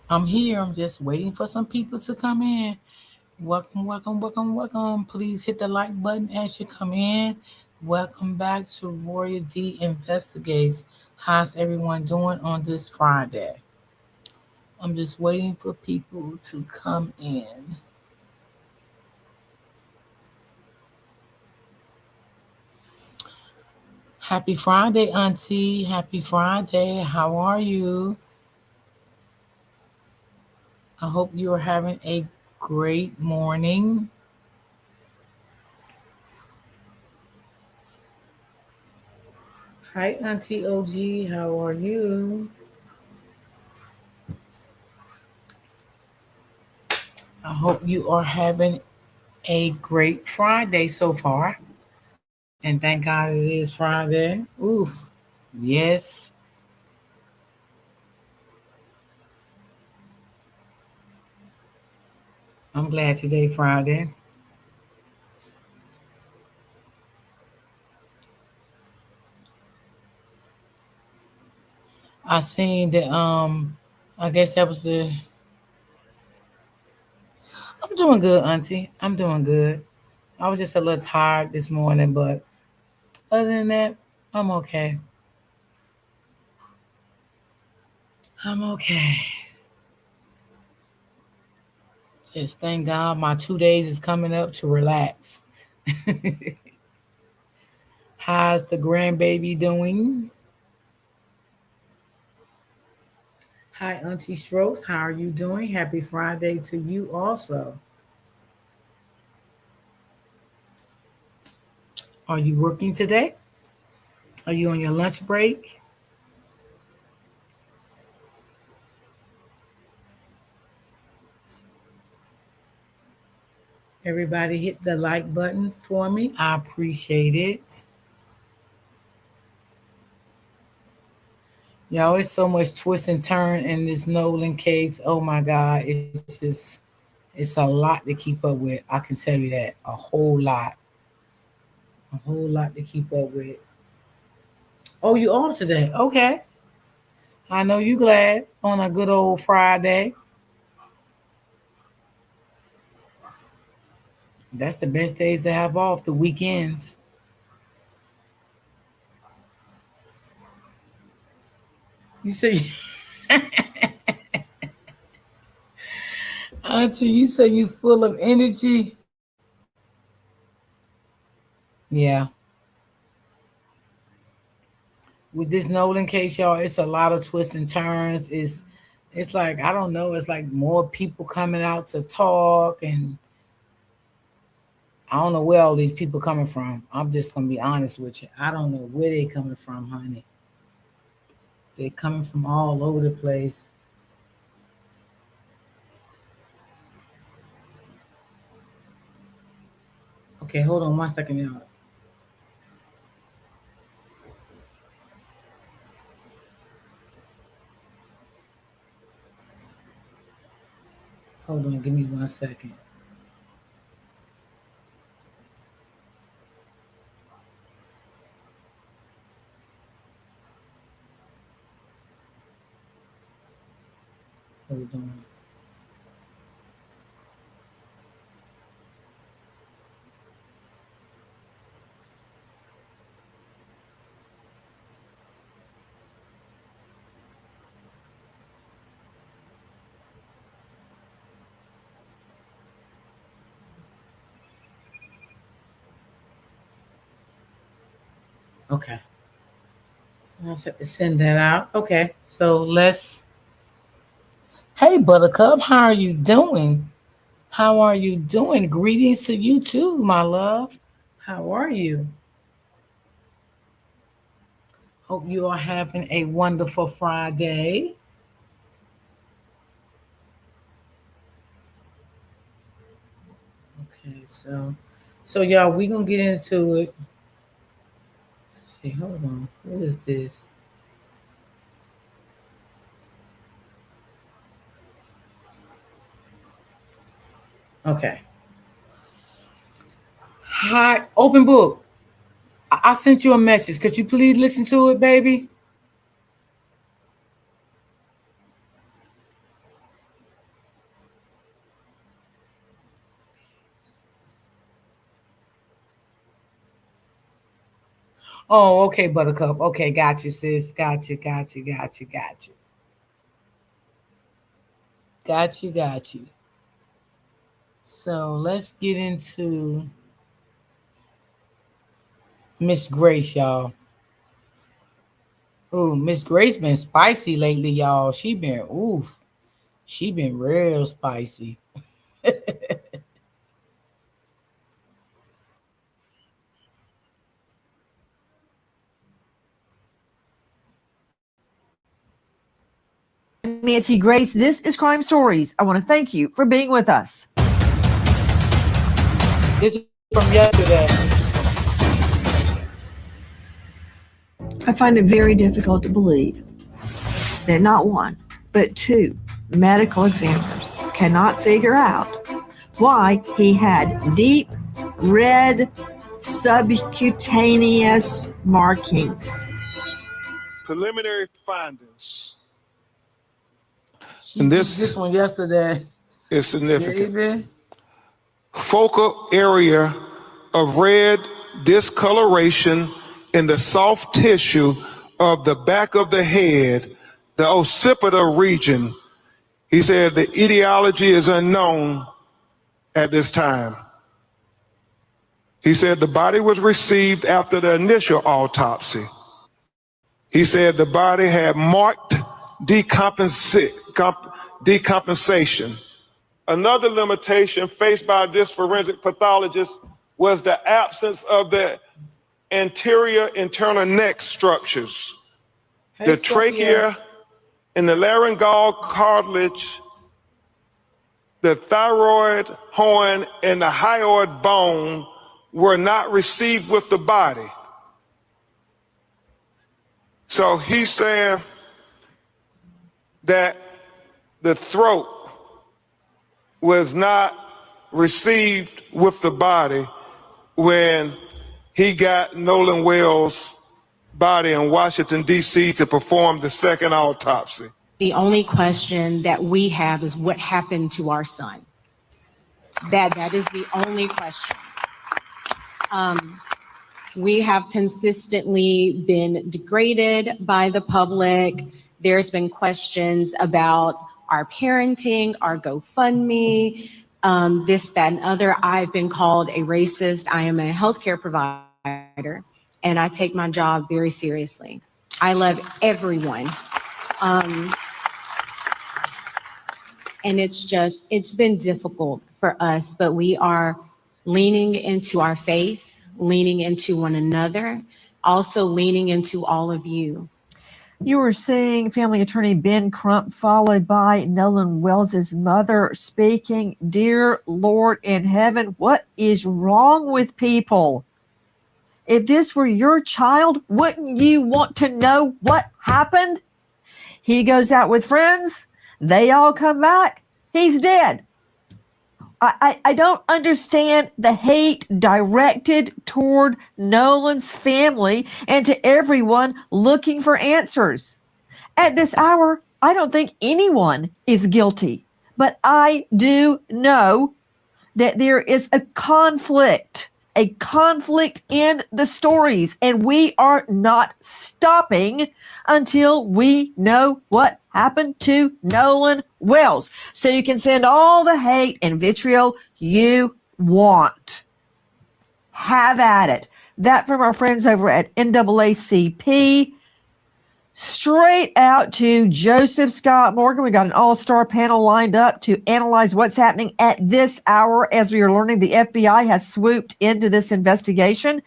I'm here. I'm just waiting for some people to come in. Welcome, welcome, welcome, welcome. Please hit the like button as you come in. Welcome back to Warrior D Investigates. How's everyone doing on this Friday? I'm just waiting for people to come in. Happy Friday, Auntie. Happy Friday. How are you? I hope you are having a great morning. Hi, Auntie OG. How are you? I hope you are having a great Friday so far. And thank God it is Friday. Oof. Yes. I'm glad today Friday. I seen that I guess that was the I'm doing good, Auntie. I'm doing good. I was just a little tired this morning, but other than that, I'm okay. I'm okay. Just thank God my 2 days is coming up to relax. How's the grandbaby doing? Hi, Auntie Strokes. How are you doing? Happy Friday to you also. Are you working today? Are you on your lunch break? Everybody hit the like button for me. I appreciate it. Y'all, it's so much twist and turn in this Nolan case. Oh my God. It's a lot to keep up with. I can tell you that. A whole lot. A whole lot to keep up with. Oh, you off today? Okay. I know you glad on a good old Friday. That's the best days to have off, the weekends. You say, Auntie, you say you full of energy. Yeah. With this Nolan case, y'all, it's a lot of twists and turns. It's like I don't know. It's like more people coming out to talk, and I don't know where all these people coming from. I'm just gonna be honest with you. I don't know where they coming from, honey. They're coming from all over the place. Okay, hold on 1 second, y'all. Hold on, give me 1 second. Hold on. Okay, I have to send that out. Okay, so let's. Hey, Buttercup, how are you doing? How are you doing? Greetings to you too, my love. How are you? Hope you are having a wonderful Friday. Okay, so y'all, we gonna get into it. Let's see, hold on. What is this? Okay. Hi, open book. I sent you a message. Could you please listen to it, baby? Oh, okay, Buttercup. Okay, got you, sis. Got you, got you, got you, got you. Got you, got you. So let's get into Miss Grace, y'all. Ooh, Miss Grace been spicy lately, y'all. She been real spicy. I'm Nancy Grace. This is Crime Stories. I want to thank you for being with us. This is from yesterday. I find it very difficult to believe that not one, but two medical examiners cannot figure out why he had deep red subcutaneous markings. Preliminary findings, She and did this this one yesterday. is significant. Baby. Focal area of red discoloration in the soft tissue of the back of the head, the occipital region. He said the etiology is unknown at this time. He said the body was received after the initial autopsy. He said the body had marked decompensation. Another limitation faced by this forensic pathologist was the absence of the anterior internal neck structures. Hey, The Scorpio. trachea and the laryngeal cartilage, the thyroid horn, and the hyoid bone were not received with the body. So he's saying that the throat was not received with the body when he got Nolan Wells' body in Washington, D.C. to perform the second autopsy. The only question that we have is what happened to our son. That is the only question. We have consistently been degraded by the public. There's been questions about our parenting, our GoFundMe, this, that, and other. I've been called a racist. I am a healthcare provider, and I take my job very seriously. I love everyone. And it's been difficult for us, but we are leaning into our faith, leaning into one another, also leaning into all of you. You were seeing family attorney Ben Crump, followed by Nolan Wells' mother, speaking. Dear Lord in heaven, what is wrong with people? If this were your child, wouldn't you want to know what happened? He goes out with friends. They all come back. He's dead. I don't understand the hate directed toward Nolan's family and to everyone looking for answers. At this hour, I don't think anyone is guilty, but I do know that there is a conflict in the stories, and we are not stopping until we know what happened to Nolan Wells. So you can send all the hate and vitriol you want. Have at it. That from our friends over at NAACP. Straight out to Joseph Scott Morgan. We got an all-star panel lined up to analyze what's happening at this hour. As we are learning, the FBI has swooped into this investigation.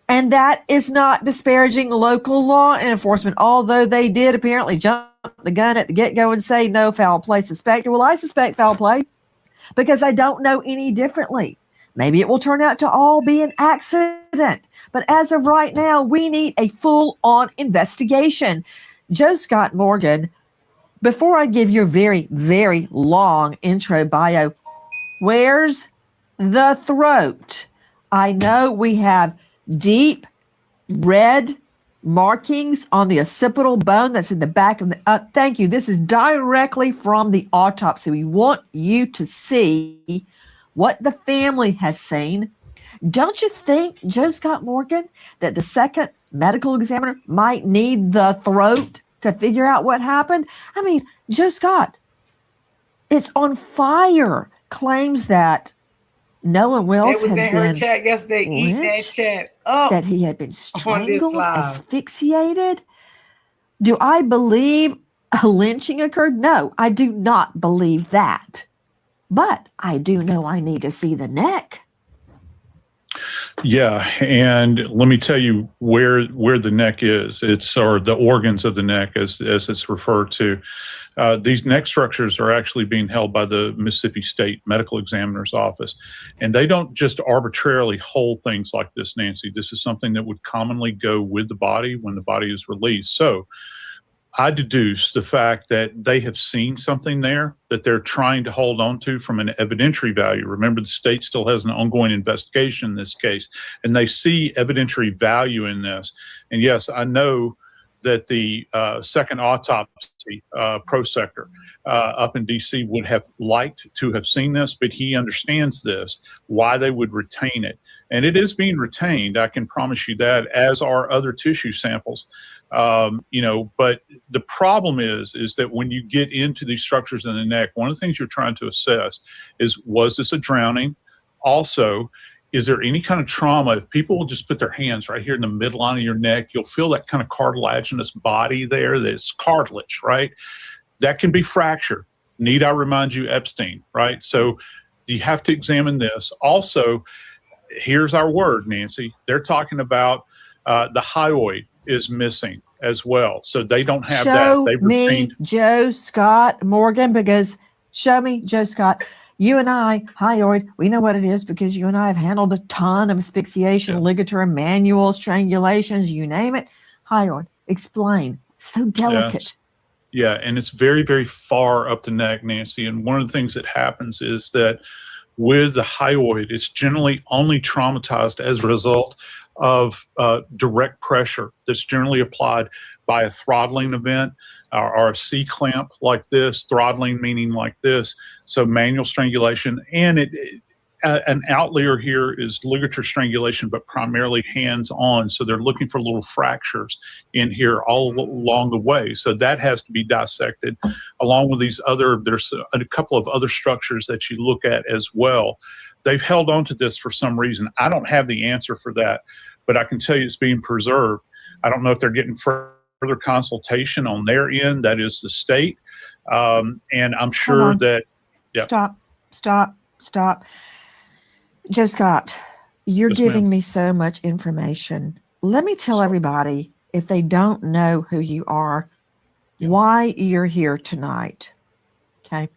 And that is not disparaging local law enforcement, although they did apparently jump the gun at the get-go and say no foul play suspected. Well, I suspect foul play because I don't know any differently. Maybe it will turn out to all be an accident. But as of right now, we need a full-on investigation. Joe Scott Morgan, before I give your very, very long intro bio, where's the throat? I know we have deep red markings on the occipital bone that's in the back of the... thank you. This is directly from the autopsy. We want you to see what the family has seen. Don't you think, Joe Scott Morgan, that the second medical examiner might need the throat to figure out what happened? I mean, Joe Scott, it's on fire, claims that Nolan They Wells was had in her been chat yesterday eating that lynched, chat up that he had been on this strangled, live. asphyxiated. Do I believe a lynching occurred? No, I do not believe that. But I do know I need to see the neck. Yeah, and let me tell you where the neck is. It's or the organs of the neck, as it's referred to. These neck structures are actually being held by the Mississippi State Medical Examiner's Office, and they don't just arbitrarily hold things like this, Nancy. This is something that would commonly go with the body when the body is released. So I deduce the fact that they have seen something there that they're trying to hold on to from an evidentiary value. Remember, the state still has an ongoing investigation in this case, and they see evidentiary value in this. And yes, I know that the second autopsy prosector up in D.C. would have liked to have seen this, but he understands this, why they would retain it. And it is being retained, I can promise you that, as are other tissue samples. But the problem is that when you get into these structures in the neck, one of the things you're trying to assess is, was this a drowning? Also, is there any kind of trauma? If people will just put their hands right here in the midline of your neck, you'll feel that kind of cartilaginous body there. That's cartilage, right? That can be fractured. Need I remind you, Epstein, right? So you have to examine this. Also, here's our word, Nancy. They're talking about the hyoid is missing as well. So they don't have that. Show me Joe Scott Morgan, because show me Joe Scott. You and I, hyoid, we know what it is because you and I have handled a ton of asphyxiation, ligature, manual strangulations, you name it. Hyoid, explain. So delicate. Yes. Yeah, and it's very, very far up the neck, Nancy. And one of the things that happens is that with the hyoid, it's generally only traumatized as a result of direct pressure that's generally applied by a throttling event or a C-clamp like this, throttling meaning like this, so manual strangulation. And an outlier here is ligature strangulation, but primarily hands-on, so they're looking for little fractures in here all along the way. So that has to be dissected, along with these there's a couple of other structures that you look at as well. They've held on to this for some reason. I don't have the answer for that, but I can tell you it's being preserved. I don't know if they're getting further consultation on their end, that is the state. And I'm sure that... Yeah. Stop. Joe Scott, you're Yes, giving ma'am. me so much information. Let me tell everybody, if they don't know who you are, why you're here tonight. Okay.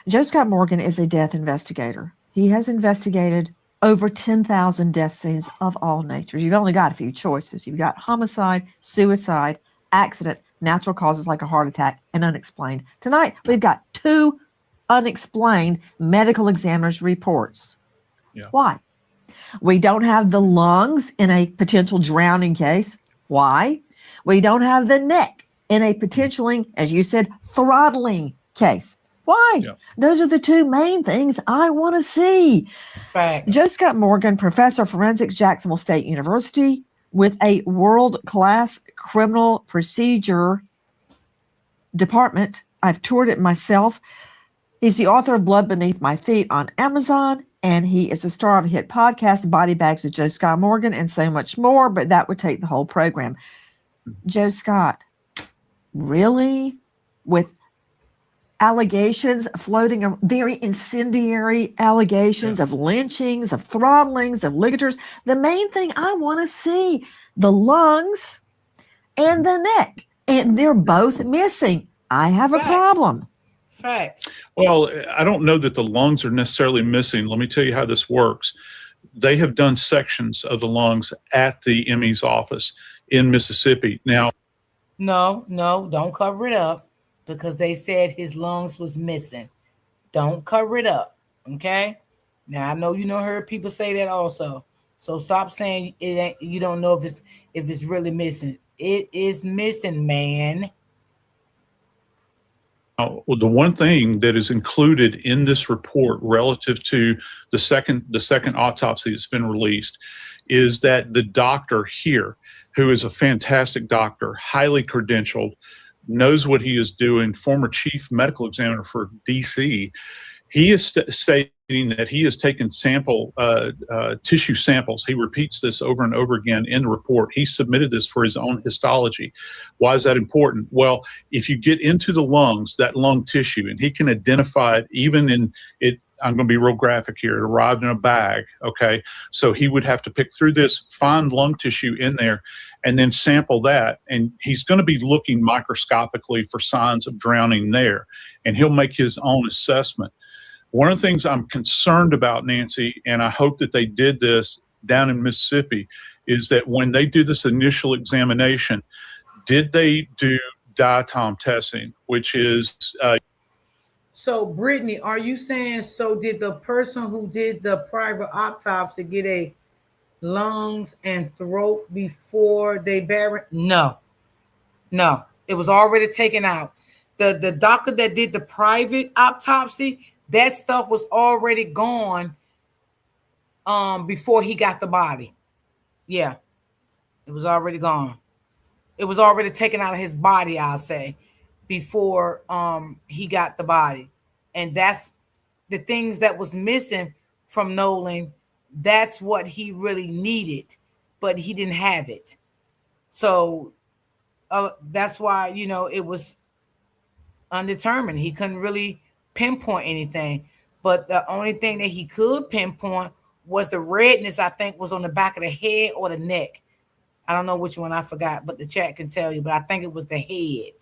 Joe Scott Morgan is a death investigator. He has investigated over 10,000 death scenes of all natures. You've only got a few choices. You've got homicide, suicide, accident, natural causes like a heart attack, and unexplained. Tonight, we've got 2 unexplained medical examiners' reports. Yeah. Why? We don't have the lungs in a potential drowning case. Why? We don't have the neck in a potentially, as you said, throttling case. Why? Yeah. Those are the 2 main things I want to see. Facts. Joe Scott Morgan, professor of forensics, Jacksonville State University, with a world-class criminal procedure department. I've toured it myself. He's the author of Blood Beneath My Feet on Amazon, and he is the star of a hit podcast, Body Bags with Joe Scott Morgan, and so much more, but that would take the whole program. Joe Scott, really? With allegations floating, very incendiary allegations of lynchings, of throttlings, of ligatures. The main thing I want to see, the lungs and the neck, and they're both missing. I have a problem. Facts. Well, I don't know that the lungs are necessarily missing. Let me tell you how this works. They have done sections of the lungs at the ME's office in Mississippi. Now, No, don't cover it up, because they said his lungs was missing. Don't cover it up, okay? Now I know heard people say that also. So stop saying it ain't, you don't know if it's really missing. It is missing, man. The one thing that is included in this report relative to the second autopsy that's been released is that the doctor here, who is a fantastic doctor, highly credentialed, knows what he is doing, former chief medical examiner for DC, he is stating that he has taken tissue samples. He repeats this over and over again in the report. He submitted this for his own histology. Why is that important? Well, if you get into the lungs, that lung tissue, and he can identify it even in it, I'm going to be real graphic here. It arrived in a bag, okay? So he would have to pick through this, find lung tissue in there, and then sample that. And he's going to be looking microscopically for signs of drowning there, and he'll make his own assessment. One of the things I'm concerned about, Nancy, and I hope that they did this down in Mississippi, is that when they do this initial examination, did they do diatom testing, which is So, Brittany, are you saying, so did the person who did the private autopsy get a lungs and throat before they buried? No, it was already taken out. The doctor that did the private autopsy, that stuff was already gone before he got the body. Yeah, it was already gone. It was already taken out of his body, I'll say, before he got the body. And that's the things that was missing from Nolan. That's what he really needed, but he didn't have it. So that's why, it was undetermined. He couldn't really pinpoint anything. But the only thing that he could pinpoint was the redness, I think, was on the back of the head or the neck. I don't know which one, I forgot, but the chat can tell you. But I think it was the head.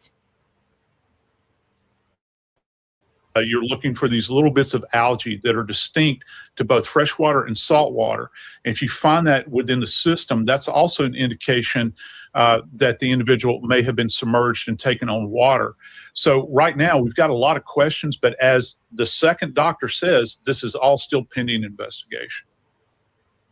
You're looking for these little bits of algae that are distinct to both freshwater and saltwater. And if you find that within the system, that's also an indication that the individual may have been submerged and taken on water. So right now, we've got a lot of questions, but as the second doctor says, this is all still pending investigation.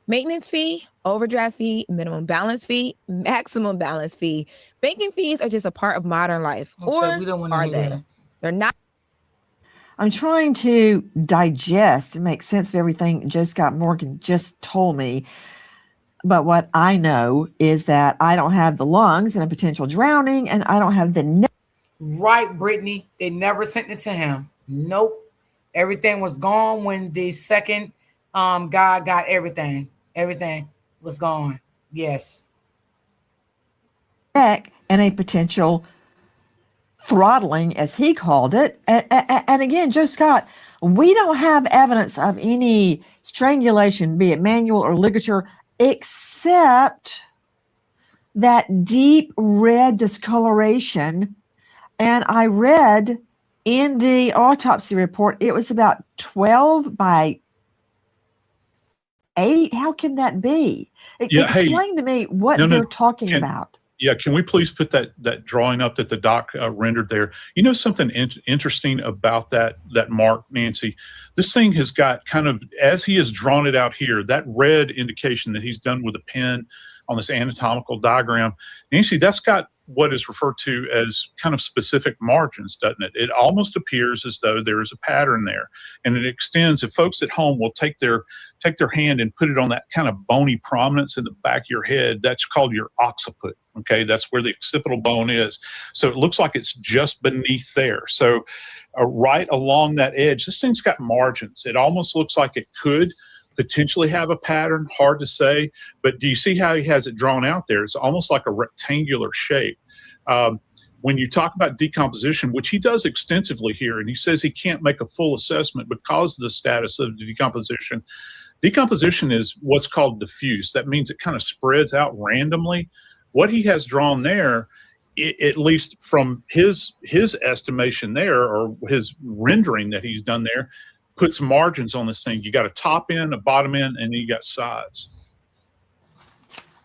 Maintenance fee, overdraft fee, minimum balance fee, maximum balance fee. Banking fees are just a part of modern life. Okay, or we don't want to are hear they? that. They're not. I'm trying to digest and make sense of everything Joe Scott Morgan just told me. But what I know is that I don't have the lungs and a potential drowning, and I don't have the neck. Right, Brittany. They never sent it to him. Nope. Everything was gone when the second guy got everything. Everything was gone. Yes. And a potential throttling, as he called it. And again, Joe Scott, we don't have evidence of any strangulation, be it manual or ligature, except that deep red discoloration. And I read in the autopsy report, it was about 12 by 8. How can that be? Explain to me what they're talking about. Yeah, can we please put that drawing up that the doc rendered there? You know something interesting about that mark, Nancy? This thing has got kind of, as he has drawn it out here, that red indication that he's done with a pen on this anatomical diagram, Nancy, that's got what is referred to as kind of specific margins, doesn't it? It almost appears as though there is a pattern there, and it extends. If folks at home will take their hand and put it on that kind of bony prominence in the back of your head, that's called your occiput. Okay, that's where the occipital bone is. So it looks like it's just beneath there. So right along that edge, this thing's got margins. It almost looks like it could potentially have a pattern, hard to say, but do you see how he has it drawn out there? It's almost like a rectangular shape. When you talk about decomposition, which he does extensively here, and he says he can't make a full assessment because of the status of the decomposition. Decomposition is what's called diffuse. That means it kind of spreads out randomly. What he has drawn there, at least from his estimation there, or his rendering that he's done there, puts margins on this thing. You got a top end, a bottom end, and then you got sides.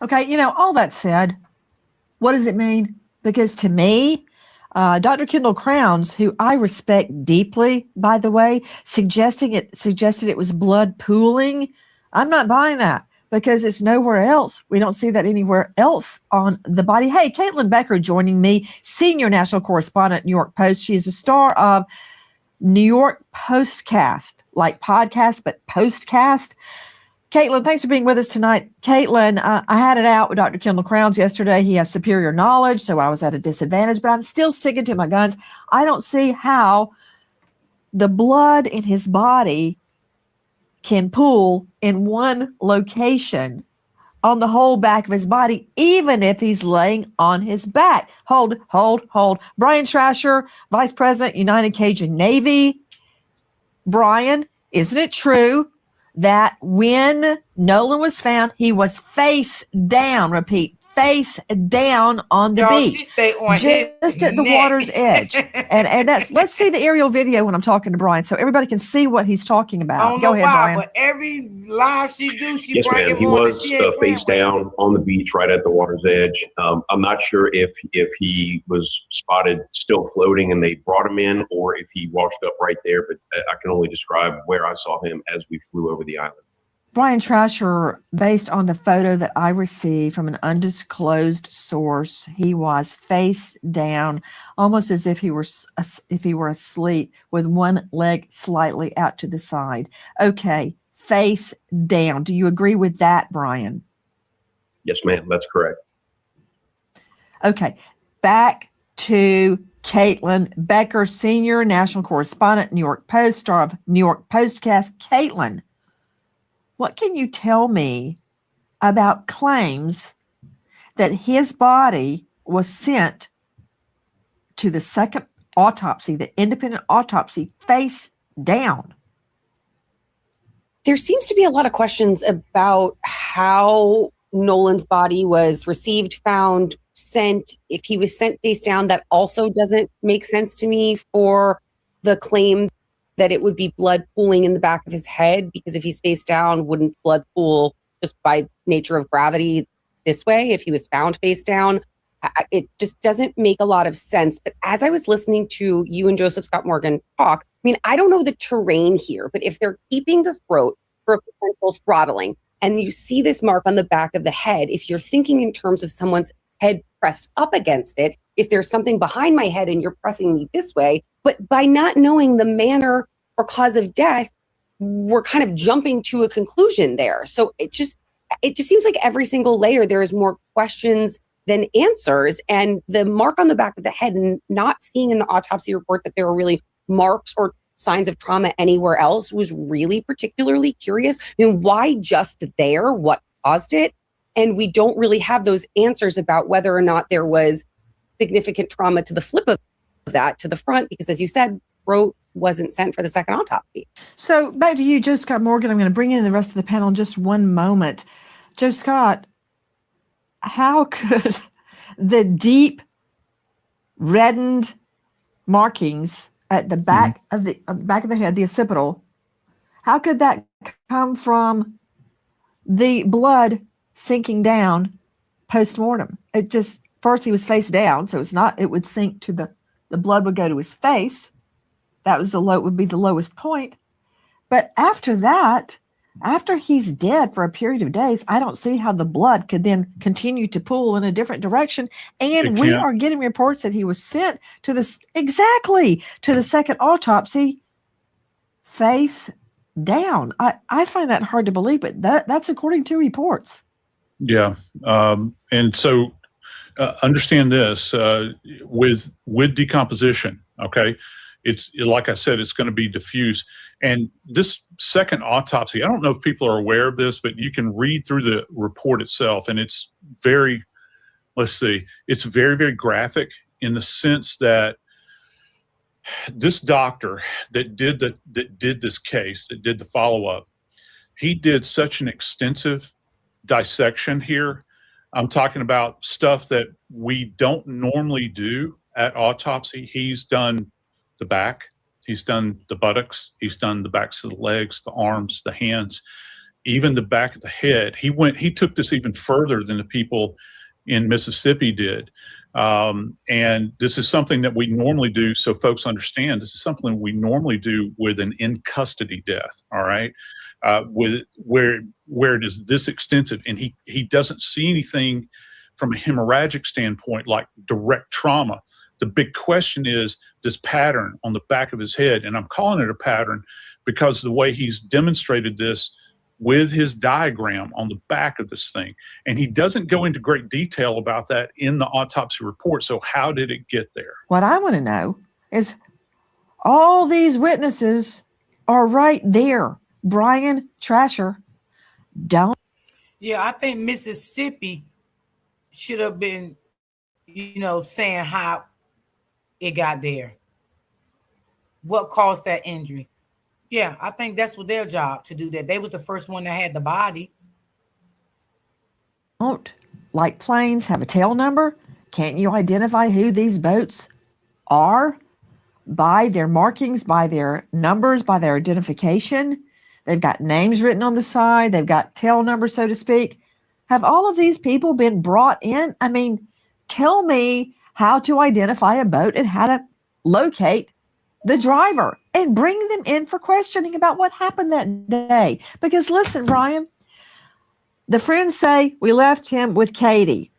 Okay, all that said, what does it mean? Because to me, Dr. Kendall Crowns, who I respect deeply, by the way, suggested it was blood pooling. I'm not buying that. because it's nowhere else. We don't see that anywhere else on the body. Hey, Caitlin Becker joining me, senior national correspondent, New York Post. She is a star of New York Postcast, like podcast, but postcast. Caitlin, thanks for being with us tonight. Caitlin, I had it out with Dr. Kendall Crowns yesterday. He has superior knowledge, so I was at a disadvantage, but I'm still sticking to my guns. I don't see how the blood in his body can pool in one location on the whole back of his body, even if he's laying on his back. Hold. Brian Trasher, Vice President, United Cajun Navy. Brian, isn't it true that when Nolan was found, he was face down, repeat, face down on the Y'all, beach, she stay on just at the neck. water's edge. And that's, let's see the aerial video when I'm talking to Brian so everybody can see what he's talking I about. don't Go know ahead, why, Brian. but every live she do, she Yes, bring ma'am. him He on was that she ain't face playing with. down on the beach right at the water's edge. I'm not sure if he was spotted still floating and they brought him in, or if he washed up right there, but I can only describe where I saw him as we flew over the island. Brian Trasher, based on the photo that I received from an undisclosed source, he was face down, almost as if he were asleep, with one leg slightly out to the side. Okay, face down. Do you agree with that, Brian? Yes, ma'am. That's correct. Okay, back to Caitlin Becker, senior national correspondent, New York Post, star of New York Postcast. Caitlin, what can you tell me about claims that his body was sent to the second autopsy, the independent autopsy, face down? There seems to be a lot of questions about how Nolan's body was received, found, sent. If he was sent face down, that also doesn't make sense to me for the claim that it would be blood pooling in the back of his head, because if he's face down, wouldn't blood pool just by nature of gravity this way if he was found face down? It just doesn't make a lot of sense. But as I was listening to you and Joseph Scott Morgan talk, I mean, I don't know the terrain here, but if they're keeping the throat for a potential throttling, and you see this mark on the back of the head, if you're thinking in terms of someone's head pressed up against it, if there's something behind my head and you're pressing me this way, but by not knowing the manner or cause of death, we're kind of jumping to a conclusion there. So it just seems like every single layer, there is more questions than answers. And the mark on the back of the head, and not seeing in the autopsy report that there were really marks or signs of trauma anywhere else, was really particularly curious. I mean, why just there? What caused it? And we don't really have those answers about whether or not there was significant trauma to the flip of that, to the front, because as you said, throat wasn't sent for the second autopsy. So back to you, Joe Scott Morgan. I'm going to bring in the rest of the panel in just one moment. Joe Scott, how could the deep reddened markings at the back of the head, the occipital, how could that come from the blood sinking down post-mortem? It just, first he was face down, so it would sink to the blood would go to his face. That was would be the lowest point. But after that, after he's dead for a period of days, I don't see how the blood could then continue to pool in a different direction. And we are getting reports that he was sent to the second autopsy face down. I find that hard to believe, but that's according to reports. Yeah. And so understand this, with decomposition, okay, it's like I said, it's going to be diffuse. And this second autopsy, I don't know if people are aware of this, but you can read through the report itself, and it's very, it's very, very graphic in the sense that this doctor that did this case, that did the follow-up, he did such an extensive dissection here. I'm talking about stuff that we don't normally do at autopsy. He's done the back, he's done the buttocks, he's done the backs of the legs, the arms, the hands, even the back of the head. He took this even further than the people in Mississippi did. And this is something that we normally do, so folks understand, this is something we normally do with an in custody death, all right? with where it is this extensive, and he doesn't see anything from a hemorrhagic standpoint like direct trauma. The big question is this pattern on the back of his head, and I'm calling it a pattern because the way he's demonstrated this with his diagram on the back of this thing, and he doesn't go into great detail about that in the autopsy report. So how did it get there? What I want to know is all these witnesses are right there. Brian Trasher, don't. Yeah, I think Mississippi should have been, saying how it got there. What caused that injury? Yeah, I think that's what their job to do that. They was the first one that had the body. Don't, like planes, have a tail number? Can't you identify who these boats are by their markings, by their numbers, by their identification? They've got names written on the side. They've got tail numbers, so to speak. Have all of these people been brought in? I mean, tell me how to identify a boat and how to locate the driver and bring them in for questioning about what happened that day. Because listen, Brian, the friends say we left him with Katie.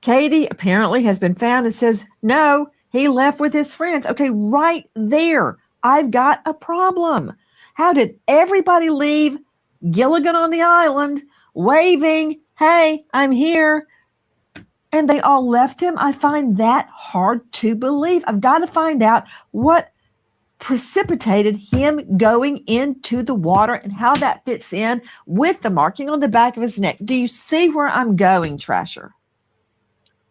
Katie apparently has been found and says, no, he left with his friends. Okay, right there, I've got a problem. How did everybody leave Gilligan on the island waving, hey, I'm here, and they all left him? I find that hard to believe. I've got to find out what precipitated him going into the water and how that fits in with the marking on the back of his neck. Do you see where I'm going, Trasher?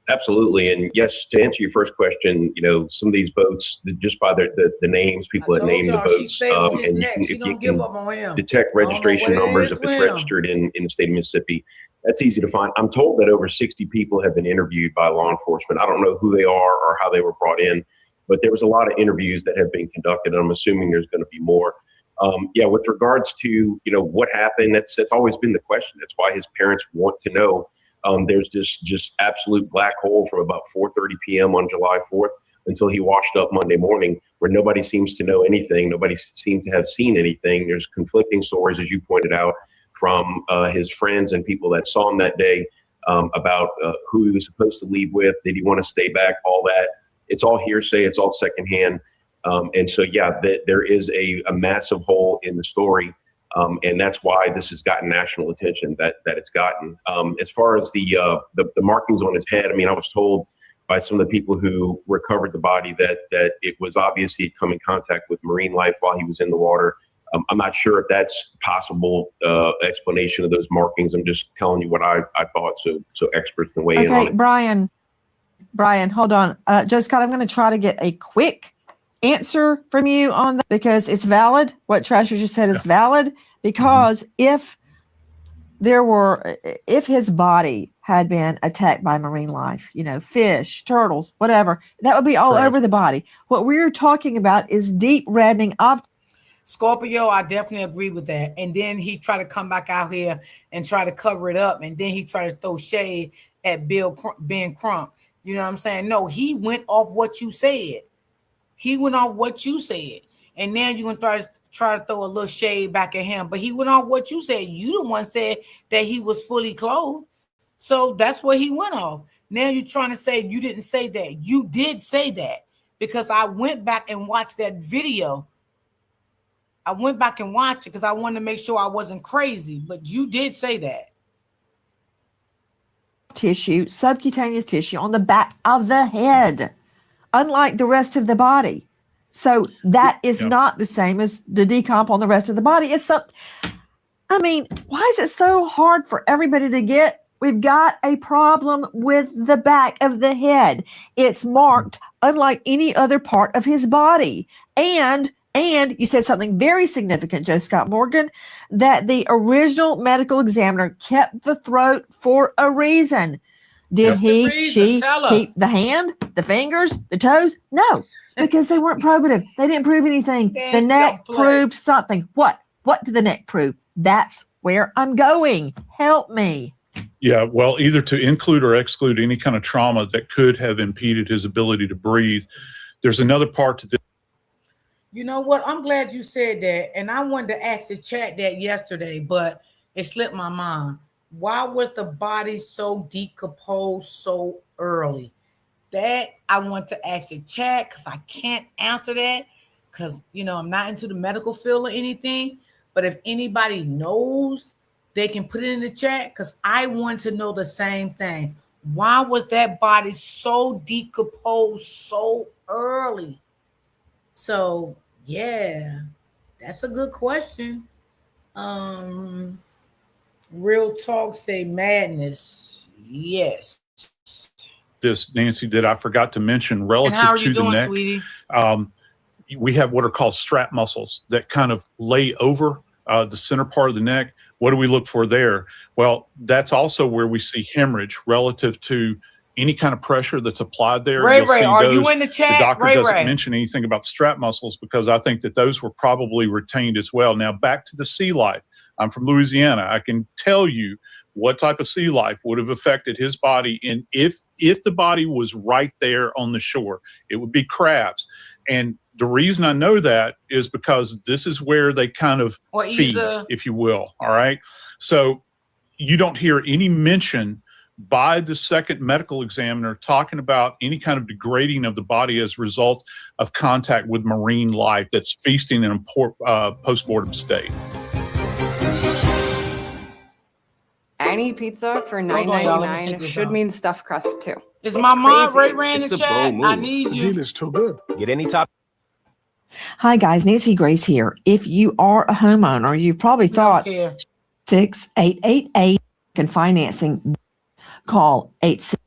Absolutely. And yes, to answer your first question, some of these boats, just by the names, people that name the boats, and if you can detect registration numbers, if it's registered in the state of Mississippi, that's easy to find. I'm told that over 60 people have been interviewed by law enforcement. I don't know who they are or how they were brought in, but there was a lot of interviews that have been conducted, and I'm assuming there's going to be more. With regards to, what happened, that's always been the question. That's why his parents want to know. There's this just absolute black hole from about 4:30 p.m. on July 4th until he washed up Monday morning, where nobody seems to know anything. Nobody seems to have seen anything. There's conflicting stories, as you pointed out, from his friends and people that saw him that day about who he was supposed to leave with. Did he want to stay back? All that. It's all hearsay. It's all secondhand. There is a massive hole in the story. And that's why this has gotten national attention that it's gotten. As far as the markings on his head, I mean, I was told by some of the people who recovered the body that it was obvious he'd come in contact with marine life while he was in the water. I'm not sure if that's possible explanation of those markings. I'm just telling you what I thought. So experts can weigh in on it. Brian, hold on. Joe Scott, I'm going to try to get a quick answer from you on that because it's valid. What Trasher just said is valid because if his body had been attacked by marine life, fish, turtles, whatever, that would be all over the body. What we're talking about is deep reddening of Scorpio. I definitely agree with that. And then he tried to come back out here and try to cover it up. And then he tried to throw shade at Ben Crump. You know what I'm saying? No, he went off what you said. And now you're going to try to throw a little shade back at him. But he went off what you said. You the one said that he was fully clothed. So that's what he went off. Now you're trying to say you didn't say that. You did say that because I went back and watched that video. I went back and watched it because I wanted to make sure I wasn't crazy. But you did say that. Tissue, subcutaneous tissue on the back of the head, unlike the rest of the body. So that is not the same as the decomp on the rest of the body. Why is it so hard for everybody to get? We've got a problem with the back of the head. It's marked unlike any other part of his body. And you said something very significant, Joe Scott Morgan, that the original medical examiner kept the throat for a reason. Did she keep the hand, the fingers, the toes? No, because they weren't probative. They didn't prove anything. The neck proved something. What did the neck prove? That's where I'm going. Help me. Yeah, well, either to include or exclude any kind of trauma that could have impeded his ability to breathe. There's another part to this. You know what? I'm glad you said that. And I wanted to ask the chat that yesterday, but it slipped my mind. Why was the body so decomposed so early? That I want to ask the chat because I can't answer that because, I'm not into the medical field or anything. But if anybody knows, they can put it in the chat because I want to know the same thing. Why was that body so decomposed so early? So yeah, that's a good question. Um, Real talk say madness. Yes. This, Nancy, that I forgot to mention And relative how are you to the doing, neck. sweetie? Um, we have what are called strap muscles that kind of lay over the center part of the neck. What do we look for there? Well, that's also where we see hemorrhage relative to any kind of pressure that's applied there. Ray You'll Ray, see are those. you in the The chat? doctor Ray doesn't Ray. mention anything about strap muscles because I think that those were probably retained as well. Now back to the sea life. I'm from Louisiana. I can tell you what type of sea life would have affected his body, and if the body was right there on the shore, it would be crabs. And the reason I know that is because this is where they kind of feed, if you will. All right. So you don't hear any mention by the second medical examiner talking about any kind of degrading of the body as a result of contact with marine life that's feasting in a post-mortem state. Any pizza for Hold on, y'all. Let me take $9.99 this should off. mean stuffed crust too. Is It's my mom crazy. Ray Ray in the It's a chat? bold I move. need The you. deal is too good. Get any top. Hi, guys. Nancy Grace here. If you are a homeowner, you've probably We don't thought care. 6888 and financing. Call 86.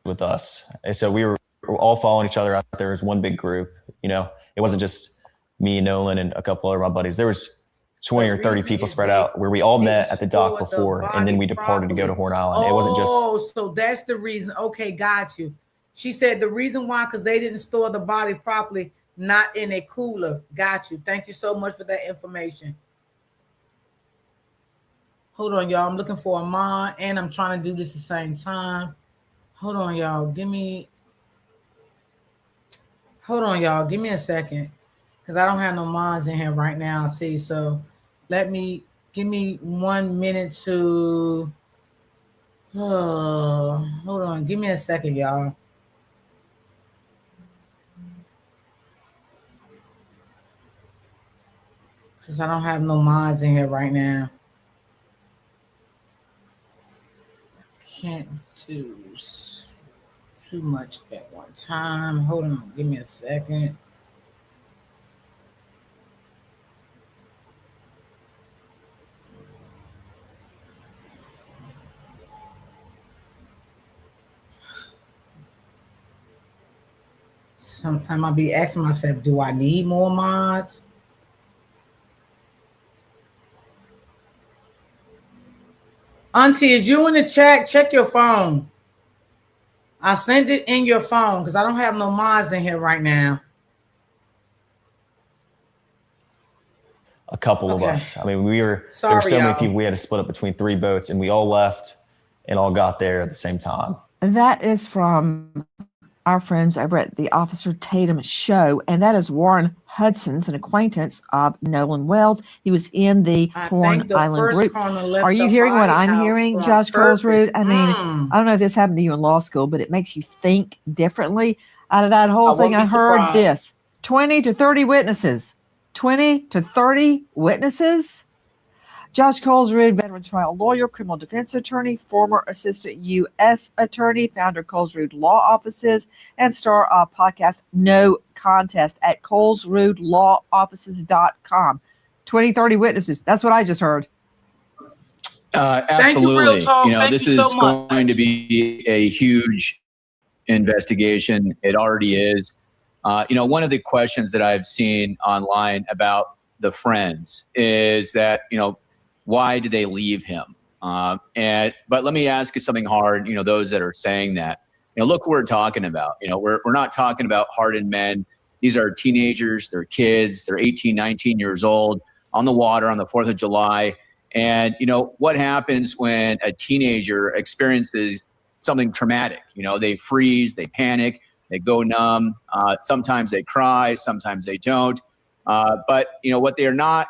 With us. And so we were all following each other out there as one big group. It wasn't just me, Nolan, and a couple other of my buddies. There was 20 or 30 people spread out where we all met at the dock before, and then we departed to go to Horn Island. It wasn't just. Oh, so that's the reason. Okay, got you. She said the reason why, because they didn't store the body properly, not in a cooler. Got you. Thank you so much for that information. Hold on, y'all. I'm looking for a mod, and I'm trying to do this at the same time. Hold on, y'all. Give me a second. Because I don't have no mods in here right now. See, so give me 1 minute to, hold on. Give me a second, y'all. Because I don't have no mods in here right now. Can't do too much at one time. Hold on. Give me a second. Sometimes I'll be asking myself, do I need more mods? Auntie, is you in the chat? Check your phone. I sent it in your phone because I don't have no mods in here right now. A couple of us. I mean, there were so many people, we had to split up between 3 boats, and we all left and all got there at the same time. That is from our friends over at the Officer Tatum show, and that is Warren Hudson's an acquaintance of Nolan Wells. He was in the Horn Island group. Are you hearing what I'm hearing, Josh Colesrud? I mean, I don't know if this happened to you in law school, but it makes you think differently. Out of that whole thing, I heard this: 20 to 30 witnesses. 20 to 30 witnesses. Josh Colesrud, veteran trial lawyer, criminal defense attorney, former assistant U.S. attorney, founder Colesrud Law Offices, and star of podcast No Contest at colesrudlawoffices.com. 20, 30 witnesses. That's what I just heard. Absolutely. This is going to be a huge investigation. It already is. One of the questions that I've seen online about the friends is that, why did they leave him? But let me ask you something hard, those that are saying that, look what we're talking about. We're not talking about hardened men. These are teenagers, they're kids, they're 18, 19 years old on the water on the 4th of July. And, what happens when a teenager experiences something traumatic? They freeze, they panic. They go numb. Sometimes they cry. Sometimes they don't. But what they're not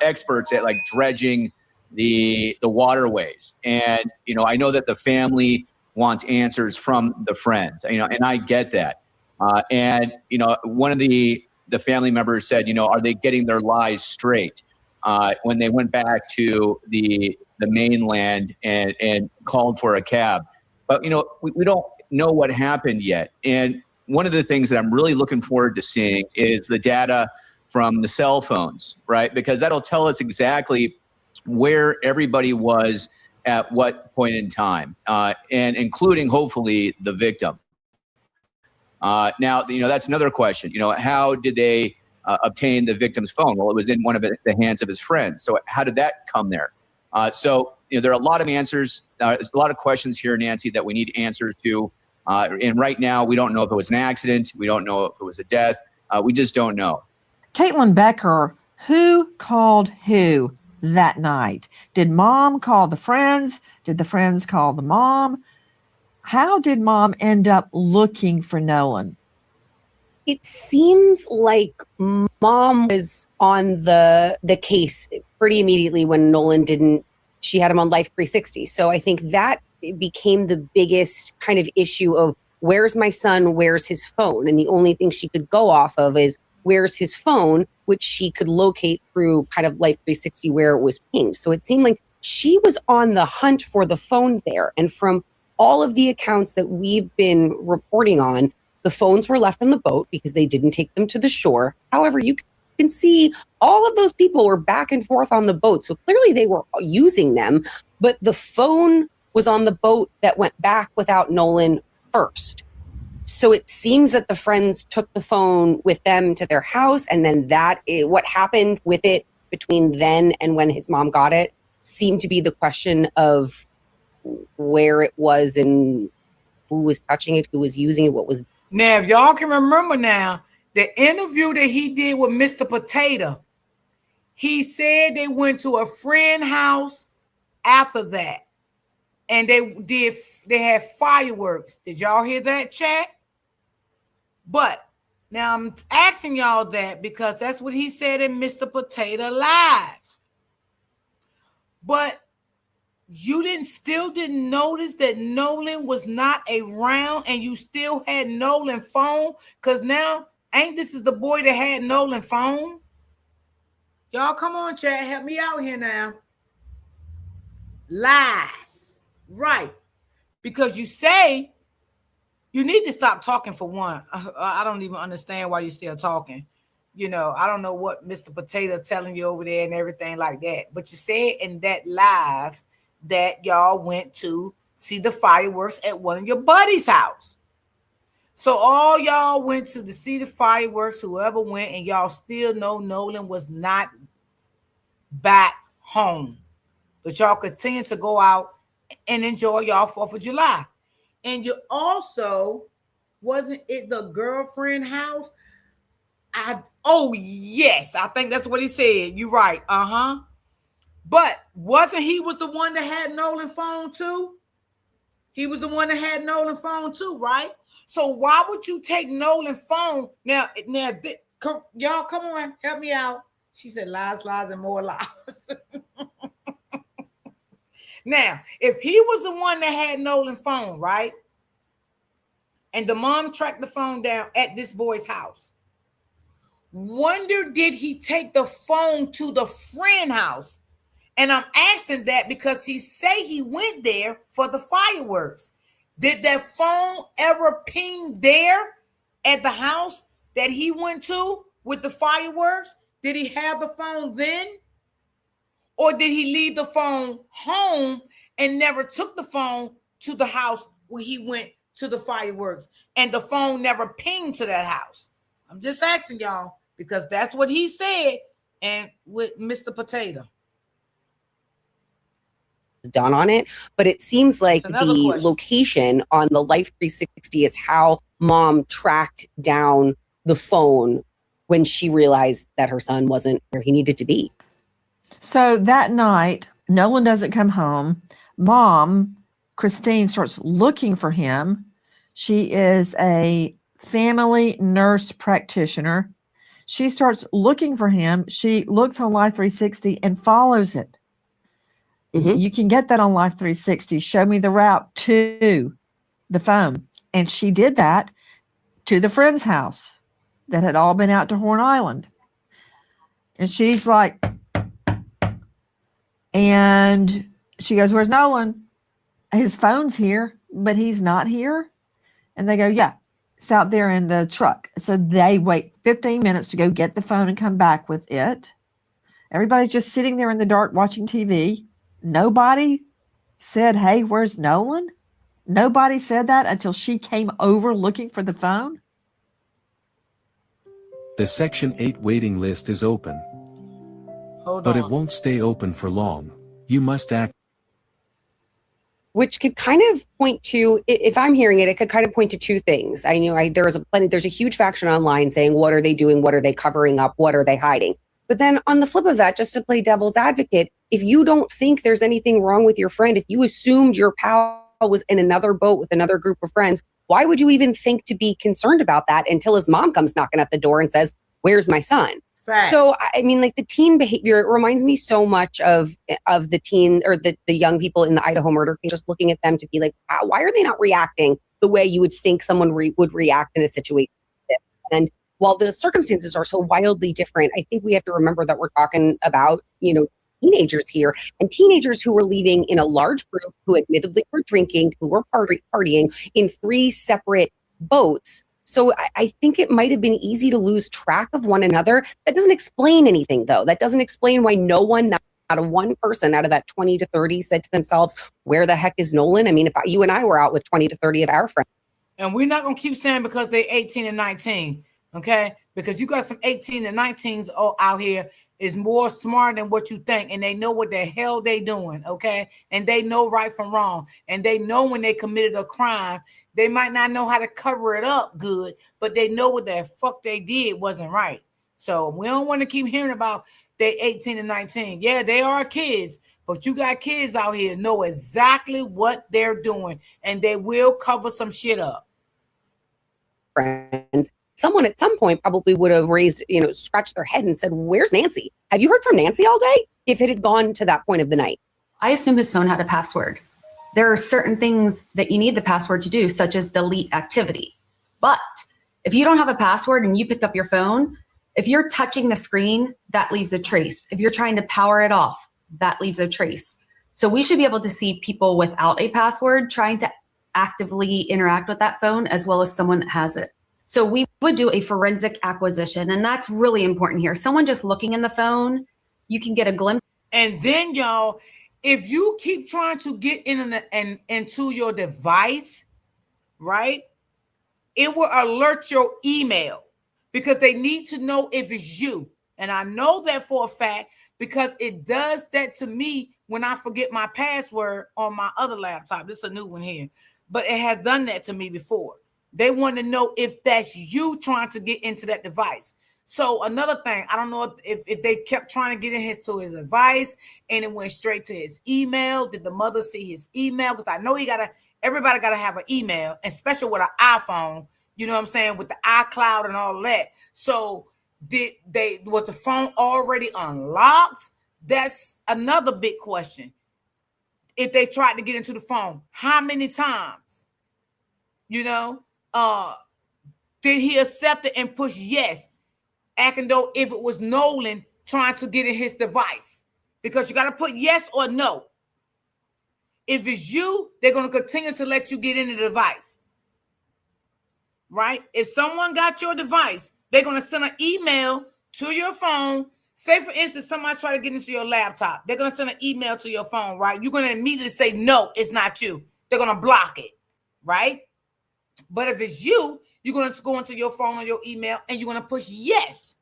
experts at, like, dredging the waterways. And I know that the family wants answers from the friends. And I get that. And one of the family members said, are they getting their lies straight? When they went back to the mainland and called for a cab. But we don't know what happened yet. And one of the things that I'm really looking forward to seeing is the data from the cell phones, right? Because that'll tell us exactly where everybody was at what point in time, and including hopefully the victim. Now, that's another question. How did they obtain the victim's phone? Well, it was in one of the hands of his friends. So how did that come there? So there are a lot of answers. There's a lot of questions here, Nancy, that we need answers to. And right now, we don't know if it was an accident. We don't know if it was a death. We just don't know. Caitlin Becker, who called who that night? Did mom call the friends? Did the friends call the mom? How did mom end up looking for Nolan? It seems like mom was on the case pretty immediately when Nolan didn't. She had him on Life 360. So I think that became the biggest kind of issue of where's my son, where's his phone? And the only thing she could go off of is where's his phone, which she could locate through kind of Life 360 where it was pinged. So it seemed like she was on the hunt for the phone there. And from all of the accounts that we've been reporting on, the phones were left on the boat because they didn't take them to the shore. However, you can see all of those people were back and forth on the boat. So clearly they were using them, but the phone was on the boat that went back without Nolan first. So it seems that the friends took the phone with them to their house, and then what happened with it between then and when his mom got it seemed to be the question of where it was and who was touching it, who was using it, what was. Now, if y'all can remember now, the interview that he did with Mr. Potato, he said they went to a friend's house after that. And they had fireworks. Did y'all hear that, chat? But now I'm asking y'all that because that's what he said in Mr. Potato Live. But you still didn't notice that Nolan was not around and you still had Nolan phone? Because now, ain't this is the boy that had Nolan phone? Y'all come on, chat. Help me out here now. Lies. Right. Because you say you need to stop talking for one. I don't even understand why you're still talking. I don't know what Mr. Potato telling you over there and everything like that. But you said in that live that y'all went to see the fireworks at one of your buddies' house. So all y'all went to see the fireworks, whoever went, and y'all still know Nolan was not back home. But y'all continue to go out and enjoy y'all 4th of July. And you also, wasn't it the girlfriend house? Yes, I think that's what he said. You're right. But wasn't he was the one that had Nolan phone too? He was the one that had Nolan phone too, right? So why would you take Nolan phone? Now, y'all come on, help me out. She said lies, lies, and more lies. Now, if he was the one that had Nolan phone, right? And the mom tracked the phone down at this boy's house. Wonder did he take the phone to the friend house? And I'm asking that because he say he went there for the fireworks. Did that phone ever ping there at the house that he went to with the fireworks? Did he have the phone then? Or did he leave the phone home and never took the phone to the house where he went to the fireworks and the phone never pinged to that house? I'm just asking y'all because that's what he said. And with Mr. Potato done on it, but it seems like the location on the Life 360 is how mom tracked down the phone when she realized that her son wasn't where he needed to be. So that night, Nolan doesn't come home. Mom, Christine, starts looking for him. She is a family nurse practitioner. She starts looking for him. She looks on Life 360 and follows it. You can get that on Life 360. Show me the route to the phone. And she did that to the friend's house that had all been out to Horn Island. And she's like, and she goes, where's Nolan? His phone's here, but he's not here. And they go, yeah, it's out there in the truck. So they wait 15 minutes to go get the phone and come back with it. Everybody's just sitting there in the dark watching TV. Nobody said, hey, where's Nolan? Nobody said that until she came over looking for the phone. The Section 8 waiting list is open. But it won't stay open for long. You must act. Which could kind of point to, if I'm hearing it, it could kind of point to two things. I knew there's a huge faction online saying, what are they doing? What are they covering up? What are they hiding? But then on the flip of that, just to play devil's advocate, if you don't think there's anything wrong with your friend, if you assumed your pal was in another boat with another group of friends, why would you even think to be concerned about that until his mom comes knocking at the door and says, where's my son? Right. So, I mean, like the teen behavior, it reminds me so much of the teen or the young people in the Idaho murder case, just looking at them to be like, why are they not reacting the way you would think someone would react in a situation? And while the circumstances are so wildly different, I think we have to remember that we're talking about, teenagers here, and teenagers who were leaving in a large group, who admittedly were drinking, who were partying in 3 separate boats. So I think it might have been easy to lose track of one another. That doesn't explain anything, though. That doesn't explain why no one, not a one person out of that 20 to 30 said to themselves, where the heck is Nolan? I mean, if you and I were out with 20 to 30 of our friends. And we're not going to keep saying because they're 18 and 19, okay? Because you got some 18 and 19s out here is more smart than what you think, and they know what the hell they doing, okay? And they know right from wrong, and they know when they committed a crime. They might not know how to cover it up good, but they know what the fuck they did wasn't right. So we don't want to keep hearing about they 18 and 19. Yeah, they are kids, but you got kids out here know exactly what they're doing, and they will cover some shit up. Friends. Someone at some point probably would have scratched their head and said, where's Nancy? Have you heard from Nancy all day? If it had gone to that point of the night. I assume his phone had a password. There are certain things that you need the password to do, such as delete activity. But if you don't have a password and you pick up your phone, if you're touching the screen, that leaves a trace. If you're trying to power it off, that leaves a trace. So we should be able to see people without a password trying to actively interact with that phone, as well as someone that has it. So we would do a forensic acquisition, and that's really important here. Someone just looking in the phone, you can get a glimpse. And then, y'all, if you keep trying to get into your device, right, it will alert your email because they need to know if it's you. And I know that for a fact because it does that to me when I forget my password on my other laptop. This is a new one here, but it has done that to me before. They want to know if that's you trying to get into that device. So another thing, I don't know if they kept trying to get into his device and it went straight to his email. Did the mother see his email? Because I know everybody got to have an email, especially with an iPhone, you know what I'm saying, with the iCloud and all that. So was the phone already unlocked? That's another big question. If they tried to get into the phone, how many times? Did he accept it and push yes? Acting though if it was Nolan trying to get in his device. Because you got to put yes or no. If it's you, they're going to continue to let you get in the device. Right? If someone got your device, they're going to send an email to your phone. Say, for instance, somebody try to get into your laptop. They're going to send an email to your phone, right? You're going to immediately say, no, it's not you. They're going to block it, right? But if it's you, you're going to go into your phone or your email and you're going to push yes.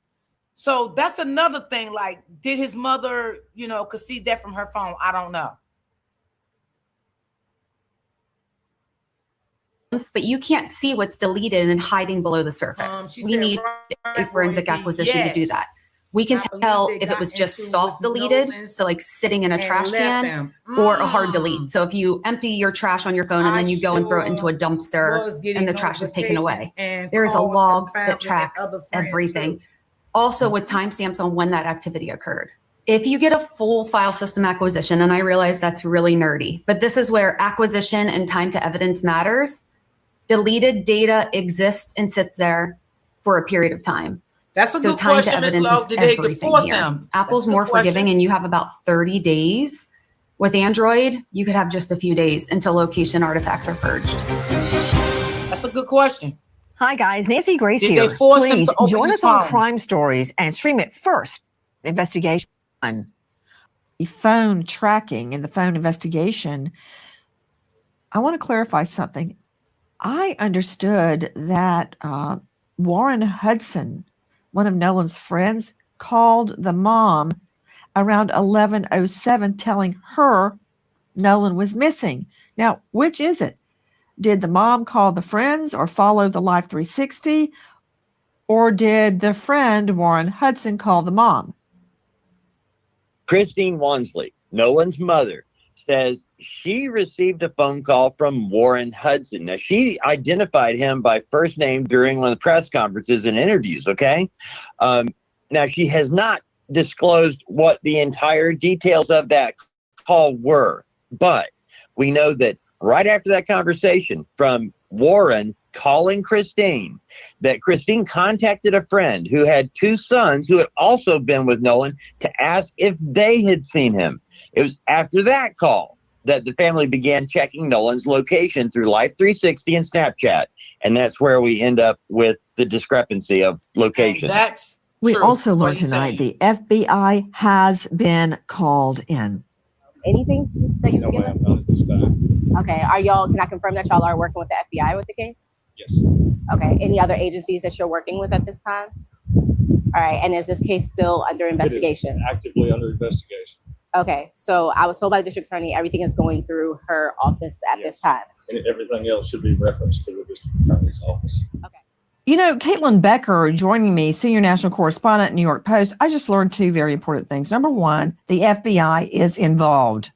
So that's another thing. Like, did his mother, could see that from her phone? I don't know. But you can't see what's deleted and hiding below the surface. We need a forensic acquisition to do that. We can tell if it was just soft deleted, so like sitting in a trash can, or a hard delete. So if you empty your trash on your phone and then you go and throw it into a dumpster and the trash is taken away, there is a log that tracks everything. Also with timestamps on when that activity occurred. If you get a full file system acquisition, and I realize that's really nerdy, but this is where acquisition and time to evidence matters. Deleted data exists and sits there for a period of time. That's a so good time question, to Ms. evidence Love. is Did they everything force here. them? Apple's more forgiving, and you have about 30 days. With Android, you could have just a few days until location artifacts are purged. That's a good question. Hi, guys. Nancy Grace Did here. they force them Please to open join the us on phone? Crime Stories and stream it first. Investigation. The phone tracking and the phone investigation. I want to clarify something. I understood that Warren Hudson, one of Nolan's friends, called the mom around 11:07 telling her Nolan was missing. Now, which is it? Did the mom call the friends or follow the Life 360? Or did the friend, Warren Hudson, call the mom? Christine Wansley, Nolan's mother, says she received a phone call from Warren Hudson. Now, she identified him by first name during one of the press conferences and interviews, okay? Now, she has not disclosed what the entire details of that call were, but we know that right after that conversation from Warren calling Christine, that Christine contacted a friend who had two sons who had also been with Nolan to ask if they had seen him. It was after that call that the family began checking Nolan's location through Life 360 and Snapchat. And that's where we end up with the discrepancy of location. We also learned tonight the FBI has been called in. Anything that you can give us? Not at this time. Okay. Can I confirm that y'all are working with the FBI with the case? Yes. Okay. Any other agencies that you're working with at this time? All right. And is this case still under investigation? It is actively under investigation. Okay. So I was told by the district attorney everything is going through her office at this time. And everything else should be referenced to the district attorney's office. Okay. You know, Caitlin Becker joining me, senior national correspondent, New York Post. I just learned two very important things. Number one, the FBI is involved.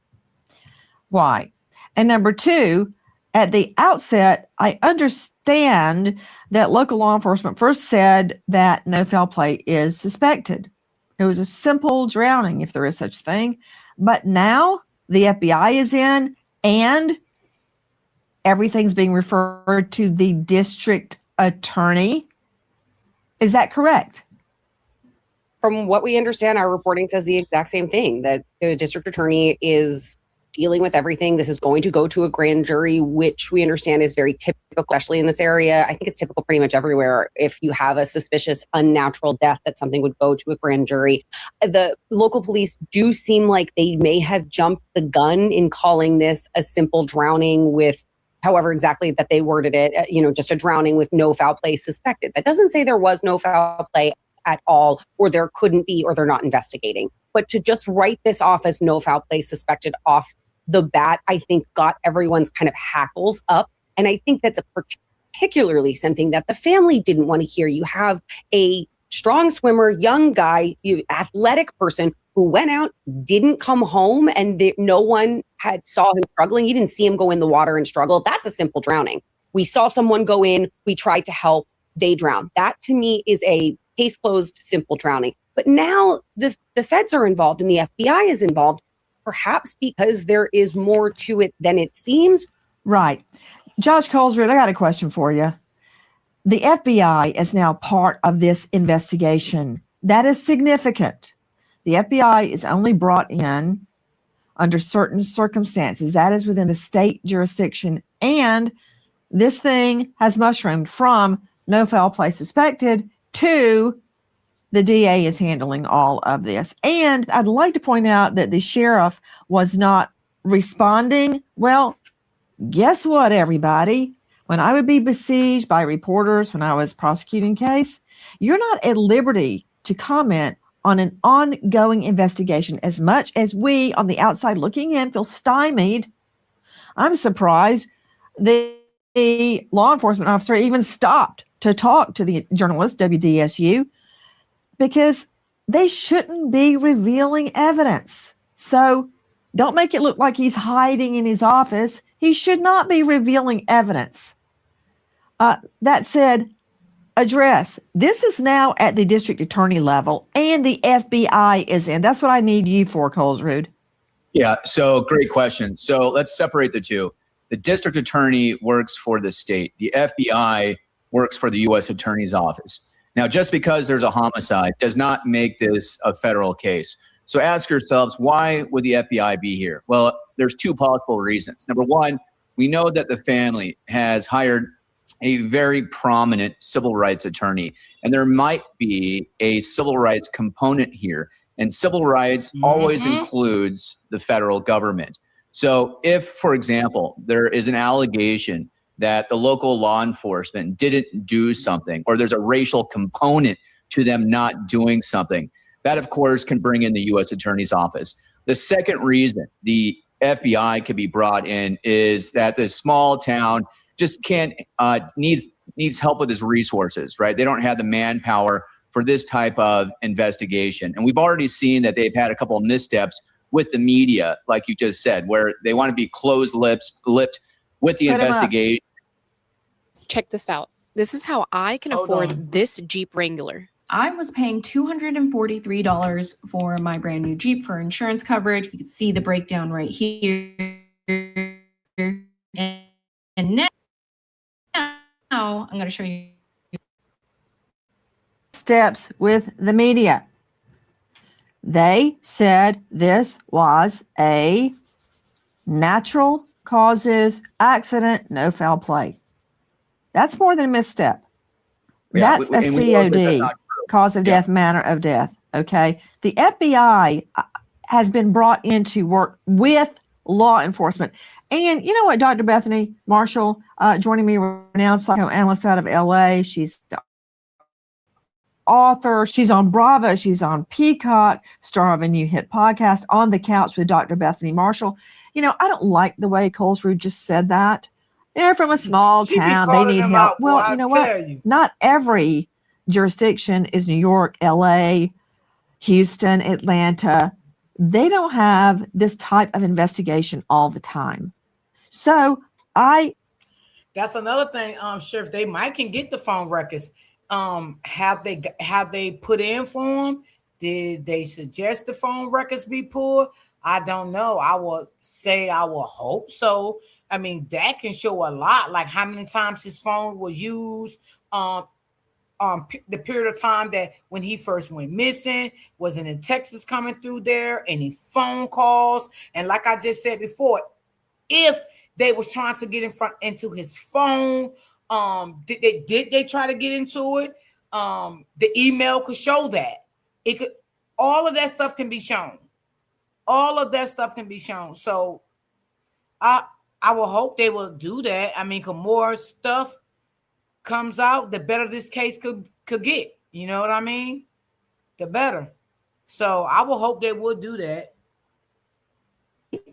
Why? And number two, at the outset, I understand that local law enforcement first said that no foul play is suspected. It was a simple drowning, if there is such a thing. But now the FBI is in and everything's being referred to the district attorney. Is that correct? From what we understand, our reporting says the exact same thing, that the district attorney is dealing with everything. This is going to go to a grand jury, which we understand is very typical, especially in this area. I think it's typical pretty much everywhere. If you have a suspicious unnatural death, that something would go to a grand jury. The local police do seem like they may have jumped the gun in calling this a simple drowning with however exactly that they worded it, just a drowning with no foul play suspected. That doesn't say there was no foul play at all, or there couldn't be, or they're not investigating. But to just write this off as no foul play suspected off the bat, I think got everyone's kind of hackles up. And I think that's particularly something that the family didn't want to hear. You have a strong swimmer, young guy, athletic person who went out, didn't come home, and no one had saw him struggling. You didn't see him go in the water and struggle. That's a simple drowning. We saw someone go in, we tried to help, they drowned. That to me is a case closed, simple drowning. But now the feds are involved and the FBI is involved, perhaps because there is more to it than it seems. Right. Josh Colesworth, I got a question for you. The FBI is now part of this investigation. That is significant. The FBI is only brought in under certain circumstances. That is within the state jurisdiction. And this thing has mushroomed from no foul play suspected to the DA is handling all of this. And I'd like to point out that the sheriff was not responding. Well, guess what, everybody? When I would be besieged by reporters when I was prosecuting case, you're not at liberty to comment on an ongoing investigation as much as we on the outside looking in feel stymied. I'm surprised the law enforcement officer even stopped to talk to the journalist, WDSU, because they shouldn't be revealing evidence. So don't make it look like he's hiding in his office. He should not be revealing evidence. That said, address. This is now at the district attorney level, and the FBI is in. That's what I need you for, Colesrud. Yeah, so great question. So let's separate the two. The district attorney works for the state. The FBI works for the U.S. Attorney's Office. Now, just because there's a homicide does not make this a federal case. So ask yourselves, why would the FBI be here? Well, there's two possible reasons. Number one, we know that the family has hired a very prominent civil rights attorney, and there might be a civil rights component here. And civil rights always includes the federal government. So if, for example, there is an allegation that the local law enforcement didn't do something, or there's a racial component to them not doing something, that of course can bring in the U.S. Attorney's Office. The second reason the FBI could be brought in is that this small town just needs help with its resources, right? They don't have the manpower for this type of investigation. And we've already seen that they've had a couple of missteps with the media, like you just said, where they want to be closed-lipped with the investigation. Check this out. This is how I can afford this Jeep Wrangler. I was paying $243 for my brand new Jeep for insurance coverage. You can see the breakdown right here. And now I'm going to show you steps with the media. They said this was a natural causes accident, no foul play. That's more than a misstep. Yeah, that's a COD, cause of death, manner of death. Okay. The FBI has been brought in to work with law enforcement. And you know what, Dr. Bethany Marshall, joining me right now, psychoanalyst out of LA. She's the author. She's on Bravo. She's on Peacock, star of a new hit podcast, On the Couch with Dr. Bethany Marshall. You know, I don't like the way Colesrud just said that. They're from a small town. They need help. Well, you know what? Not every jurisdiction is New York, LA, Houston, Atlanta. They don't have this type of investigation all the time. So that's another thing, Sheriff. They might can get the phone records. Have they put in for them? Did they suggest the phone records be pulled? I don't know. I will hope so. I mean, that can show a lot, like how many times his phone was used, the period of time that when he first went missing, was any texts coming through there, any phone calls. And like I just said before, if they was trying to get into his phone, did they try to get into it? The email could show that. It could, all of that stuff can be shown. All of that stuff can be shown. So I will hope they will do that. I mean, the more stuff comes out, the better this case could get. You know what I mean? The better. So I will hope they will do that.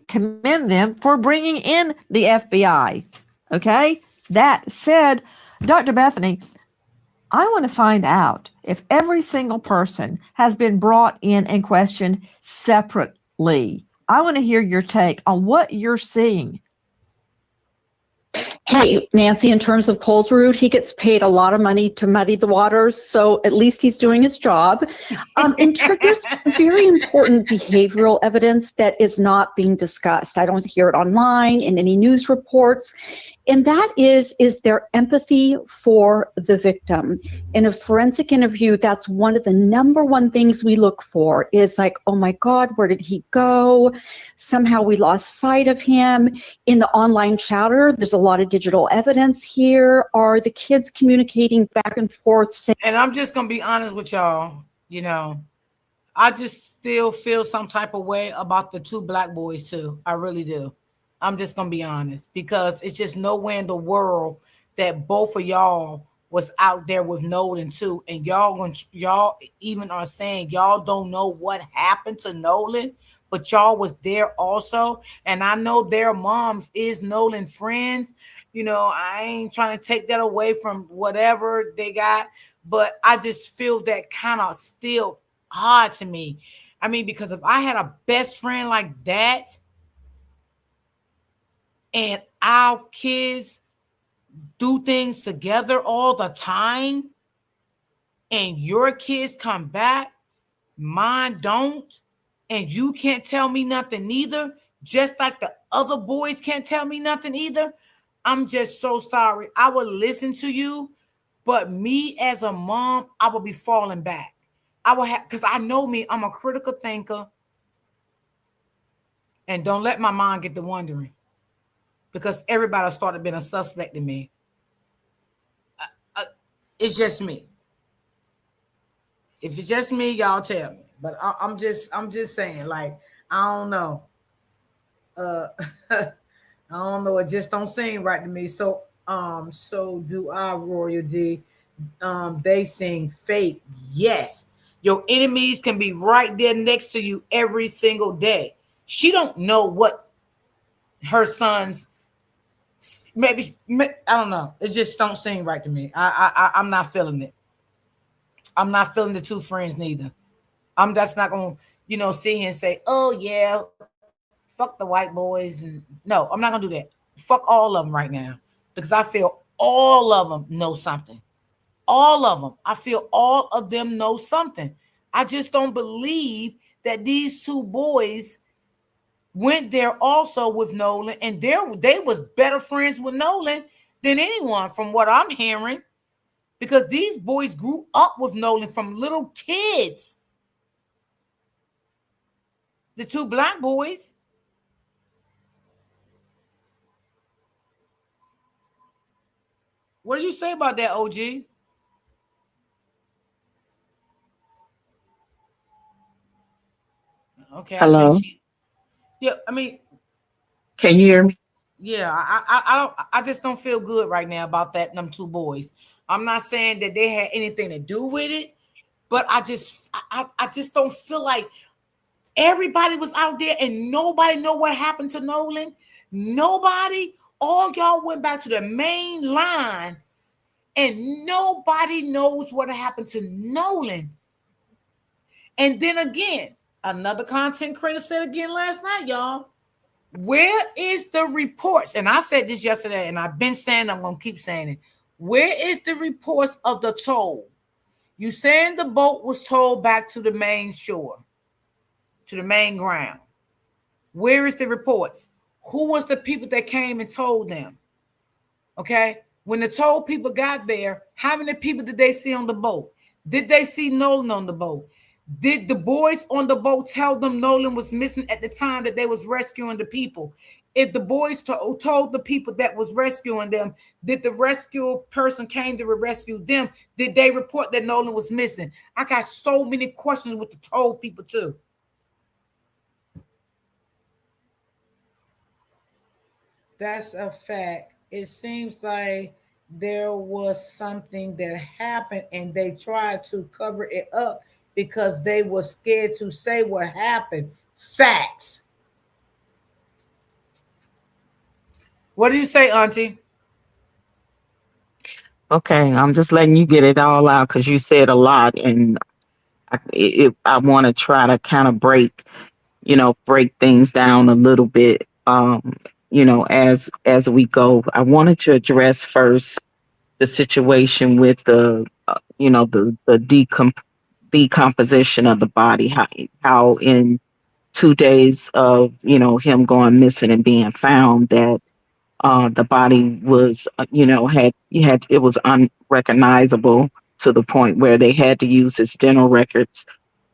Commend them for bringing in the FBI. Okay? That said, Dr. Bethany, I want to find out if every single person has been brought in and questioned separately. I want to hear your take on what you're seeing. Hey, Nancy, in terms of Colesrud, he gets paid a lot of money to muddy the waters, so at least he's doing his job. And there's very important behavioral evidence that is not being discussed. I don't hear it online in any news reports. And that is their empathy for the victim. In a forensic interview, that's one of the number one things we look for is like, oh my God, where did he go? Somehow we lost sight of him. In the online chatter, there's a lot of digital evidence here. Are the kids communicating back and forth? And I'm just going to be honest with y'all, you know, I just still feel some type of way about the two black boys too. I really do. I'm just going to be honest, because it's just nowhere in the world that both of y'all was out there with Nolan too. And y'all even are saying y'all don't know what happened to Nolan, but y'all was there also. And I know their moms is Nolan friends. You know, I ain't trying to take that away from whatever they got, but I just feel that kind of still odd to me. I mean, because if I had a best friend like that and our kids do things together all the time and your kids come back, mine don't, and you can't tell me nothing either, just like the other boys can't tell me nothing either, I'm just so sorry. I will listen to you, but me as a mom, I will be falling back. I will have, because I know me, I'm a critical thinker. And don't let my mind get to wondering, because everybody started being a suspect to me. It's just me. If it's just me, y'all tell me. But I'm just saying, like, I don't know. I don't know. It just don't seem right to me. So do I, Royal D. They sing fake. Yes. Your enemies can be right there next to you every single day. She don't know what her sons, maybe, I don't know. It just don't seem right to me. I'm not feeling it. I'm not feeling the two friends neither. I'm just not gonna, sit here and say, oh yeah, fuck the white boys. And no, I'm not gonna do that. Fuck all of them right now. Because I feel all of them know something. All of them. I feel all of them know something. I just don't believe that these two boys went there also with Nolan, and they was better friends with Nolan than anyone, from what I'm hearing, because these boys grew up with Nolan from little kids. The two black boys. What do you say about that, OG? Okay, I think Hello. she. Yeah, I mean, Can you hear me? yeah, I don't. I just don't feel good right now about that. Them two boys. I'm not saying that they had anything to do with it, but I just don't feel like everybody was out there and nobody know what happened to Nolan. Nobody. All y'all went back to the main line, and nobody knows what happened to Nolan. And then again, another content creator said again last night, y'all, where is the reports? And I said this yesterday, and I've been saying, I'm gonna keep saying it. Where is the reports of the toll? You saying the boat was towed back to the main shore, to the main ground. Where is the reports? Who was the people that came and told them? Okay. When the toll people got there, how many people did they see on the boat? Did they see Nolan on the boat? Did the boys on the boat tell them Nolan was missing at the time that they was rescuing the people? If the boys told the people that was rescuing them, did the rescue person came to rescue them? Did they report that Nolan was missing? I got so many questions with the toll people too. That's a fact. It seems like there was something that happened and they tried to cover it up because they were scared to say what happened. Facts. What do you say, Auntie? Okay, I'm just letting you get it all out because you said a lot, and I want to try to kind of break things down a little bit. As we go, I wanted to address first the situation with the decomposition of the body. How in 2 days of him going missing and being found, that the body was had it was unrecognizable to the point where they had to use his dental records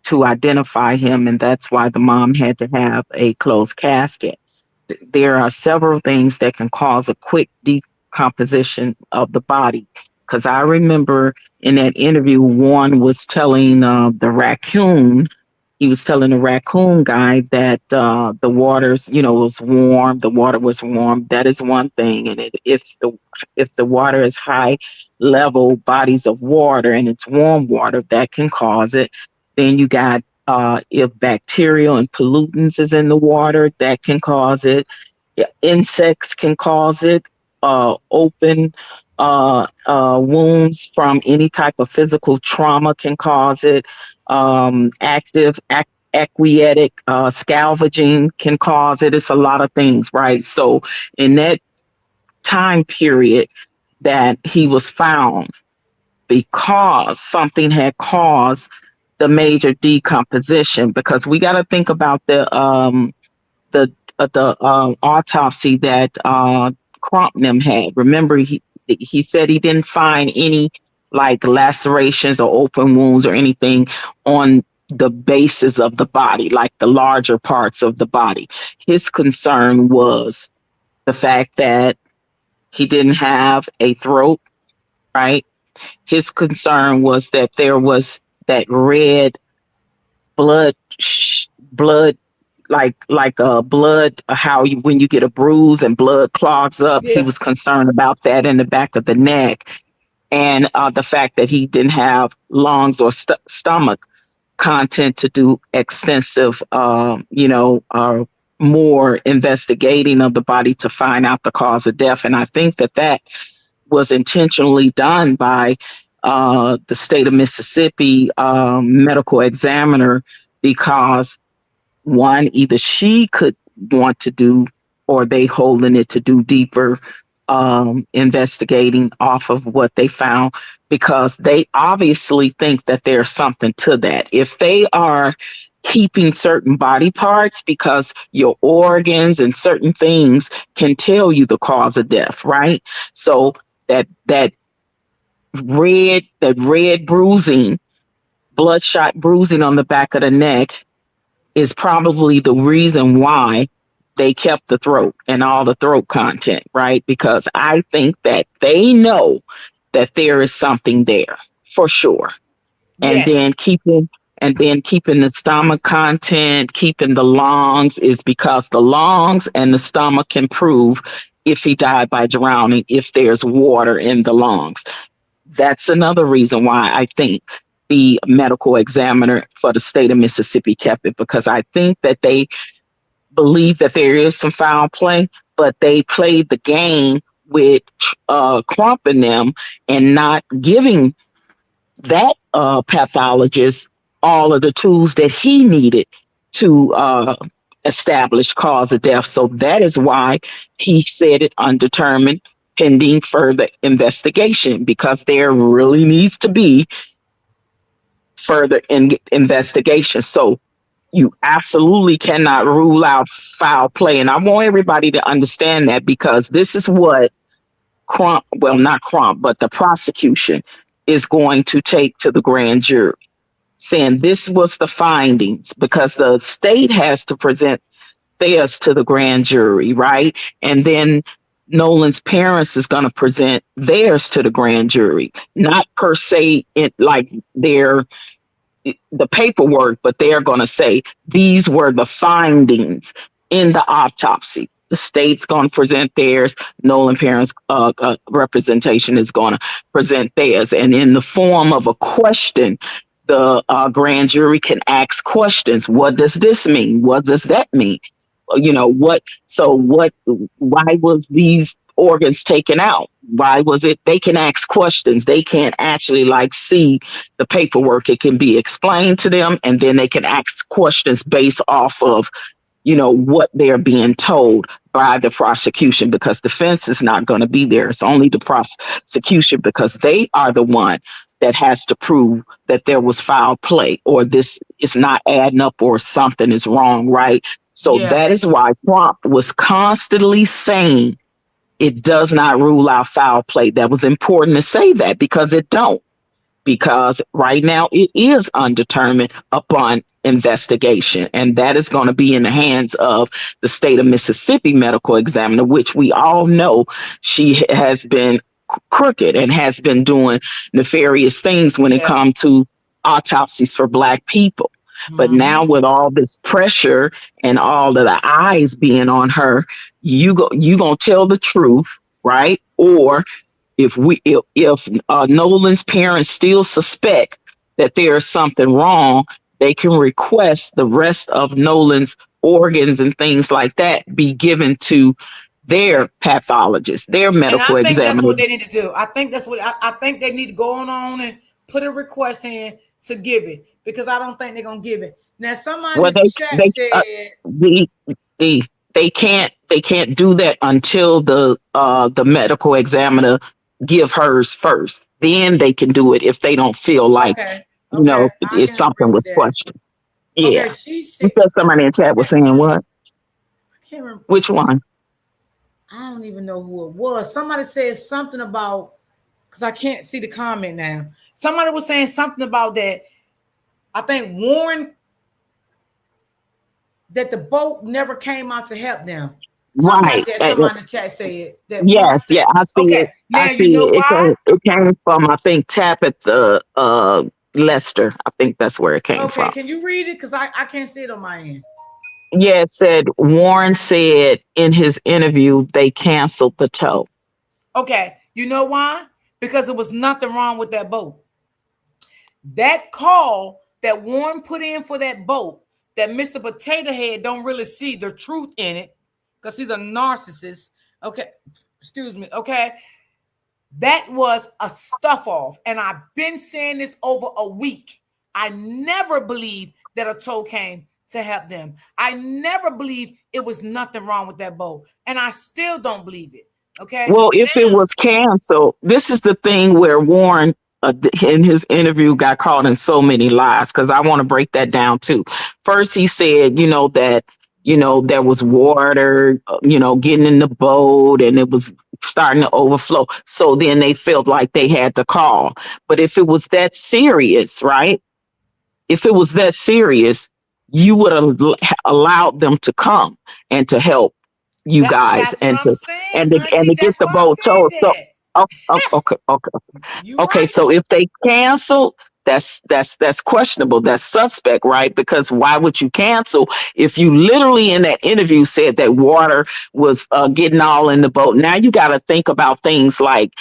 to identify him, and that's why the mom had to have a closed casket. There are several things that can cause a quick decomposition of the body. Because I remember in that interview, Warren was telling he was telling the raccoon guy that the waters, was warm. The water was warm. That is one thing. And if the water is high level bodies of water and it's warm water, that can cause it. Then you got if bacterial and pollutants is in the water, that can cause it. Insects can cause it. open wounds from any type of physical trauma can cause it. Aquatic scavenging can cause it. It's a lot of things, right? So in that time period that he was found, because something had caused the major decomposition, because we got to think about the autopsy that Crump and them had. Remember, he said he didn't find any like lacerations or open wounds or anything on the bases of the body, like the larger parts of the body. His concern was the fact that he didn't have a throat, right? His concern was that there was that red blood, blood, blood, how you, when you get a bruise and blood clogs up. He was concerned about that in the back of the neck, and the fact that he didn't have lungs or stomach content to do extensive, more investigating of the body to find out the cause of death. And I think that was intentionally done by the state of Mississippi medical examiner, because one, either she could want to do, or they holding it to do deeper investigating off of what they found, because they obviously think that there's something to that. If they are keeping certain body parts, because your organs and certain things can tell you the cause of death, right? So that red bruising, bloodshot bruising on the back of the neck is probably the reason why they kept the throat and all the throat content, right? Because I think that they know that there is something there for sure. And then keeping the stomach content, keeping the lungs, is because the lungs and the stomach can prove if he died by drowning, if there's water in the lungs. That's another reason why I think the medical examiner for the state of Mississippi kept it, because I think that they believe that there is some foul play, but they played the game with Crump and them and not giving that pathologist all of the tools that he needed to establish cause of death. So that is why he said it undetermined, pending further investigation, because there really needs to be further investigation. So you absolutely cannot rule out foul play. And I want everybody to understand that, because this is what not Crump, but the prosecution is going to take to the grand jury, saying this was the findings, because the state has to present theirs to the grand jury, right? And then Nolan's parents is going to present theirs to the grand jury, not per se like the paperwork, but they're going to say these were the findings in the autopsy. The state's going to present theirs. Nolan parents' representation is going to present theirs, and in the form of a question, the grand jury can ask questions. What does this mean? What does that mean? What? Why was these organs taken out? Why was it? They can ask questions. They can't actually see the paperwork. It can be explained to them, and then they can ask questions based off of what they're being told by the prosecution, because defense is not going to be there. It's only the prosecution, because they are the one that has to prove that there was foul play, or this is not adding up, or something is wrong, right? So that is why Trump was constantly saying it does not rule out foul play. That was important to say that, because it don't. Because right now it is undetermined upon investigation. And that is going to be in the hands of the state of Mississippi medical examiner, which we all know she has been crooked and has been doing nefarious things when it comes to autopsies for Black people. But now with all this pressure and all of the eyes being on her, you gonna tell the truth, right? Or if Nolan's parents still suspect that there is something wrong, they can request the rest of Nolan's organs and things like that be given to their pathologist, their And medical I think that's examiner. what they need to do. I think that's what I think they need to go on and put a request in to give it, because I don't think they're gonna give it. Now, somebody Well, in the chat said they can't do that until the medical examiner give hers first. Then they can do it if they don't feel like, okay, you know, I if can agree something with was that. questioned. Okay, Yeah. she said, You said somebody in the chat was saying what? I can't remember. Which one? I don't even know who it was. Somebody said something about, because I can't see the comment now. Somebody was saying something about that. I think Warren, that the boat never came out to help them. Something like Right. that. Somebody in the chat said that Warren Yes, said. yeah, I see Okay, it. I now you see know it. why? It came from, I think, Tabitha Lester. I think that's where it came Okay, from. can you read it? Because I can't see it on my end. Yeah, it said Warren said in his interview they canceled the tow. Okay, you know why? Because there was nothing wrong with that boat. That call that Warren put in for that boat, that Mr. Potato Head don't really see the truth in it, because he's a narcissist. Okay, excuse me. Okay, that was a stuff off, and I've been saying this over a week. I never believed that a tow came to help them. I never believed it was nothing wrong with that boat, and I still don't believe it. Okay. Well, if it was canceled, this is the thing where Warren in his interview got caught in so many lies, because I want to break that down too. First, he said, that, there was water, getting in the boat and it was starting to overflow. So then they felt like they had to call. But if it was that serious, right? If it was that serious, you would have allowed them to come and to help you guys That's what I'm saying, and Auntie. to get That's the why I boat said towed. So okay. So if they cancel, that's questionable. That's suspect, right? Because why would you cancel if you literally in that interview said that water was getting all in the boat? Now you got to think about things like,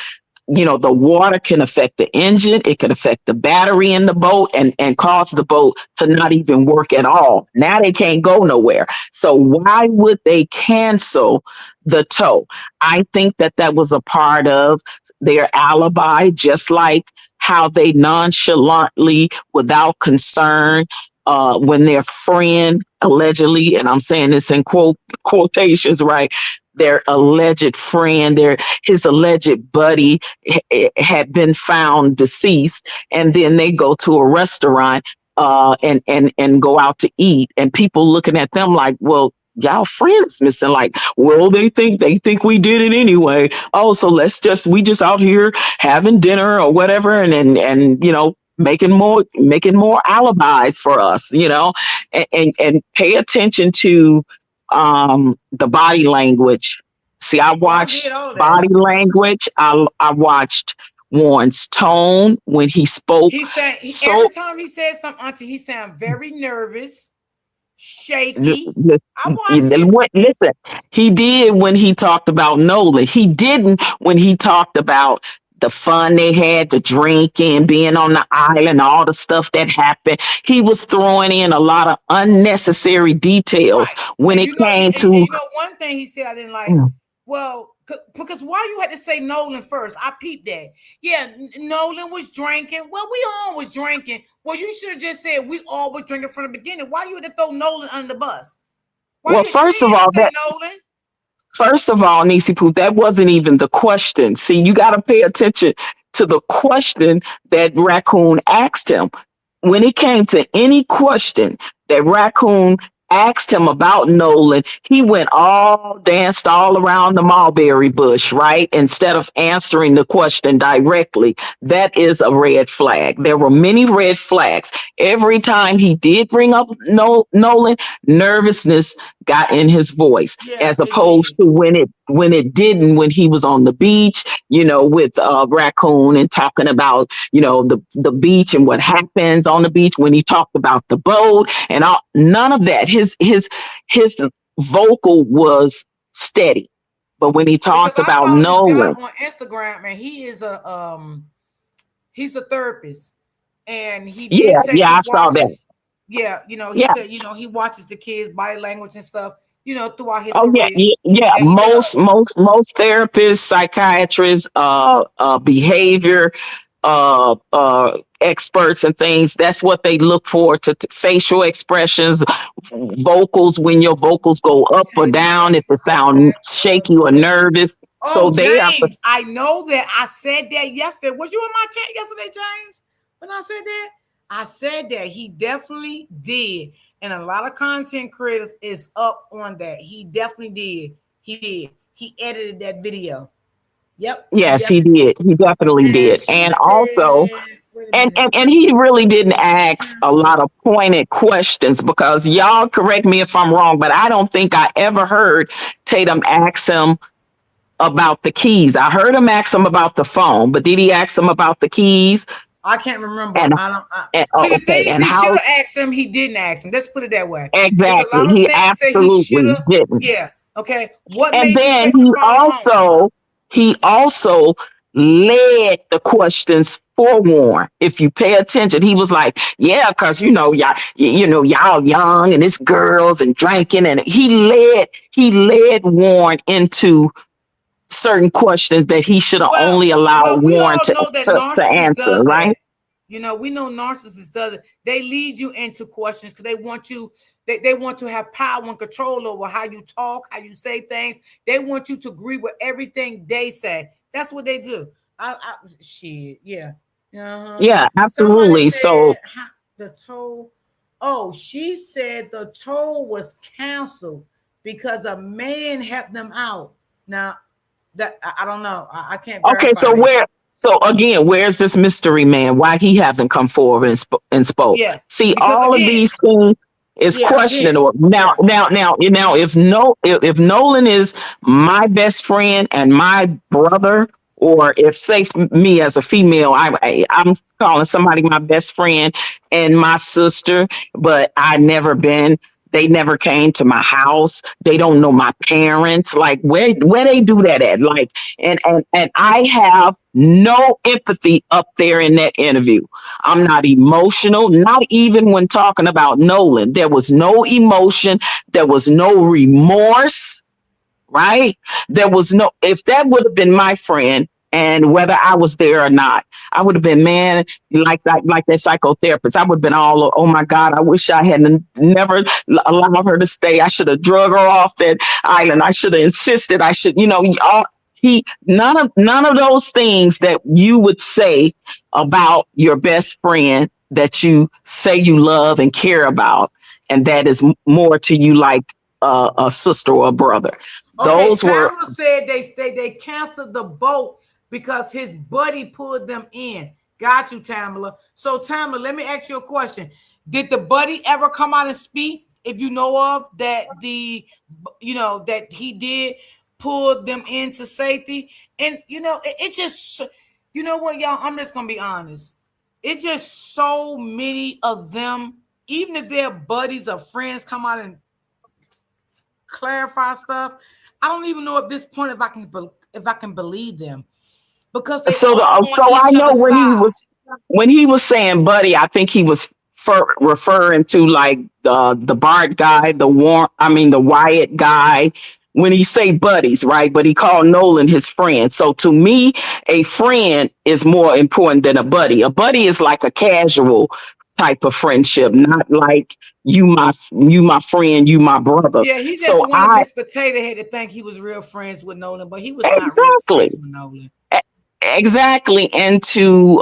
the water can affect the engine. It can affect the battery in the boat and cause the boat to not even work at all. Now they can't go nowhere. So why would they cancel the tow? I think that was a part of their alibi, just like how they nonchalantly, without concern, when their friend allegedly, and I'm saying this in quotations, right? Their alleged friend, his alleged buddy had been found deceased, and then they go to a restaurant and go out to eat, and people looking at them like, well, y'all friends missing. Like, well, they think we did it anyway. Oh, so we just out here having dinner or whatever, and making more alibis for us, and pay attention to the body language. See, I watched body language. I watched Warren's tone when he spoke. He said So every time he said something, Auntie, he sounded very nervous, shaky. listen, he did when he talked about Nolan. He didn't when he talked about the fun they had, the drinking, being on the island, all the stuff that happened. He was throwing in a lot of unnecessary details when it came to. One thing he said I didn't like. Well, because why you had to say Nolan first? I peeped that. Yeah, Nolan was drinking. Well, we all was drinking. Well, you should have just said we all was drinking from the beginning. Why you had to throw Nolan under the bus? First of all, Nisi Poo, that wasn't even the question. See, you got to pay attention to the question that Raccoon asked him. When it came to any question that Raccoon asked him about Nolan, he danced all around the mulberry bush, right? Instead of answering the question directly. That is a red flag. There were many red flags. Every time he did bring up Nolan, nervousness got in his voice, as opposed to when it didn't, when he was on the beach, with Raccoon and talking about, the beach and what happens on the beach, when he talked about the boat and all. None of that. His vocal was steady. But when he talked about Nolan, on Instagram, and he is he's a therapist, and he did say I saw that. Yeah, he said, he watches the kids' body language and stuff. throughout his Oh yeah, career. yeah. He does. Most therapists, psychiatrists, behavior experts and things. That's what they look for to facial expressions, vocals. When your vocals go up or down, if they sound shaky or nervous. So Oh, they are. James, I know that. I said that yesterday. Was you in my chat yesterday, James? When I said that, I said that he definitely did, and a lot of content creators is up on that. He definitely did. He did. He edited that video. Yep. Yes, he did. He definitely And did. she And also, said, wait a and, minute. and and he really didn't ask a lot of pointed questions, because y'all correct me if I'm wrong, but I don't think I ever heard Tatum ask him about the keys. I heard him ask him about the phone, but did he ask him about the keys? I can't remember. And, I don't. oh, See, the okay, things and he should how have asked him, he didn't ask him. Let's put it that way. There's a exactly lot of he things that he should absolutely have. didn't. Yeah. Okay. What And made you then take the phone home? he also led the questions for Warren. If you pay attention, he was like, "Yeah, because y'all young and it's girls and drinking," and he led Warren into certain questions that he should have only allowed We Warren all know that to narcissist answer, does right? that. We know narcissists does it. They lead you into questions because they want you. They want to have power and control over how you talk, how you say things. They want you to agree with everything they say. That's what they do. Shit, yeah. Uh-huh. Yeah, Somebody absolutely. So said the toll. Oh, she said the toll was canceled because a man helped them out. Now, that I don't know. I can't okay, verify that. so again, where's this mystery man? Why he hasn't come forward and spoke? Yeah, See, because all of again, these things is questionable. Now, if Nolan is my best friend and my brother, or if say me as a female, I'm calling somebody my best friend and my sister, but they never came to my house. They don't know my parents. Like where they do that at? Like, and I have no empathy up there in that interview. I'm not emotional, not even when talking about Nolan. There was no emotion, there was no remorse, right? There was no, if that would have been my friend, and whether I was there or not, I would have been, man, like that psychotherapist. I would have been all, oh my God, I wish I hadn't never allowed her to stay. I should have drug her off that island. I should have insisted. I should, none of those things that you would say about your best friend that you say you love and care about, and that is more to you like a sister or a brother. Okay, Those were. Tamara said they canceled the boat because his buddy pulled them in. Got you, Tamala. So, Tamala, let me ask you a question. Did the buddy ever come out and speak, if you know of, that that he did pull them into safety? And, it just, you know what, y'all, I'm just going to be honest. It's just so many of them, even if their buddies or friends come out and clarify stuff, I don't even know at this point if I can believe them, because they So all on I each know other's side. when he was saying buddy, I think he was referring to like the Bart guy, the Wyatt guy. When he say buddies, right? But he called Nolan his friend. So to me, a friend is more important than a buddy. A buddy is like a casual type of friendship, not like you my friend, you my brother. Yeah, he just So wanted Miss Potato Head to think he was real friends with Nolan, but he was not real friends with Nolan. Exactly. And to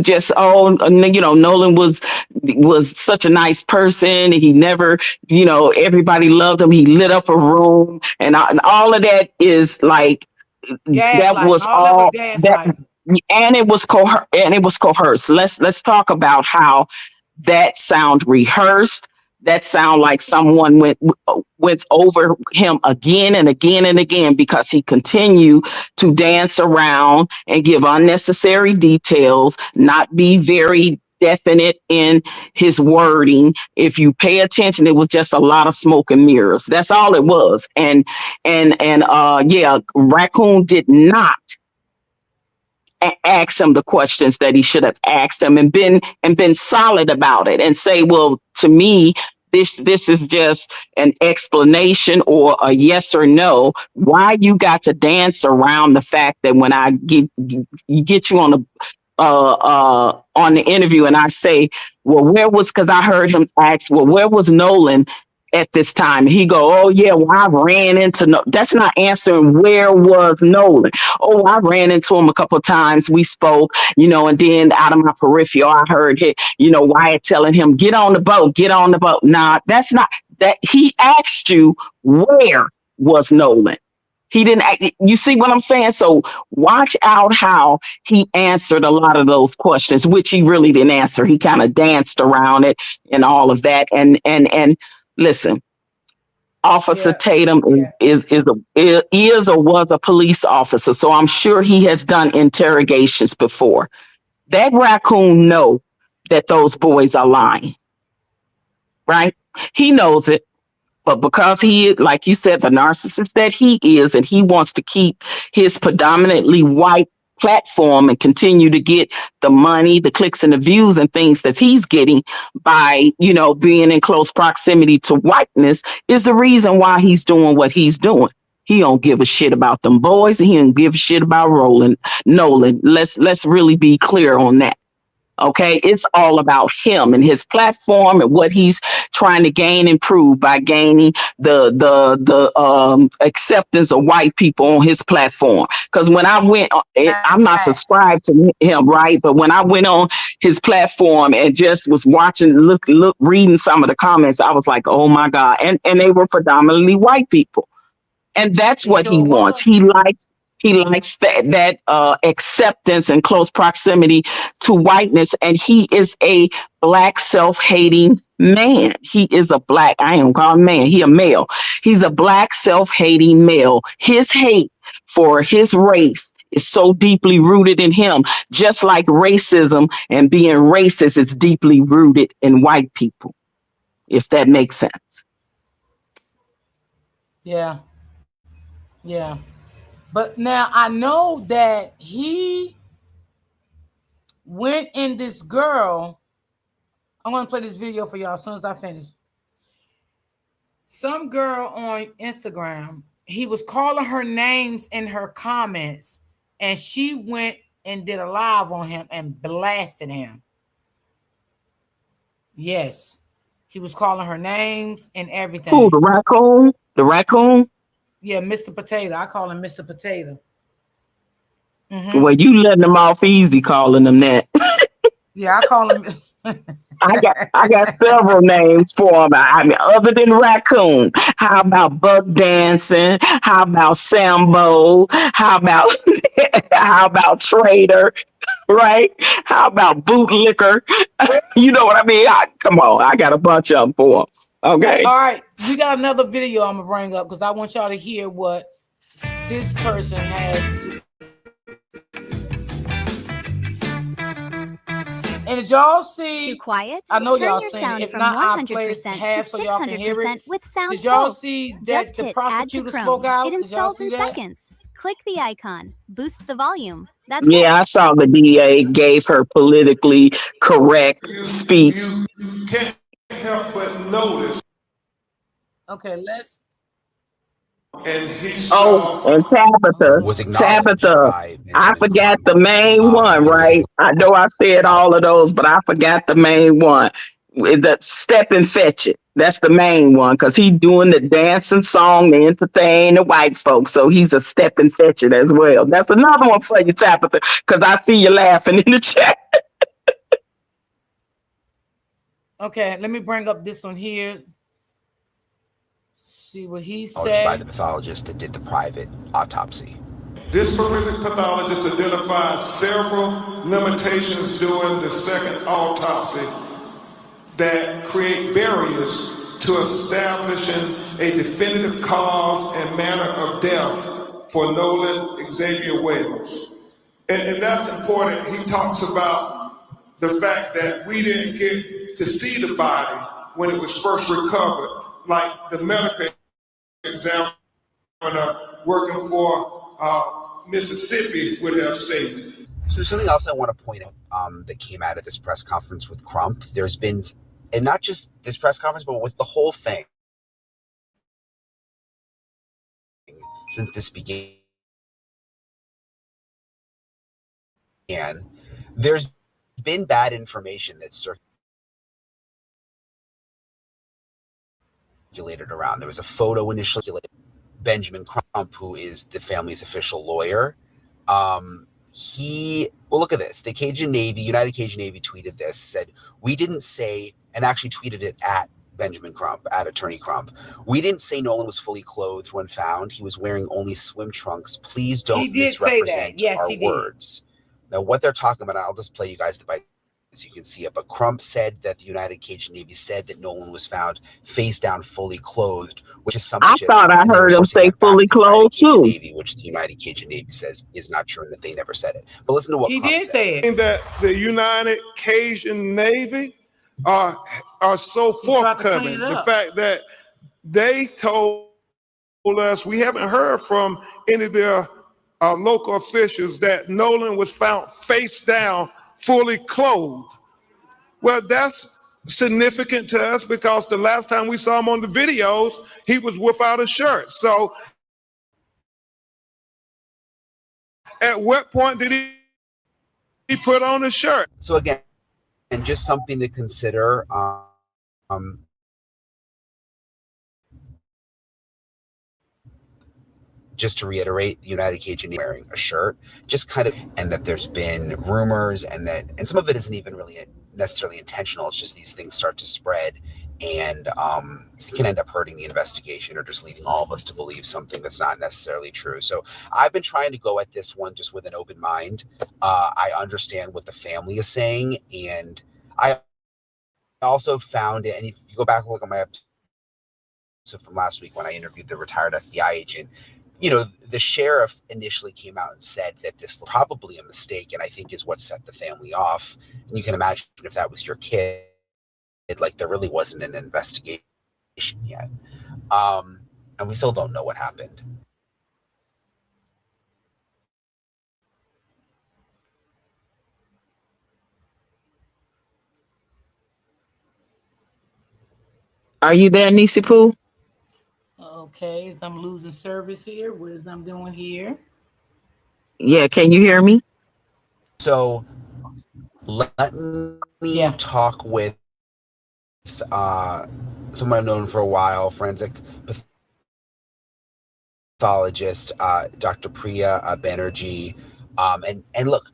just, Nolan was such a nice person. He never, everybody loved him. He lit up a room, and all of that is like, that was all that, and it was coerced. Let's talk about how that sound rehearsed. That sound like someone went over him again and again and again, because he continued to dance around and give unnecessary details, not be very definite in his wording. If you pay attention, it was just a lot of smoke and mirrors. That's all it was. And Raccoon did not ask him the questions that he should have asked him, and been solid about it, and say, well, to me, This is just an explanation or a yes or no. Why you got to dance around the fact that when I get you on the interview and I say, well, because I heard him ask, well, where was Nolan at this time? He go, oh yeah, well, I ran into that's not answering where was Nolan. Oh, I ran into him a couple of times. We spoke, and then out of my peripheral, I heard Wyatt telling him, get on the boat, get on the boat. Nah, that's not that. He asked you, where was Nolan? He didn't. You see what I'm saying? So watch out how he answered a lot of those questions, which he really didn't answer. He kind of danced around it and all of that. And listen, Officer Tatum is or was a police officer, so I'm sure he has done interrogations before. That raccoon know that those boys are lying, right? He knows it. But because he, like you said, the narcissist that he is, and he wants to keep his predominantly white platform and continue to get the money, the clicks and the views and things that he's getting by, being in close proximity to whiteness is the reason why he's doing what he's doing. He don't give a shit about them boys, and he don't give a shit about Nolan. Let's really be clear on that. Okay, it's all about him and his platform and what he's trying to gain and prove by gaining the acceptance of white people on his platform. Because when I went, I'm not subscribed to him, right? But when I went on his platform and just was watching, reading some of the comments, I was like, oh my God. And they were predominantly white people. And that's what he wants. He likes that acceptance and close proximity to whiteness. And he is a black self-hating man. He is a black, I ain't gonna call him man, he a male. He's a black self-hating male. His hate for his race is so deeply rooted in him, just like racism and being racist is deeply rooted in white people, if that makes sense. Yeah. Yeah. But now I know that he went in this girl. I'm going to play this video for y'all as soon as I finish. Some girl on Instagram, he was calling her names in her comments, and she went and did a live on him and blasted him. Yes. He was calling her names and everything. Oh, the raccoon? The raccoon? Yeah, Mr. Potato. I call him Mr. Potato. Mm-hmm. Well, you letting them off easy calling them that. Yeah, I call him. I got several names for him. I mean, other than raccoon. How about buck dancing? How about Sambo? How about trader? Right? How about bootlicker? You know what I mean? Come on, I got a bunch of them for him. Okay. All right, we got another video I'm gonna bring up because I want y'all to hear what this person has. And did y'all see? Too quiet? I know Turn y'all your seen sound it. If from not, I'll 100% play half to so y'all can hear 600% it. with Sound Did y'all Pulse. see that Just the hit prosecutor Add to spoke Chrome. out? It Did y'all installs see in that? seconds. Click the icon. Boost the volume. That's Yeah, I saw the DA gave her politically correct speech. You can't help but notice. Okay, let's. And he saw. Oh, and Tabitha. I forgot the main one, right? I know I said all of those, but I forgot the main one. The Step and Fetch It. That's the main one because he's doing the dancing song to entertain the white folks. So he's a Step and Fetch It as well. That's another one for you, Tabitha, because I see you laughing in the chat. Okay, let me bring up this one here. See what he By said. the pathologist that did the private autopsy. This forensic pathologist identified several limitations during the second autopsy that create barriers to establishing a definitive cause and manner of death for Nolan Xavier Wells. And that's important. He talks about the fact that we didn't get to see the body when it was first recovered, like the medical examiner working for Mississippi would have said. So something else I want to point out that came out of this press conference with Crump, there's been and not just this press conference, but with the whole thing since this began, there's been bad information that's circulated around. There was a photo initially circulated. Benjamin Crump, who is the family's official lawyer, well, look at this. The United Cajun Navy tweeted this, said, we didn't say, and actually tweeted it at Benjamin Crump, at Attorney Crump. We didn't say Nolan was fully clothed when found. He was wearing only swim trunks. Please don't misrepresent our words. Now, what they're talking about, I'll just play you guys the bite so you can see it. But Crump said that the United Cajun Navy said that Nolan was found face down, fully clothed, which is something. I thought I heard him say fully clothed too. Navy, which the United Cajun Navy says is not true and that they never said it. But listen to what he Crump did said. say it. That the United Cajun Navy are so forthcoming. The fact that they told us, we haven't heard from any of their local officials that Nolan was found face down, fully clothed. Well, that's significant to us because the last time we saw him on the videos, he was without a shirt. So at what point did he put on a shirt? So again, and just something to consider. Just to reiterate, the United Cajun Navy wearing a shirt, just kind of, and that there's been rumors and some of it isn't even really necessarily intentional. It's just these things start to spread and can end up hurting the investigation or just leading all of us to believe something that's not necessarily true. So I've been trying to go at this one just with an open mind. I understand what the family is saying, and I also found it, and if you go back and look at my episode from last week when I interviewed the retired FBI agent, the sheriff initially came out and said that this was probably a mistake, and I think is what set the family off. And you can imagine if that was your kid, like there really wasn't an investigation yet. And we still don't know what happened. Are you there, Nisi Poo? Okay, so I'm losing service here. What is I'm doing here? Yeah, can you hear me? So let me talk with someone I've known for a while, forensic pathologist, Dr. Priya Banerjee. And look,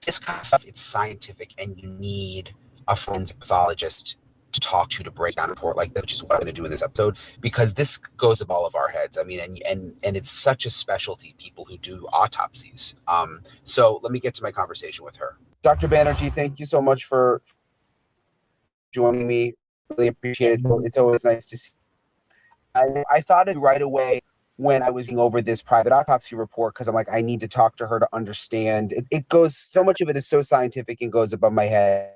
this kind of stuff, it's scientific, and you need a forensic pathologist to talk to break down a report like that, which is what I'm going to do in this episode, because this goes above all of our heads. I mean, and it's such a specialty, people who do autopsies. So let me get to my conversation with her. Dr. Banerjee, thank you so much for joining me. Really appreciate it. It's always nice to see. I thought it right away when I was going over this private autopsy report, because I'm like, I need to talk to her to understand. It goes, so much of it is so scientific and goes above my head.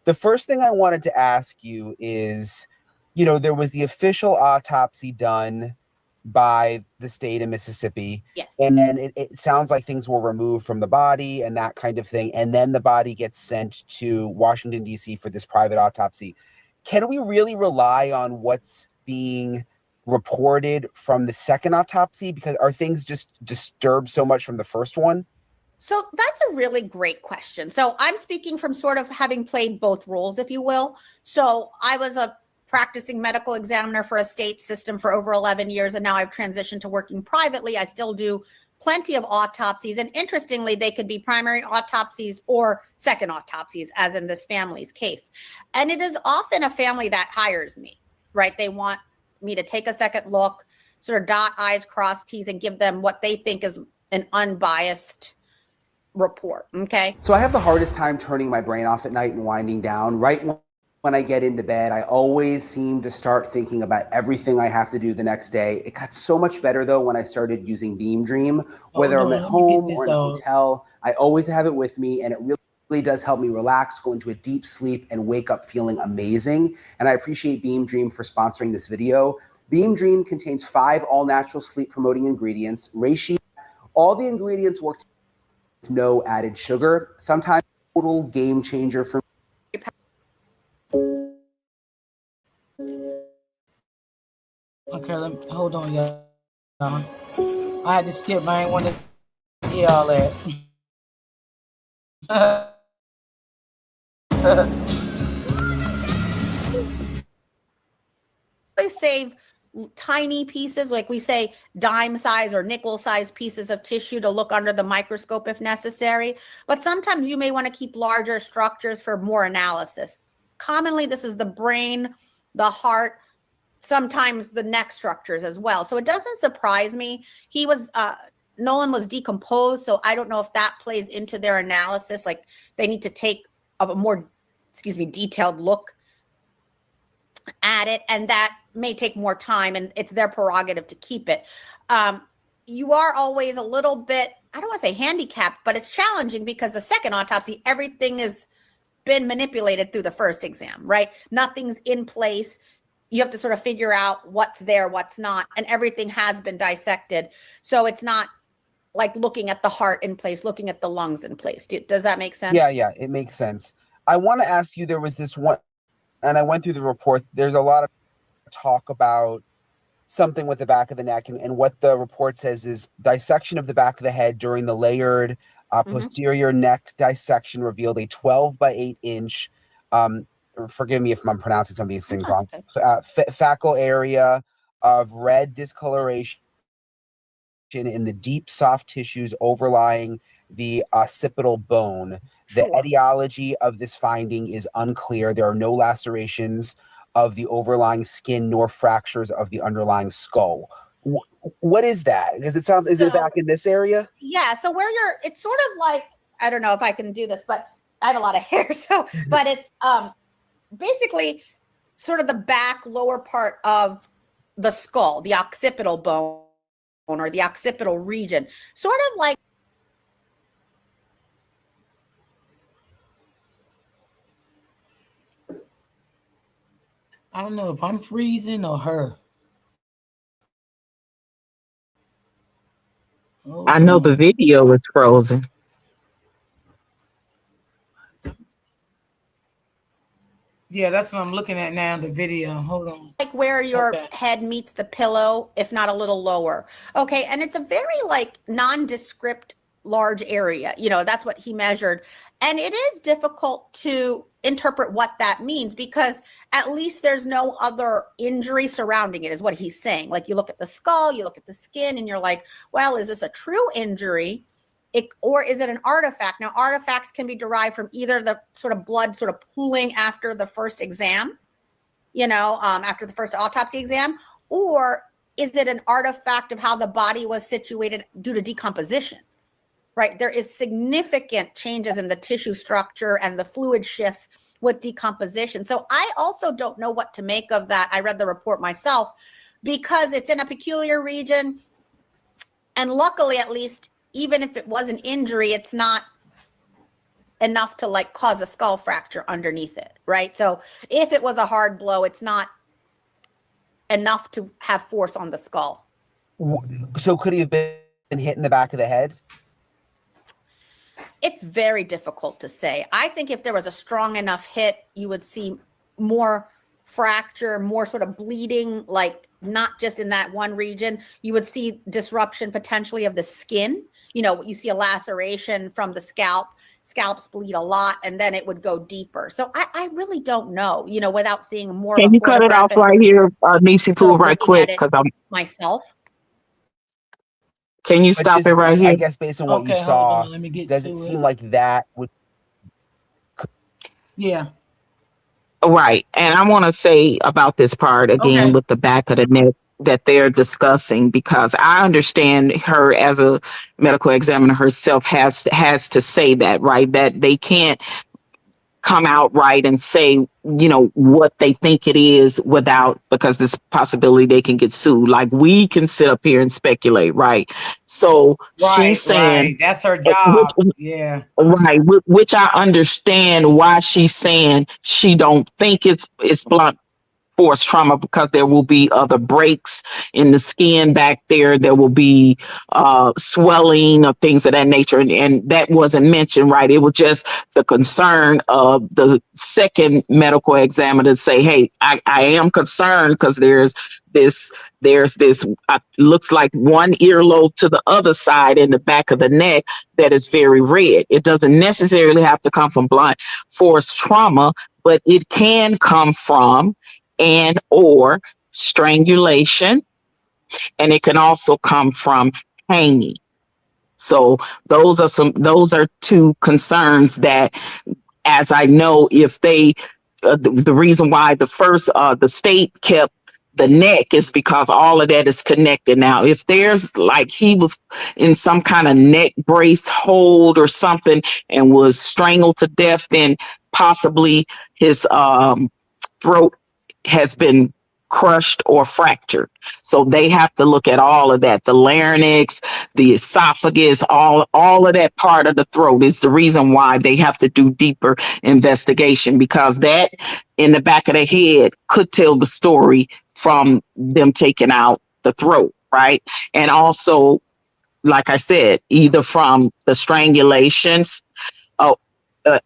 The first thing I wanted to ask you is, there was the official autopsy done by the state of Mississippi. Yes. And then it sounds like things were removed from the body and that kind of thing. And then the body gets sent to Washington, D.C. for this private autopsy. Can we really rely on what's being reported from the second autopsy? Because are things just disturbed so much from the first one? So that's a really great question. So I'm speaking from sort of having played both roles, if you will. So I was a practicing medical examiner for a state system for over 11 years, and now I've transitioned to working privately. I still do plenty of autopsies, and interestingly, they could be primary autopsies or second autopsies, as in this family's case. And it is often a family that hires me, right? They want me to take a second look, sort of dot I's, cross T's, and give them what they think is an unbiased report. Okay. So I have the hardest time turning my brain off at night and winding down. Right when I get into bed, I always seem to start thinking about everything I have to do the next day. It got so much better though when I started using Beam Dream, whether I'm at home or in a hotel. I always have it with me, and it really does help me relax, go into a deep sleep, and wake up feeling amazing. And I appreciate Beam Dream for sponsoring this video. Beam Dream contains 5 all-natural sleep-promoting ingredients. Reishi, all the ingredients work together with no added sugar. Sometimes total game changer for me. Okay, hold on, y'all. I had to skip. I ain't want to hear all that. They save tiny pieces, like we say dime size or nickel size pieces of tissue to look under the microscope if necessary. But sometimes you may want to keep larger structures for more analysis. Commonly, this is the brain, the heart, sometimes the neck structures as well. So it doesn't surprise me. Nolan was decomposed, so I don't know if that plays into their analysis. Like they need to take a more, detailed look at it, and that may take more time, and it's their prerogative to keep it. You are always a little bit, I don't want to say handicapped, but it's challenging because the second autopsy, everything has been manipulated through the first exam, right? Nothing's in place. You have to sort of figure out what's there, what's not, and everything has been dissected. So it's not like looking at the heart in place, looking at the lungs in place. Does that make sense? Yeah, it makes sense. I want to ask you, there was this one, and I went through the report. There's a lot of talk about something with the back of the neck, and what the report says is dissection of the back of the head during the layered posterior neck dissection revealed a 12 by 8 inch, forgive me if I'm pronouncing some of these things wrong, facial area of red discoloration in the deep soft tissues overlying the occipital bone. The etiology of this finding is unclear. There are no lacerations of the overlying skin nor fractures of the underlying skull. What is that? Because is it back in this area? Yeah. So it's sort of like, I don't know if I can do this, but I have a lot of hair. So, but it's basically sort of the back lower part of the skull, the occipital bone or the occipital region, sort of like. I don't know if I'm freezing or her. I know the video is frozen. Yeah, that's what I'm looking at now, the video. Hold on. Like where your head meets the pillow, if not a little lower. Okay, and it's a very nondescript large area. That's what he measured. And it is difficult to interpret what that means because at least there's no other injury surrounding it, is what he's saying. Like you look at the skull, you look at the skin, and you're like, well, is this a true injury? Or is it an artifact? Now, artifacts can be derived from either the sort of blood sort of pooling after the first exam, after the first autopsy exam, or is it an artifact of how the body was situated due to decomposition, right? There is significant changes in the tissue structure and the fluid shifts with decomposition. So I also don't know what to make of that. I read the report myself because it's in a peculiar region. And luckily, at least, even if it was an injury, it's not enough to cause a skull fracture underneath it, right? So if it was a hard blow, it's not enough to have force on the skull. So could he have been hit in the back of the head? It's very difficult to say. I think if there was a strong enough hit, you would see more fracture, more sort of bleeding, not just in that one region. You would see disruption potentially of the skin. You see a laceration from the scalp. Scalps bleed a lot, and then it would go deeper. So I really don't know, without seeing more. Can you cut it off right here, Nisi Poo, right quick? Because I'm myself. Can you stop it right here? I guess based on what you saw, does it seem like that would? Yeah. Right. And I want to say about this part again with the back of the neck that they're discussing, because I understand her as a medical examiner herself has to say that, right? That they can't come out right and say, what they think it is because there's possibility they can get sued. Like we can sit up here and speculate, right? So she's saying that's her job. Right. Which I understand why she's saying she don't think it's blunt force trauma because there will be other breaks in the skin back there. There will be swelling of things of that nature. And that wasn't mentioned, right? It was just the concern of the second medical examiner to say, hey, I am concerned because there's this looks like one earlobe to the other side in the back of the neck that is very red. It doesn't necessarily have to come from blunt force trauma, but it can come from and or strangulation, and it can also come from hanging. So those are two concerns that, as I know, if they the reason why the state kept the neck is because all of that is connected. Now, if there's like he was in some kind of neck brace hold or something and was strangled to death, then possibly his throat has been crushed or fractured. So they have to look at all of that. The larynx, the esophagus, all of that part of the throat is the reason why they have to do deeper investigation, because that in the back of the head could tell the story from them taking out the throat, right? And also, like I said, either from the strangulations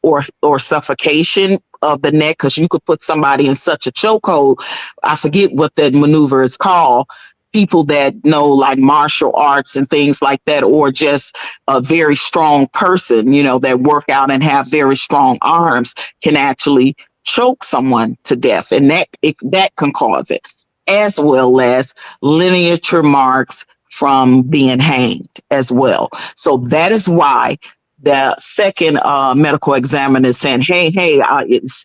or suffocation of the neck, because you could put somebody in such a chokehold. I forget what that maneuver is called. People that know like martial arts and things like that, or just a very strong person, that work out and have very strong arms, can actually choke someone to death, and that can cause it, as well as linear marks from being hanged as well. So that is why the second medical examiner is saying, hey,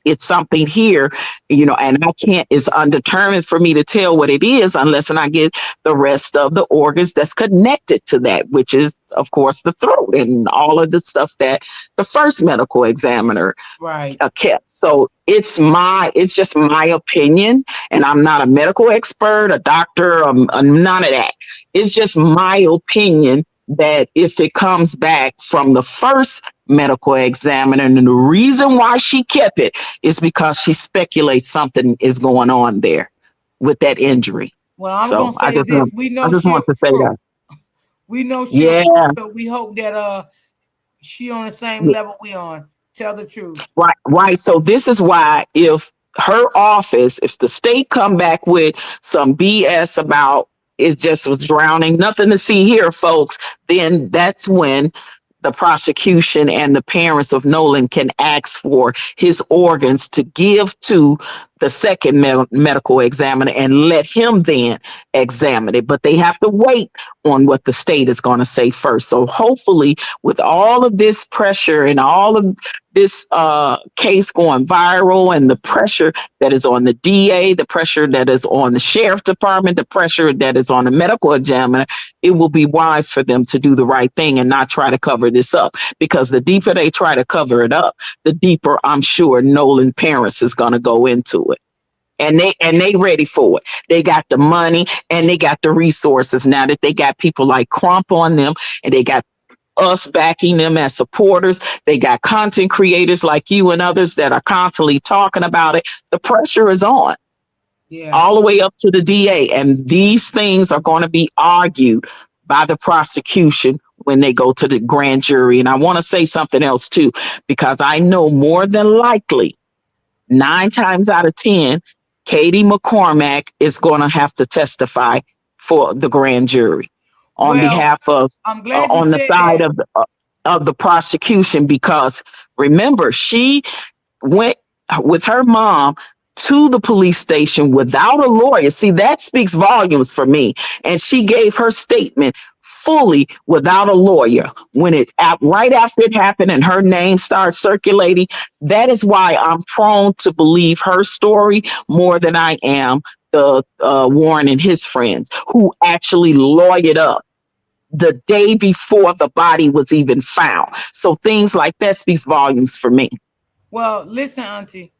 it's something here, and I can't, it's undetermined for me to tell what it is unless I get the rest of the organs that's connected to that, which is, of course, the throat and all of the stuff that the first medical examiner kept. So it's just my opinion, and I'm not a medical expert, a doctor, none of that. It's just my opinion that if it comes back from the first medical examiner, and the reason why she kept it is because she speculates something is going on there with that injury. Well, I'm gonna say this: we know she's a crook. We know she's a crook, so we hope that she on the same level we on. Tell the truth. Right. So this is why if the state come back with some BS about it just was drowning, nothing to see here, folks, then that's when the prosecution and the parents of Nolan can ask for his organs to give to the second medical examiner and let him then examine it. But they have to wait on what the state is going to say first. So hopefully, with all of this pressure and all of this case going viral, and the pressure that is on the DA, the pressure that is on the sheriff department, the pressure that is on the medical examiner, it will be wise for them to do the right thing and not try to cover this up. Because the deeper they try to cover it up, the deeper I'm sure Nolan parents is going to go into it. And they ready for it. They got the money and they got the resources now that they got people like Crump on them, and they got us backing them as supporters. They got content creators like you and others that are constantly talking about it. The pressure is on. All the way up to the DA. And these things are going to be argued by the prosecution when they go to the grand jury. And I want to say something else too, because I know more than likely 9 times out of 10, Katie McCormack is going to have to testify for the grand jury on behalf of on the side of the prosecution, because remember, she went with her mom to the police station without a lawyer. See, that speaks volumes for me. And she gave her statement fully without a lawyer when right after it happened and her name started circulating. That is why I'm prone to believe her story more than I am the Warren and his friends, who actually lawyered up the day before the body was even found. So things like that speaks volumes for me. Well, listen, Auntie.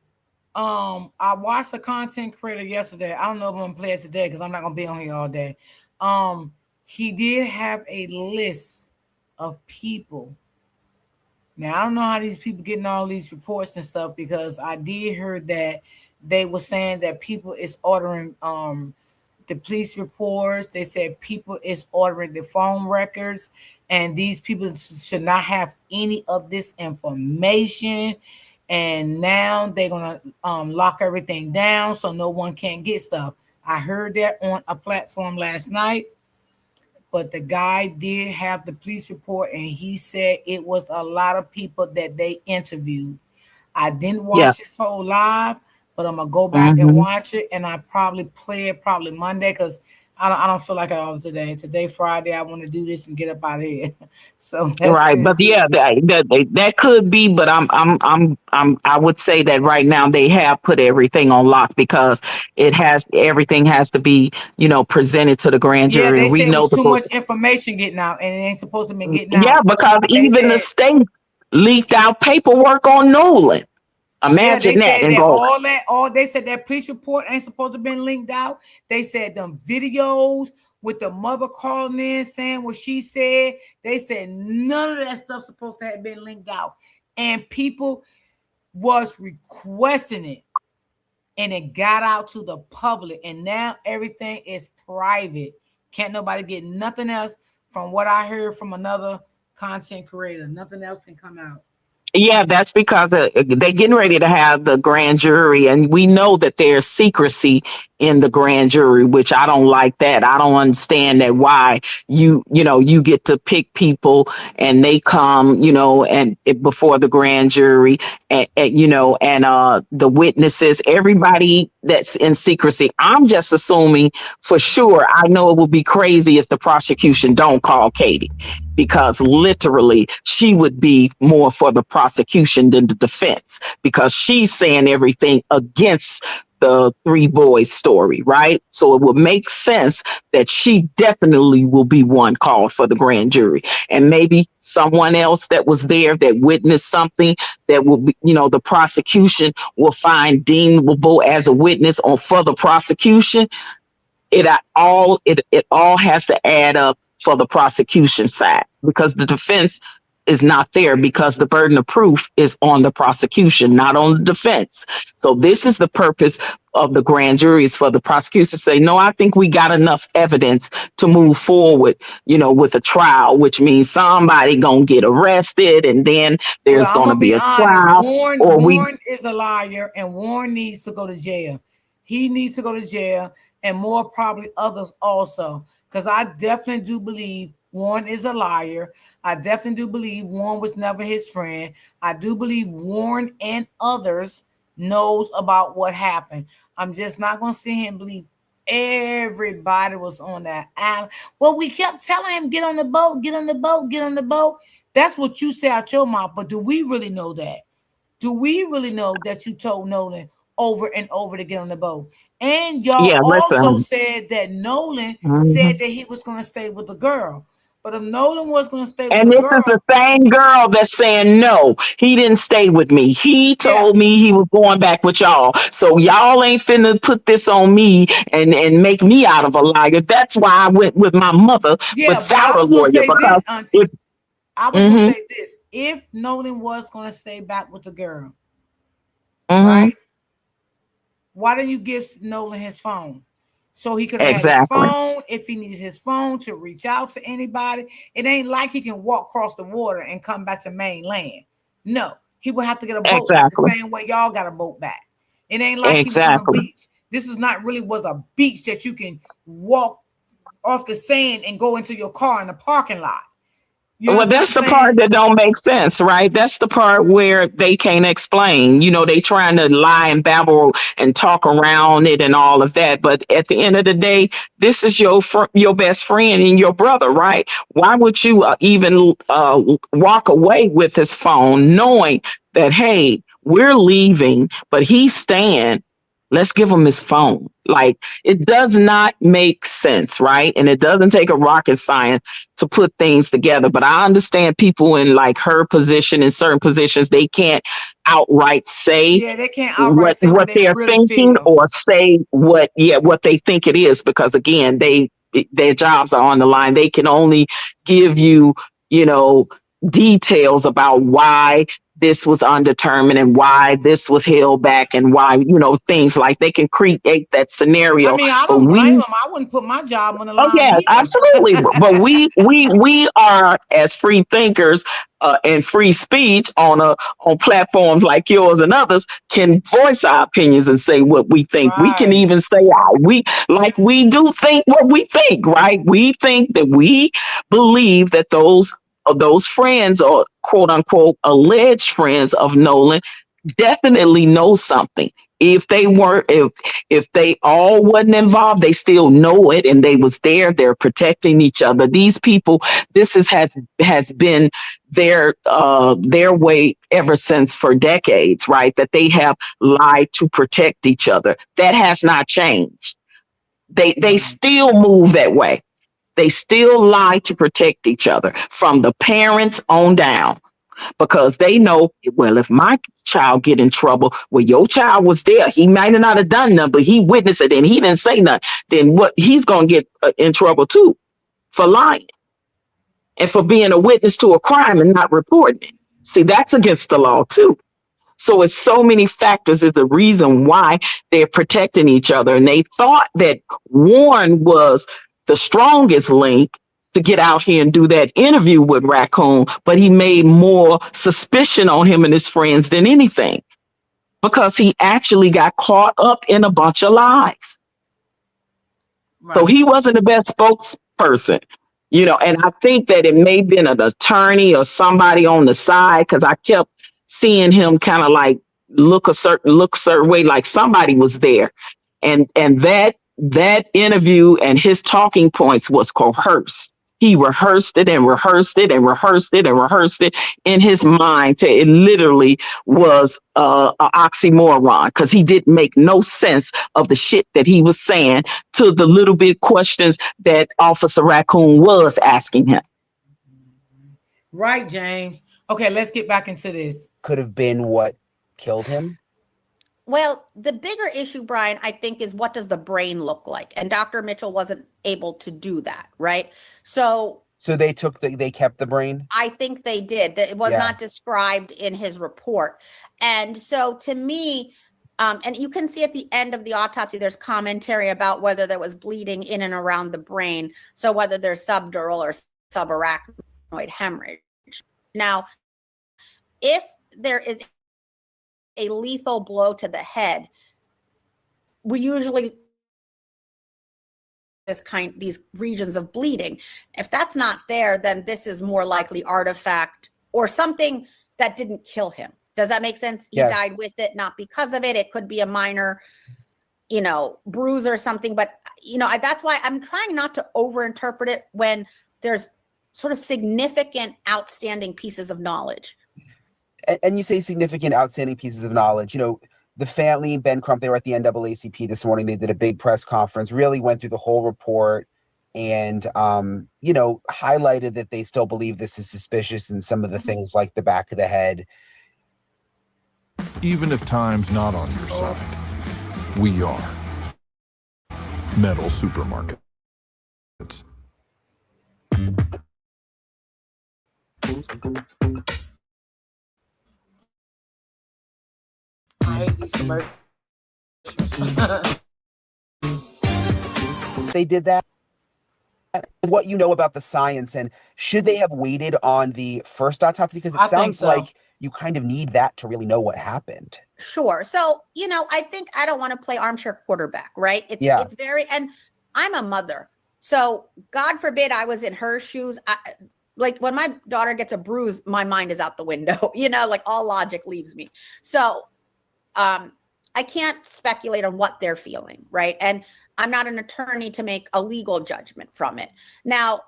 I watched a content creator yesterday. I don't know if I'm gonna play it today because I'm not gonna be on here all day. He did have a list of people. Now I don't know how these people getting all these reports and stuff, because I did hear that they were saying that people is ordering the police reports. They said people is ordering the phone records, and these people should not have any of this information. And now they're gonna lock everything down so no one can get stuff. I heard that on a platform last night, but the guy did have the police report, and he said it was a lot of people that they interviewed. I didn't Yeah. watch this whole live, but I'm gonna go back and Mm-hmm. watch it, and I probably play it probably Monday because I don't feel like it all today. Today Friday, I want to do this and get up out of here. So that's Right, this. but yeah, that could be, but I would say that right now they have put everything on lock because everything has to be, presented to the grand Yeah, jury, they and we said it know was too much information getting out, and it ain't supposed to be getting yeah, out. because They even the said state leaked out paperwork on Nolan. Yeah, they Imagine that said and that go, all they said that police report ain't supposed to been linked out. They said them videos with the mother calling in saying what she said. They said none of that stuff supposed to have been linked out, and people was requesting it, and it got out to the public, and now everything is private. Can't nobody get nothing else. From what I heard from another content creator, nothing else can come out. yeah, that's because they're getting ready to have the grand jury, and we know that there's secrecy in the grand jury, which I don't like that. I don't understand that why you get to pick people and they come, and before the grand jury, and the witnesses, everybody that's in secrecy. I'm just assuming for sure. I know it would be crazy if the prosecution don't call Katie, because literally she would be more for the prosecution than the defense, because she's saying everything against the three boys story, right? So it would make sense that she definitely will be one called for the grand jury. And maybe someone else that was there that witnessed something that will be, the prosecution will find deemable as a witness on for the prosecution. It all has to add up for the prosecution side, because the defense is not there, because the burden of proof is on the prosecution, not on the defense. So this is the purpose of the grand jury, is for the prosecution to say, no, I think we got enough evidence to move forward, with a trial, which means somebody gonna get arrested, and then there's I'm gonna gonna be be a honest. trial, or Warren is a liar, and Warren needs to go to jail. He needs to go to jail, and more probably others also. Because I definitely do believe Warren is a liar. I definitely do believe Warren was never his friend. I do believe Warren and others knows about what happened. I'm just not gonna sit here and believe everybody was on that island. Well, we kept telling him, get on the boat, get on the boat, get on the boat. That's what you say out your mouth, but do we really know that? Do we really know that you told Nolan over and over to get on the boat? And y'all yeah, also listen. said that Nolan Mhm. said that he was going to stay with the girl. But if Nolan was going to stay with And the this is the girl, same girl that's saying, no, he didn't stay with me. He yeah, told me he was going back with y'all. So y'all ain't finna put this on me and make me out of a liar. That's why I went with my mother yeah. But I without a was going to lawyer, say because this, Auntie. if, I was going to mm-hmm, say this. If Nolan was going to stay back with the girl, mm-hmm, right? Why didn't you give Nolan his phone? So he could have had his exactly, phone if he needed his phone to reach out to anybody. It ain't like he can walk across the water and come back to mainland. No, he would have to get a boat back the exactly, same way y'all got a boat back. It ain't like he was on a exactly. beach. This is not really was a beach that you can walk off the sand and go into your car in the parking lot. You Well, understand what that's I'm the saying? part that don't make sense, right? That's the part where they can't explain. They trying to lie and babble and talk around it and all of that. But at the end of the day, this is your best friend and your brother, right? Why would you even walk away with his phone, knowing that, hey, we're leaving, but he's staying? Let's give him his phone. Like, it does not make sense, right? And it doesn't take a rocket science to put things together. But I understand people in like her position, in certain positions, they can't outright say Yeah, they can't outright what say what what they they're really thinking, feel. or say what they think it is, because again, their jobs are on the line. They can only give you, details about why this was undetermined and why this was held back and why, things like they can create that scenario. I mean, I But don't blame them. I wouldn't put my job on the line yeah, either. absolutely. But we are, as free thinkers and free speech on platforms like yours and others, can voice our opinions and say what we think. We can Right. even say we do think what we think, right? We think that we believe that those friends, or quote unquote alleged friends of Nolan, definitely know something. If they weren't, if they all wasn't involved, they still know it, and they was there. They're protecting each other. These people, has been their way ever since, for decades, right? That they have lied to protect each other. That has not changed. They still move that way. They still lie to protect each other, from the parents on down, because they know, well, if my child get in trouble, well, your child was there. He might not have done nothing, but he witnessed it and he didn't say nothing. Then what? He's going to get in trouble too, for lying and for being a witness to a crime and not reporting it. See, that's against the law too. So it's so many factors. Is the reason why they're protecting each other. And they thought that Warren was the strongest link to get out here and do that interview with Raccoon, but he made more suspicion on him and his friends than anything, because he actually got caught up in a bunch of lies. Right. So he wasn't the best spokesperson, and I think that it may have been an attorney or somebody on the side, because I kept seeing him kind of like look a certain way, like somebody was there. And that interview and his talking points was coerced. He rehearsed it and rehearsed it and rehearsed it and rehearsed it in his mind. It literally was an oxymoron, because he didn't make no sense of the shit that he was saying to the little bit questions that Officer Raccoon was asking him. Right, James. Okay, let's get back into this. Could have been what killed him. Well, the bigger issue, Brian, I think, is what does the brain look like? And Dr. Mitchell wasn't able to do that, right? So they kept the brain? I think they did. That it was not described in his report. And so to me, and you can see at the end of the autopsy, there's commentary about whether there was bleeding in and around the brain. So whether there's subdural or subarachnoid hemorrhage. Now, if there is a lethal blow to the head, we usually these regions of bleeding. If that's not there, then this is more likely artifact or something that didn't kill him. Does that make sense? He died with it, not because of it. It could be a minor, bruise or something. But, that's why I'm trying not to overinterpret it when there's sort of significant, outstanding pieces of knowledge. And you say significant, outstanding pieces of knowledge. The family, Ben Crump, they were at the NAACP this morning. They did a big press conference, really went through the whole report and, highlighted that they still believe this is suspicious, and some of the things like the back of the head. Even if time's not on your side, we are. Metal Supermarket. I hate these commercials. They did that. What you know about the science, and should they have waited on the first autopsy? Because it sounds like you kind of need that to really know what happened. Sure. So, I think I don't want to play armchair quarterback, right? It's very, and I'm a mother. So God forbid I was in her shoes. Like when my daughter gets a bruise, my mind is out the window, like all logic leaves me. So I can't speculate on what they're feeling, right? And I'm not an attorney to make a legal judgment from it. Now,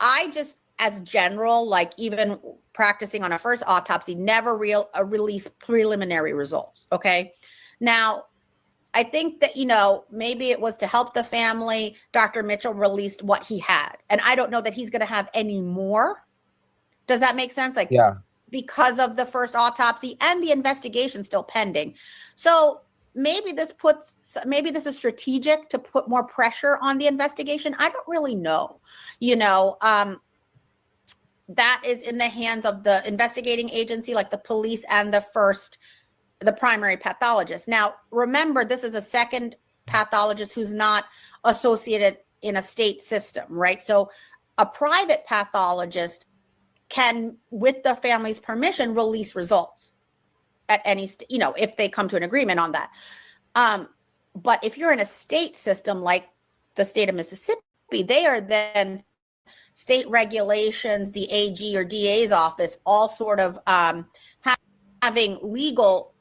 I just, as general, like even practicing on a first autopsy, never release preliminary results, okay? Now, I think that, maybe it was to help the family. Dr. Mitchell released what he had. And I don't know that he's going to have any more. Does that make sense? Like, because of the first autopsy and the investigation still pending. So maybe this is strategic to put more pressure on the investigation. I don't really know, that is in the hands of the investigating agency, like the police and the primary pathologist. Now, remember, this is a second pathologist who's not associated in a state system, right? So a private pathologist can, with the family's permission, release results at any, if they come to an agreement on that. But if you're in a state system like the state of Mississippi, they are then state regulations, the AG or DA's office, all sort of having legal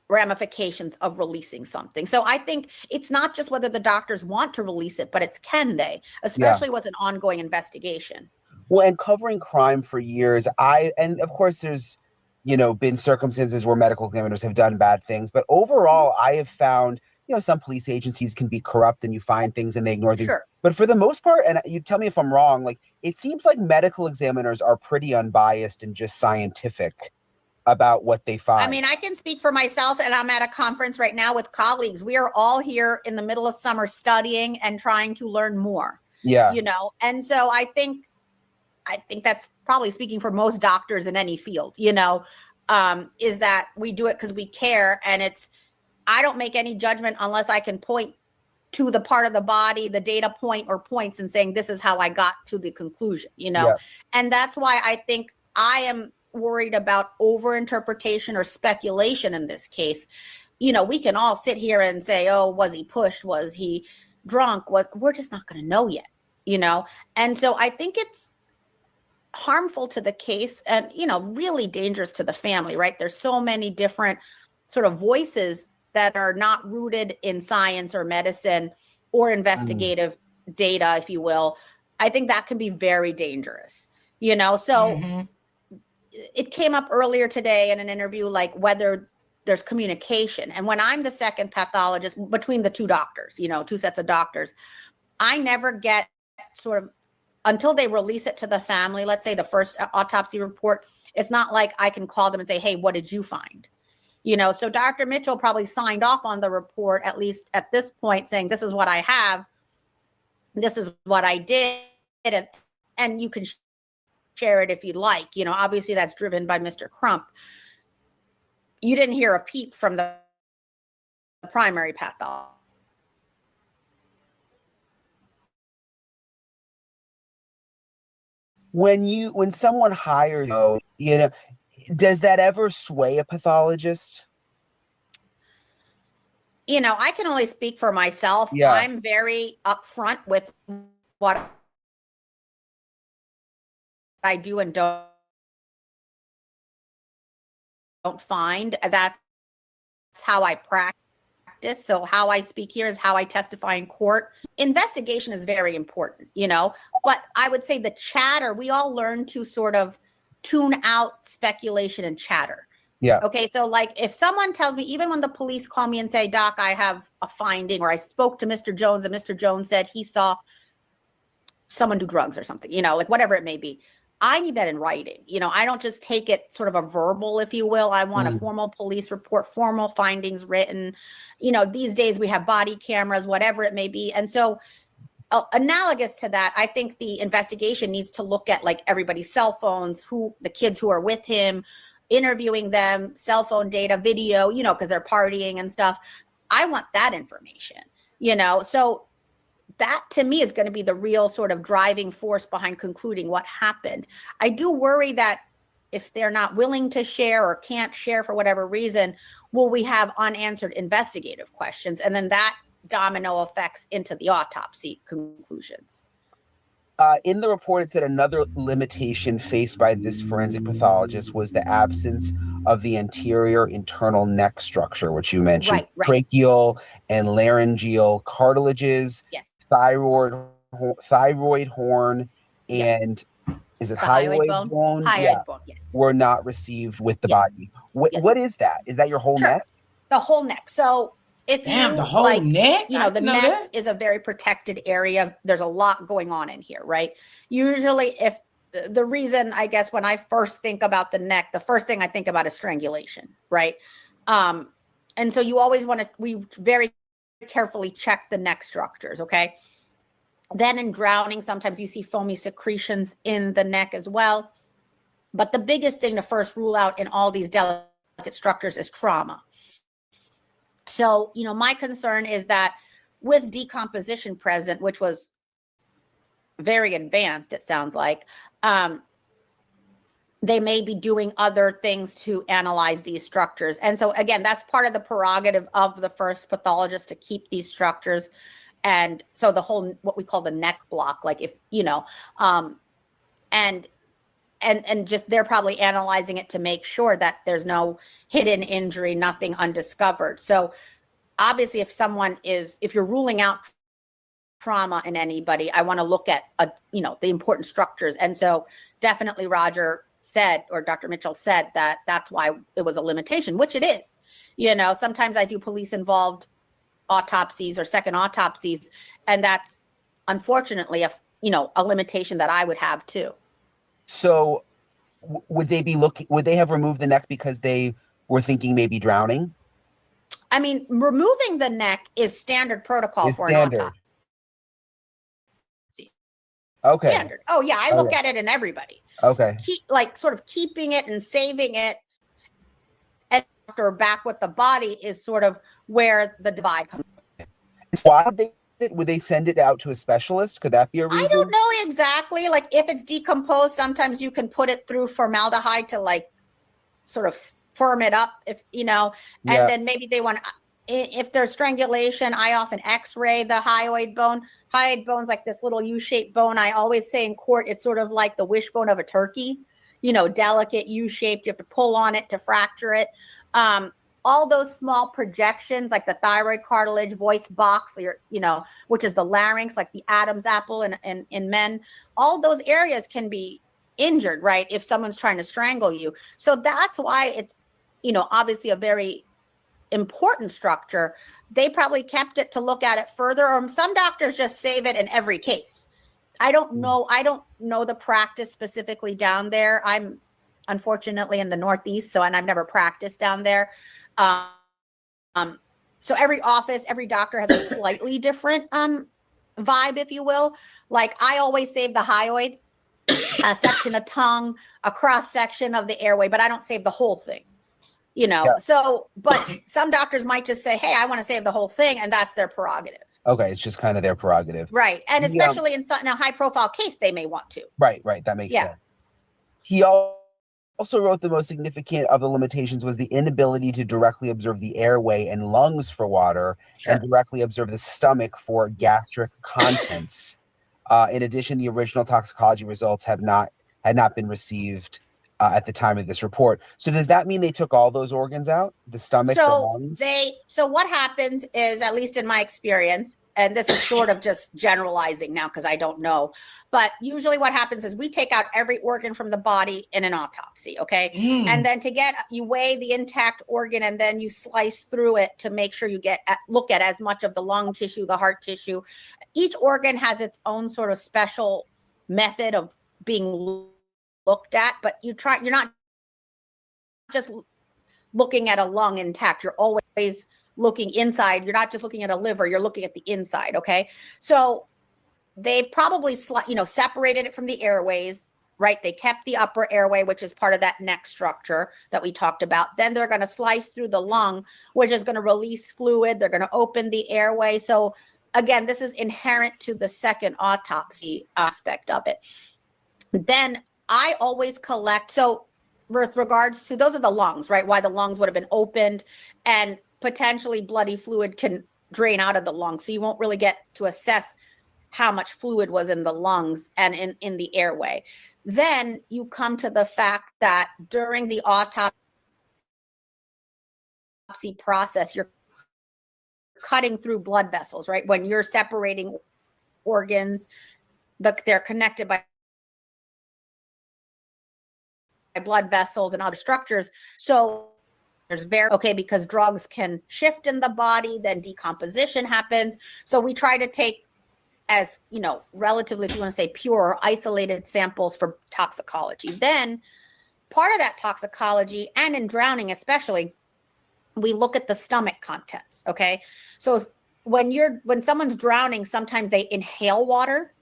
ramifications of releasing something. So I think it's not just whether the doctors want to release it, but it's can they, especially with an ongoing investigation. Well, and covering crime for years, and of course there's, been circumstances where medical examiners have done bad things, but overall I have found, some police agencies can be corrupt and you find things and they ignore things. Sure. But for the most part, and you tell me if I'm wrong, like it seems like medical examiners are pretty unbiased and just scientific about what they find. I mean, I can speak for myself, and I'm at a conference right now with colleagues. We are all here in the middle of summer studying and trying to learn more. Yeah. And so I think that's probably speaking for most doctors in any field, is that we do it because we care. And I don't make any judgment unless I can point to the part of the body, the data point or points, and saying, this is how I got to the conclusion, Yeah. And that's why I think I am worried about overinterpretation or speculation in this case. We can all sit here and say, oh, was he pushed? Was he drunk? We're just not going to know yet, And so I think it's harmful to the case and, really dangerous to the family, right? There's so many different sort of voices that are not rooted in science or medicine or investigative data, if you will. I think that can be very dangerous, So it came up earlier today in an interview, like whether there's communication. And when I'm the second pathologist between the two doctors, two sets of doctors, I never get sort of, until they release it to the family, let's say the first autopsy report, it's not like I can call them and say, hey, what did you find? So Dr. Mitchell probably signed off on the report, at least at this point, saying, this is what I have. This is what I did. And you can share it if you'd like. Obviously that's driven by Mr. Crump. You didn't hear a peep from the primary pathologist. When someone hires you, does that ever sway a pathologist? I can only speak for myself. Yeah. I'm very upfront with what I do and don't find. That's how I practice. So how I speak here is how I testify in court. Investigation is very important, but I would say the chatter, we all learn to sort of tune out speculation and chatter. Yeah. Okay. So like if someone tells me, even when the police call me and say, Doc, I have a finding, or I spoke to Mr. Jones and Mr. Jones said he saw someone do drugs or something, like whatever it may be. I need that in writing. I don't just take it sort of a verbal, if you will. I want a formal police report, formal findings written. These days we have body cameras, whatever it may be. And so analogous to that, I think the investigation needs to look at like everybody's cell phones, the kids who are with him, interviewing them, cell phone data, video, because they're partying and stuff. I want that information, so that to me is going to be the real sort of driving force behind concluding what happened. I do worry that if they're not willing to share or can't share for whatever reason, will we have unanswered investigative questions? And then that domino effects into the autopsy conclusions. In the report, it said another limitation faced by this forensic pathologist was the absence of the anterior internal neck structure, which you mentioned, right. Tracheal and laryngeal cartilages, yes. thyroid horn, and is it hyoid bone? Hyoid bone, yes. Were not received with the Yes. body. What is that? Is that your whole neck? The whole neck. So if the whole neck? The neck is a very protected area. There's a lot going on in here, right? Usually if the reason, I guess, when I first think about the neck, the first thing I think about is strangulation, right? And so you always we very carefully check the neck structures, okay? Then in drowning, sometimes you see foamy secretions in the neck as well. But the biggest thing to first rule out in all these delicate structures is trauma. So, my concern is that with decomposition present, which was very advanced, it sounds like, they may be doing other things to analyze these structures. And so, again, that's part of the prerogative of the first pathologist to keep these structures. And so the whole, what we call the neck block, like if, and just they're probably analyzing it to make sure that there's no hidden injury, nothing undiscovered. So obviously if you're ruling out trauma in anybody, I want to look at, the important structures. And so definitely Roger said, or Dr. Mitchell said, that that's why it was a limitation, which it is. Sometimes I do police involved autopsies or second autopsies, and that's unfortunately a limitation that I would have too. So would they have removed the neck because they were thinking maybe drowning? I mean, removing the neck is standard protocol Is for standard. an autopsy. Okay. Standard. Oh yeah, I look at it in everybody. Okay. Sort of keeping it and saving it, and after back with the body is sort of where the divide comes. Why would they send it out to a specialist? Could that be a reason? I don't know exactly. Like if it's decomposed, sometimes you can put it through formaldehyde to sort of firm it up, and then maybe they want, if there's strangulation, I often x-ray the hyoid bone. Hyoid bone's like this little U-shaped bone. I always say in court, it's sort of like the wishbone of a turkey, delicate U-shaped. You have to pull on it to fracture it. All those small projections, like the thyroid cartilage, voice box, which is the larynx, like the Adam's apple in men, all those areas can be injured, right? If someone's trying to strangle you. So that's why it's, obviously a very important structure. They probably kept it to look at it further, or some doctors just save it in every case. I don't know. I don't know the practice specifically down there. I'm unfortunately in the Northeast, and I've never practiced down there. So every office, every doctor has a slightly different vibe, if you will. Like I always save the hyoid, a section of tongue, a cross section of the airway, but I don't save the whole thing. So, but some doctors might just say, hey, I want to save the whole thing, and that's their prerogative. Okay, it's just kind of their prerogative. Right. And especially in a high profile case, they may want to. Right. That makes sense. He also wrote the most significant of the limitations was the inability to directly observe the airway and lungs for water and directly observe the stomach for gastric contents. In addition, the original toxicology results had not been received at the time of this report. So does that mean they took all those organs out? The stomach, the lungs? So what happens is, at least in my experience, and this is sort of just generalizing now because I don't know, but usually what happens is we take out every organ from the body in an autopsy, okay? And then you weigh the intact organ, and then you slice through it to make sure you look at as much of the lung tissue, the heart tissue. Each organ has its own sort of special method of being looked at, but you're not just looking at a lung intact. You're always looking inside. You're not just looking at a liver, you're looking at the inside. Okay. So they've probably, separated it from the airways, right? They kept the upper airway, which is part of that neck structure that we talked about. Then they're going to slice through the lung, which is going to release fluid. They're going to open the airway. So again, this is inherent to the second autopsy aspect of it. Then I always collect, so with regards to, those are the lungs, right? Why the lungs would have been opened, and potentially bloody fluid can drain out of the lungs. So you won't really get to assess how much fluid was in the lungs and in the airway. Then you come to the fact that during the autopsy process, you're cutting through blood vessels, right? When you're separating organs, they're connected by blood vessels and other structures. So there's because drugs can shift in the body, then decomposition happens. So we try to take, as relatively, if you want to say pure or isolated samples for toxicology. Then part of that toxicology, and in drowning especially, we look at the stomach contents. Okay. So when someone's drowning, sometimes they inhale water.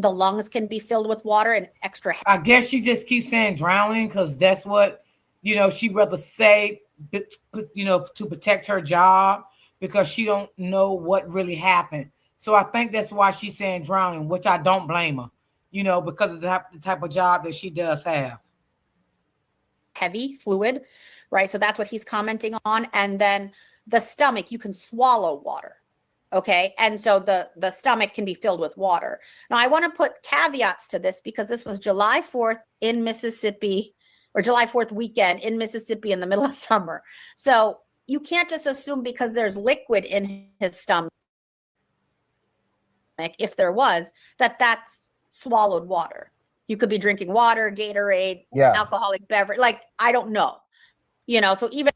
the lungs can be filled with water and extra. I guess she just keeps saying drowning because that's what, she'd rather say, to protect her job because she don't know what really happened. So I think that's why she's saying drowning, which I don't blame her, because of the type of job that she does have. Heavy fluid, right? So that's what he's commenting on. And then the stomach, you can swallow water. Okay. And so the stomach can be filled with water. Now I want to put caveats to this because this was July 4th in Mississippi, or July 4th weekend in Mississippi in the middle of summer. So you can't just assume because there's liquid in his stomach, if there was, that's swallowed water. You could be drinking water, Gatorade, alcoholic beverage. Like, I don't know, so even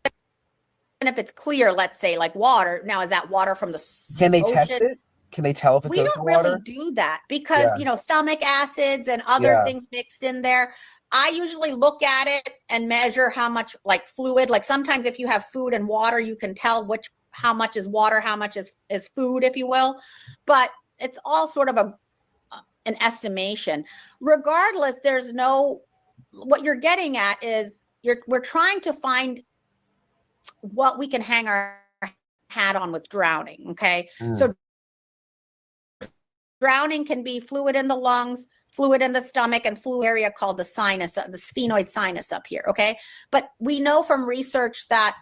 if it's clear, let's say like water, now is that water from the Can they ocean? test it? Can they tell if it's We ocean don't water? really do that because, stomach acids and other things mixed in there. I usually look at it and measure how much like fluid, like sometimes if you have food and water, you can tell how much is water, how much is food, if you will. But it's all sort of an estimation. Regardless, there's what you're getting at is we're trying to find what we can hang our hat on with drowning. Okay. So drowning can be fluid in the lungs, fluid in the stomach, and fluid area called the sinus, the sphenoid sinus up here. Okay. But we know from research that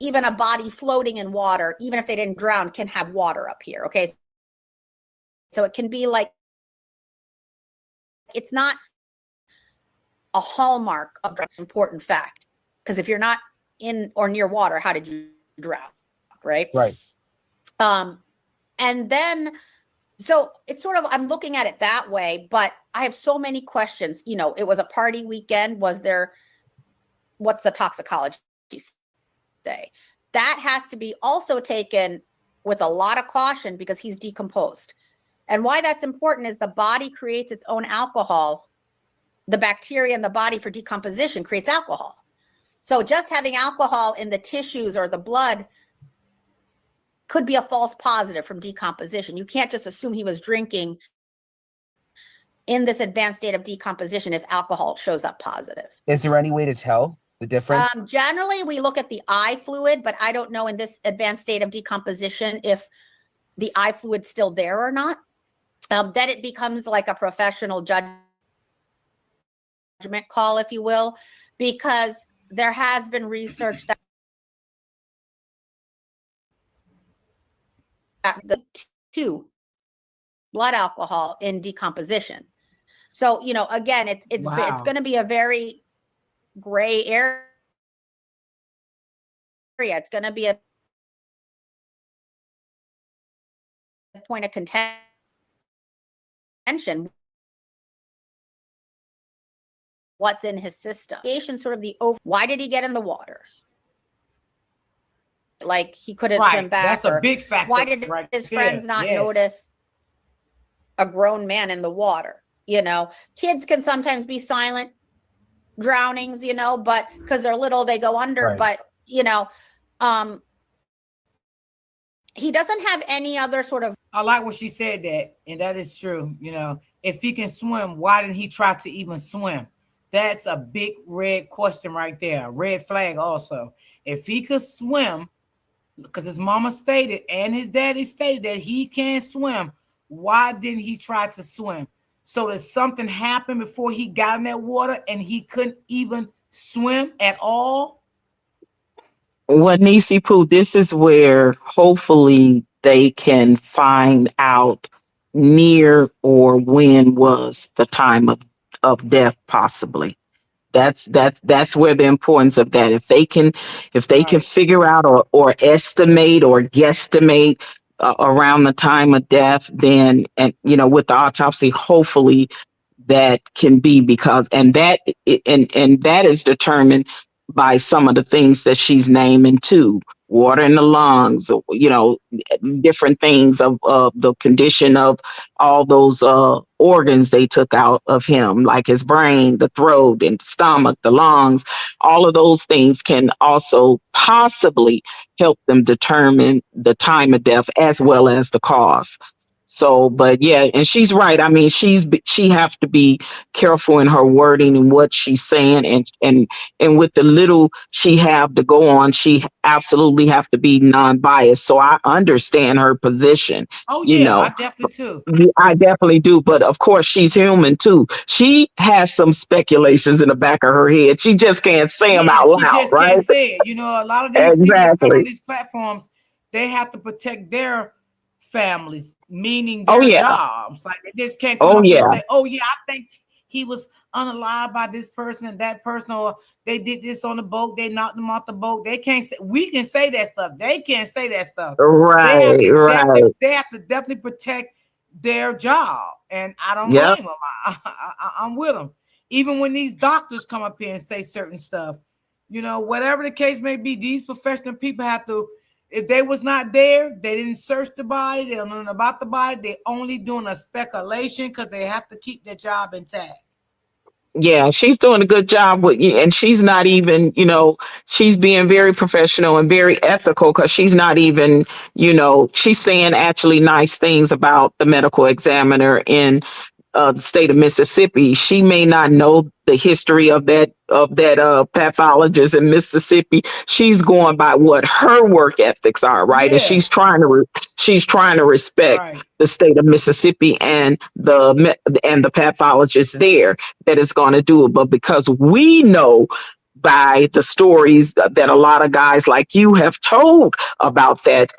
even a body floating in water, even if they didn't drown, can have water up here. Okay. So it can be like, it's not a hallmark of an important fact. Because if you're not in or near water, how did you drown? Right. Right. And then, so it's sort of, I'm looking at it that way, but I have so many questions. It was a party weekend. What's the toxicology say? That has to be also taken with a lot of caution because he's decomposed. And why that's important is the body creates its own alcohol. The bacteria in the body for decomposition creates alcohol. So just having alcohol in the tissues or the blood could be a false positive from decomposition. You can't just assume he was drinking in this advanced state of decomposition if alcohol shows up positive. Is there any way to tell the difference? Generally, we look at the eye fluid, but I don't know in this advanced state of decomposition if the eye fluid's still there or not. Then it becomes like a professional judgment call, if you will, because there has been research that the two blood alcohol in decomposition. So, again, it's going to be a very gray area. It's going to be a point of contention. What's in his system? Sort of why did he get in the water? Like he couldn't swim back. That's a big factor. Why did his friends not notice a grown man in the water? Kids can sometimes be silent drownings, but because they're little, they go under. Right. But, he doesn't have any other sort of. I like what she said and that is true. If he can swim, why didn't he try to even swim? That's a big red question right there. A red flag also. If he could swim, because his mama stated and his daddy stated that he can't swim, why didn't he try to swim? So that something happened before he got in that water and he couldn't even swim at all? Well, Nisi Poo, this is where hopefully they can find out near or when was the time of death, possibly. That's where the importance of that. If they can figure out or estimate or guesstimate around the time of death, then with the autopsy, hopefully that can be and that is determined by some of the things that she's naming too. Water in the lungs, different things of the condition of all those organs they took out of him, like his brain, the throat and stomach, the lungs. All of those things can also possibly help them determine the time of death as well as the cause. So, but yeah, and she's right. I mean, she have to be careful in her wording and what she's saying, and with the little she have to go on, she absolutely have to be non-biased. So I understand her position. Oh You yeah, I know, definitely too. I definitely do. But of course, she's human too. She has some speculations in the back of her head. She just can't say them Yeah, out she loud, just right? can't say it. You know, a lot of these people that's coming on Exactly. these platforms, they have to protect their families, meaning Oh their yeah. jobs. Like they just can't come Oh up here and yeah. say, "Oh yeah, I think he was unalive by this person and that person, or they did this on the boat, they knocked him off the boat." They can't say. We can say that stuff. They can't say that stuff. They have Right. to Right. definitely protect their job, and I don't Yep. blame them. I'm with them. Even when these doctors come up here and say certain stuff, you know, whatever the case may be, these professional people have to. If they was not there, they didn't search the body. They don't know about the body. They only doing a speculation because they have to keep their job intact. Yeah, she's doing a good job with you, and she's not even, she's being very professional and very ethical because she's not even, she's saying actually nice things about the medical examiner in the state of Mississippi. She may not know the history of that pathologist in Mississippi. She's going by what her work ethics are, right? And Yeah, she's trying to respect right. the state of Mississippi and the pathologist there that is going to do it. But because we know by the stories that a lot of guys like you have told about that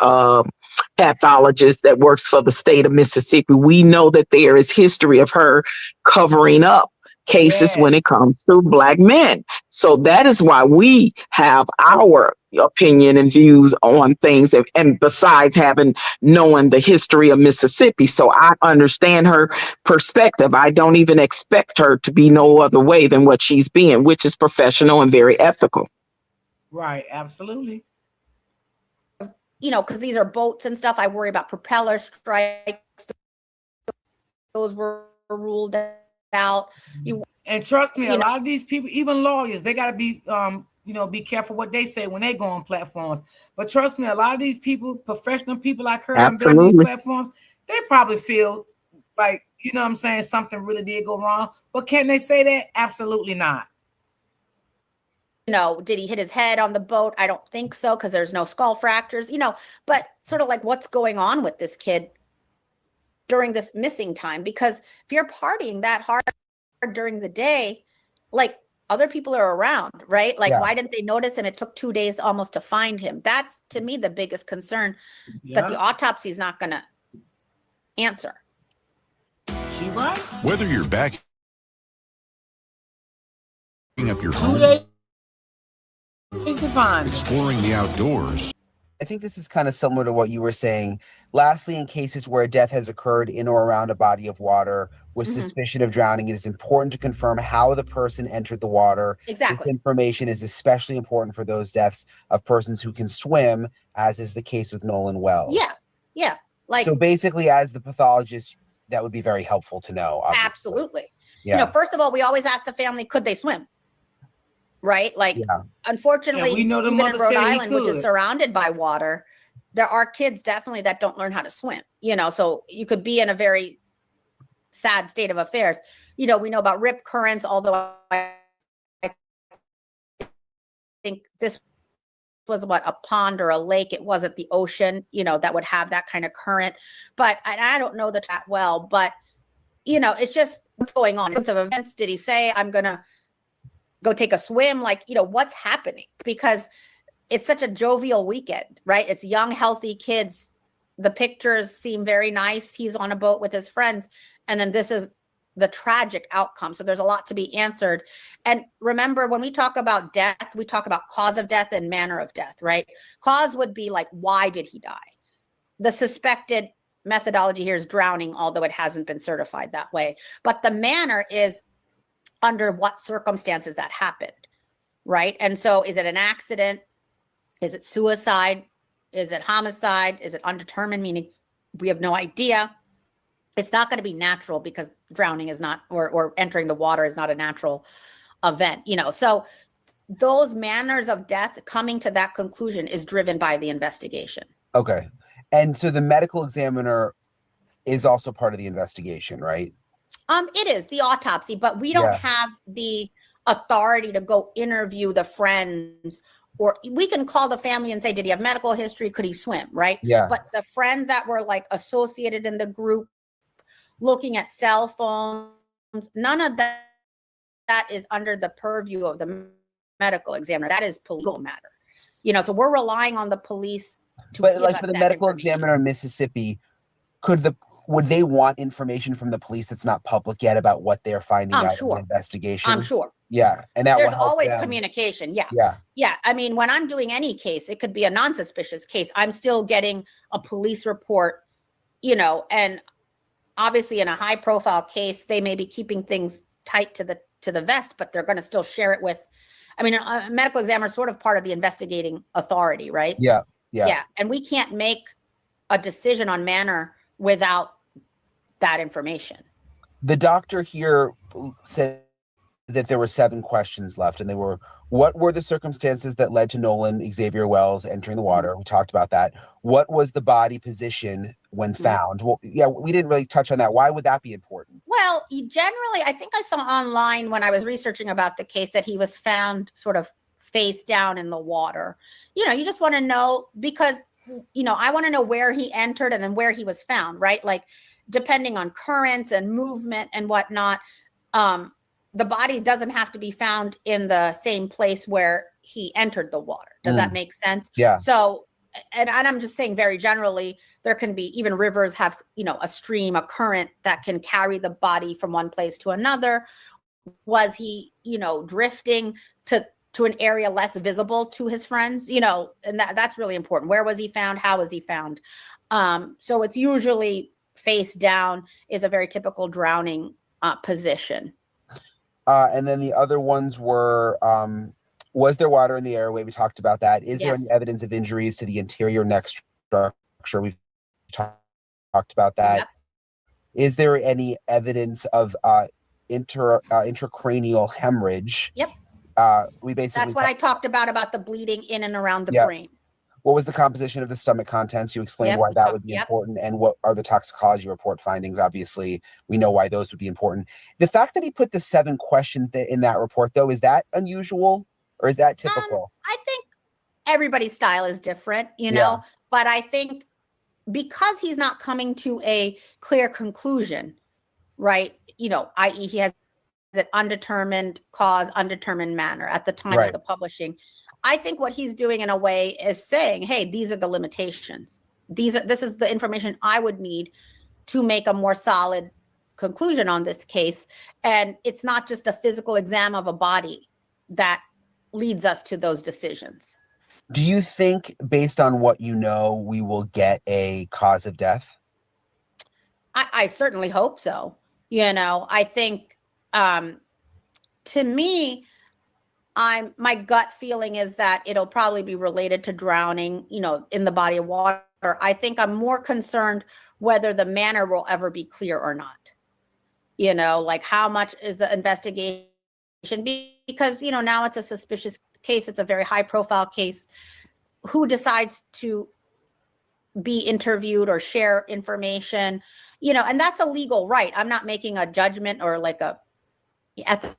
pathologist that works for the state of Mississippi, we know that there is history of her covering up cases when it Yes. comes to Black men. So that is why we have our opinion and views on things, and besides having knowing the history of Mississippi. So I understand her perspective. I don't even expect her to be no other way than what she's being, which is professional and very ethical. Right, absolutely. You know, because these are boats and stuff. I worry about propeller strikes. Those were ruled out. And trust me, a lot of these people, even lawyers, they got to be, be careful what they say when they go on platforms. But trust me, a lot of these people, professional people I've heard on these Absolutely. platforms, they probably feel like, you know what I'm saying, something really did go wrong. But can they say that? Absolutely not. You know, did he hit his head on the boat? I don't think so, because there's no skull fractures, but sort of like what's going on with this kid during this missing time? Because if you're partying that hard during the day, like other people are around, right? Like, why didn't they notice? And it took 2 days almost to find him. That's, to me, the biggest concern that the autopsy is not going to answer. She right? Whether you're backing up your home, exploring the outdoors. I think this is kind of similar to what you were saying. Lastly, in cases where a death has occurred in or around a body of water with suspicion of drowning, it is important to confirm how the person entered the water. Exactly. This information is especially important for those deaths of persons who can swim, as is the case with Nolan Wells. Yeah. Yeah. Like, so basically, as the pathologist, that would be very helpful to know. Obviously. Absolutely. Yeah. First of all, we always ask the family, could they swim? Right? Like, unfortunately, we know the even mother in Rhode said he Island, which is could. surrounded by water, there are kids definitely that don't learn how to swim, so you could be in a very sad state of affairs. We know about rip currents, although I think this was a pond or a lake. It wasn't the ocean, that would have that kind of current. But I don't know that well, but, it's just what's going on. In terms of events, did he say, I'm going to go take a swim? Like, what's happening? Because it's such a jovial weekend, right? It's young, healthy kids. The pictures seem very nice. He's on a boat with his friends. And then this is the tragic outcome. So there's a lot to be answered. And remember, when we talk about death, we talk about cause of death and manner of death, right? Cause would be like, why did he die? The suspected methodology here is drowning, although it hasn't been certified that way. But the manner is under what circumstances that happened, right? And so is it an accident? Is it suicide? Is it homicide? Is it undetermined, meaning we have no idea? It's not going to be natural because drowning is not, or entering the water is not a natural event, So those manners of death, coming to that conclusion, is driven by the investigation. Okay. And so the medical examiner is also part of the investigation, right? It is the autopsy, but we don't have the authority to go interview the friends, or we can call the family and say, did he have medical history? Could he swim? Right. Yeah. But the friends that were like associated in the group, looking at cell phones, none of that is under the purview of the medical examiner. That is legal matter. You know, so we're relying on the police to But give like us for the that medical information. examiner in Mississippi, would they want information from the police that's not public yet about what they're finding out in the investigation? I'm sure. Yeah. And that there's will help always them. communication. Yeah. Yeah. Yeah. I mean, when I'm doing any case, it could be a non-suspicious case. I'm still getting a police report, you know, and obviously in a high profile case, they may be keeping things tight to the vest, but they're going to still share it with, I mean, a medical examiner is sort of part of the investigating authority, right? Yeah. Yeah. Yeah. And we can't make a decision on manner without that information. The doctor here said that there were 7 questions left, and they were, what were the circumstances that led to Nolan Xavier Wells entering the water? We talked about that. What was the body position when found? Well, yeah, we didn't really touch on that. Why would that be important? Well, generally, I think I saw online when I was researching about the case that he was found sort of face down in the water. You know, you just want to know, because, you know, I want to know where he entered and then where he was found, right? Like, depending on currents and movement and whatnot, the body doesn't have to be found in the same place where he entered the water. Does that make sense? Yeah. So, and I'm just saying very generally, there can be, even rivers have, you know, a stream, a current that can carry the body from one place to another. Was he, you know, drifting to an area less visible to his friends? You know, and that's really important. Where was he found? How was he found? So it's usually face down is a very typical drowning position. And then the other ones were, was there water in the airway? We talked about that. Is there any evidence of injuries to the interior neck structure? We've talked about that. Yep. Is there any evidence of intracranial hemorrhage? Yep. We basically That's what I talked about the bleeding in and around the brain. What was the composition of the stomach contents? You explained why that would be important, and what are the toxicology report findings? Obviously, we know why those would be important. The fact that he put the 7 questions in that report, though, is that unusual or is that typical? I think everybody's style is different, you know, but I think because he's not coming to a clear conclusion, right? You know, i.e. he has an undetermined cause, undetermined manner at the time of the publishing. I think what he's doing in a way is saying, hey, these are the limitations. This is the information I would need to make a more solid conclusion on this case. And it's not just a physical exam of a body that leads us to those decisions. Do you think, based on what you know, we will get a cause of death? I certainly hope so. You know, I think to me, my gut feeling is that it'll probably be related to drowning, you know, in the body of water. I think I'm more concerned whether the manner will ever be clear or not. You know, like how much is the investigation? Because, you know, now it's a suspicious case. It's a very high profile case. Who decides to be interviewed or share information? You know, and that's a legal right. I'm not making a judgment or like a ethical.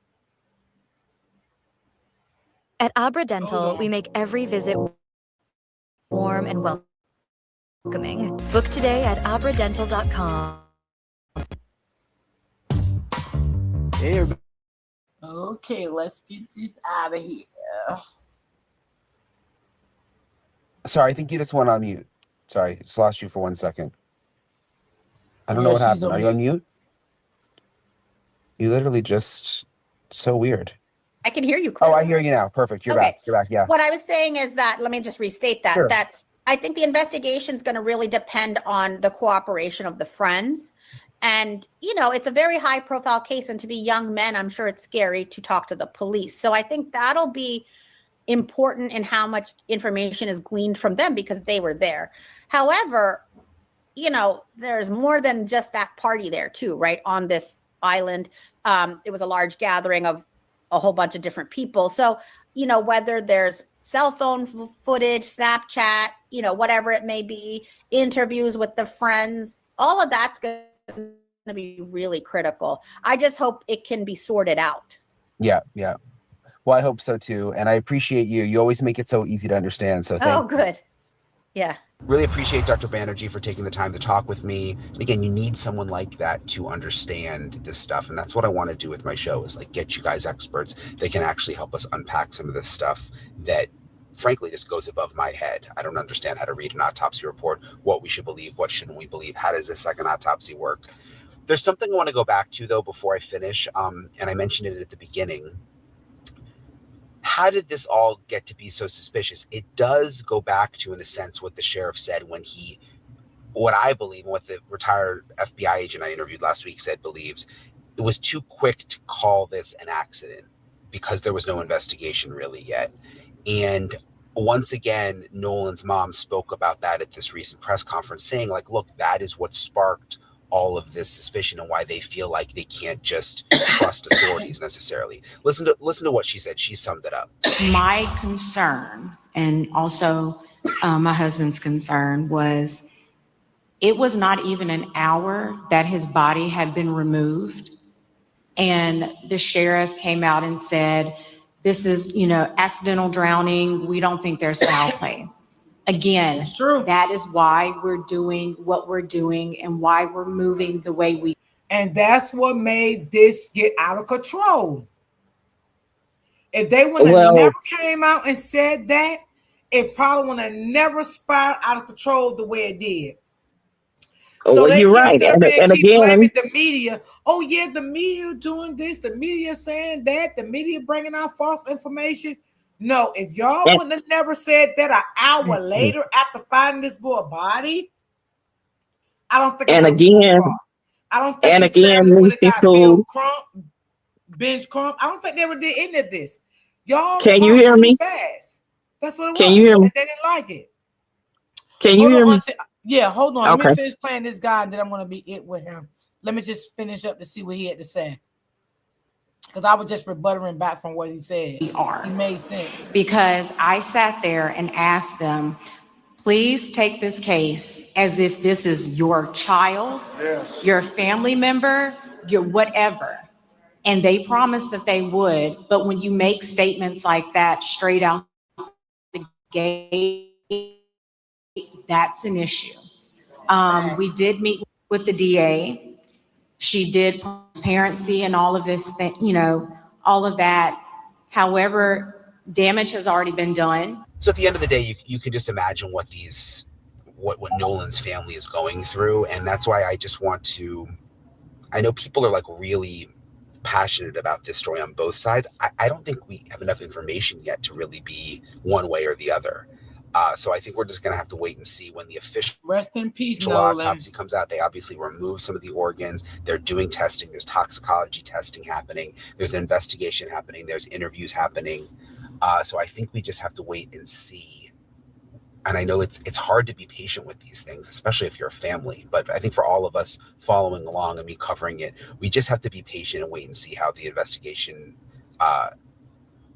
At Abra Dental, we make every visit warm and welcoming. Book today at abradental.com. Hey, okay, let's get this out of here. Sorry, I think you just went on mute. Sorry, just lost you for 1 second. I don't know what happened. Are you on mute? You literally just so weird. I can hear you clearly. Oh, I hear you now. Perfect. You're back. You're back. Yeah. What I was saying is that, let me just restate that, that I think the investigation is going to really depend on the cooperation of the friends. And, you know, it's a very high profile case. And to be young men, I'm sure it's scary to talk to the police. So I think that'll be important in how much information is gleaned from them because they were there. However, you know, there's more than just that party there too, right? On this island. It was a large gathering of a whole bunch of different people. So, you know, whether there's cell phone footage, Snapchat, whatever it may be, interviews with the friends, all of that's going to be really critical. I just hope it can be sorted out. Yeah. Well, I hope so too. And I appreciate you. You always make it so easy to understand. So thank you. Good. Yeah. Really appreciate Dr. Banerjee for taking the time to talk with me. And again, you need someone like that to understand this stuff. And that's what I want to do with my show, is like get you guys experts that can actually help us unpack some of this stuff that frankly just goes above my head. I don't understand how to read an autopsy report, what we should believe, what shouldn't we believe, how does a second autopsy work. There's something I want to go back to though before I finish, and I mentioned it at the beginning. How did this all get to be so suspicious? It does go back to, in a sense, what the sheriff said when what I believe, what the retired FBI agent I interviewed last week said believes, it was too quick to call this an accident because there was no investigation really yet. And once again, Nolan's mom spoke about that at this recent press conference, saying like, look, that is what sparked all of this suspicion and why they feel like they can't just trust authorities necessarily. Listen to what she said. She summed it up. My concern, and also my husband's concern, was it was not even an hour that his body had been removed. And the sheriff came out and said, this is, accidental drowning. We don't think there's foul play. Again, that is why we're doing what we're doing and why we're moving the way we. And that's what made this get out of control. If they would have never came out and said that, it probably would have never spiraled out of control the way it did. So they you're right. And keep blaming the media. Oh yeah, the media doing this, the media saying that, the media bringing out false information. No, if y'all wouldn't have never said that an hour later after finding this boy body, I don't think. And again, I don't think. And again, these people. Bench Crump. I don't think they ever did any of this. Y'all can you hear me? Fast. That's what it was. Can you hear me? They didn't like it. Can you hear me? Yeah, hold on. Okay. Let me finish playing this guy, and then I'm going to be it with him. Let me just finish up to see what he had to say. Because I was just rebuttering back from what he said. He made sense. Because I sat there and asked them, please take this case as if this is your child, your family member, your whatever. And they promised that they would. But when you make statements like that straight out the gate, that's an issue. We did meet with the DA. She did transparency and all of this, all of that. However, damage has already been done. So at the end of the day, you can just imagine what Nolan's family is going through. And that's why I just want to, I know people are like really passionate about this story on both sides. I don't think we have enough information yet to really be one way or the other. So I think we're just going to have to wait and see when the official rest in peace Nolan. Autopsy comes out. They obviously remove some of the organs. They're doing testing. There's toxicology testing happening. There's an investigation happening. There's interviews happening. So I think we just have to wait and see. And I know it's hard to be patient with these things, especially if you're a family. But I think for all of us following along and me covering it, we just have to be patient and wait and see how the investigation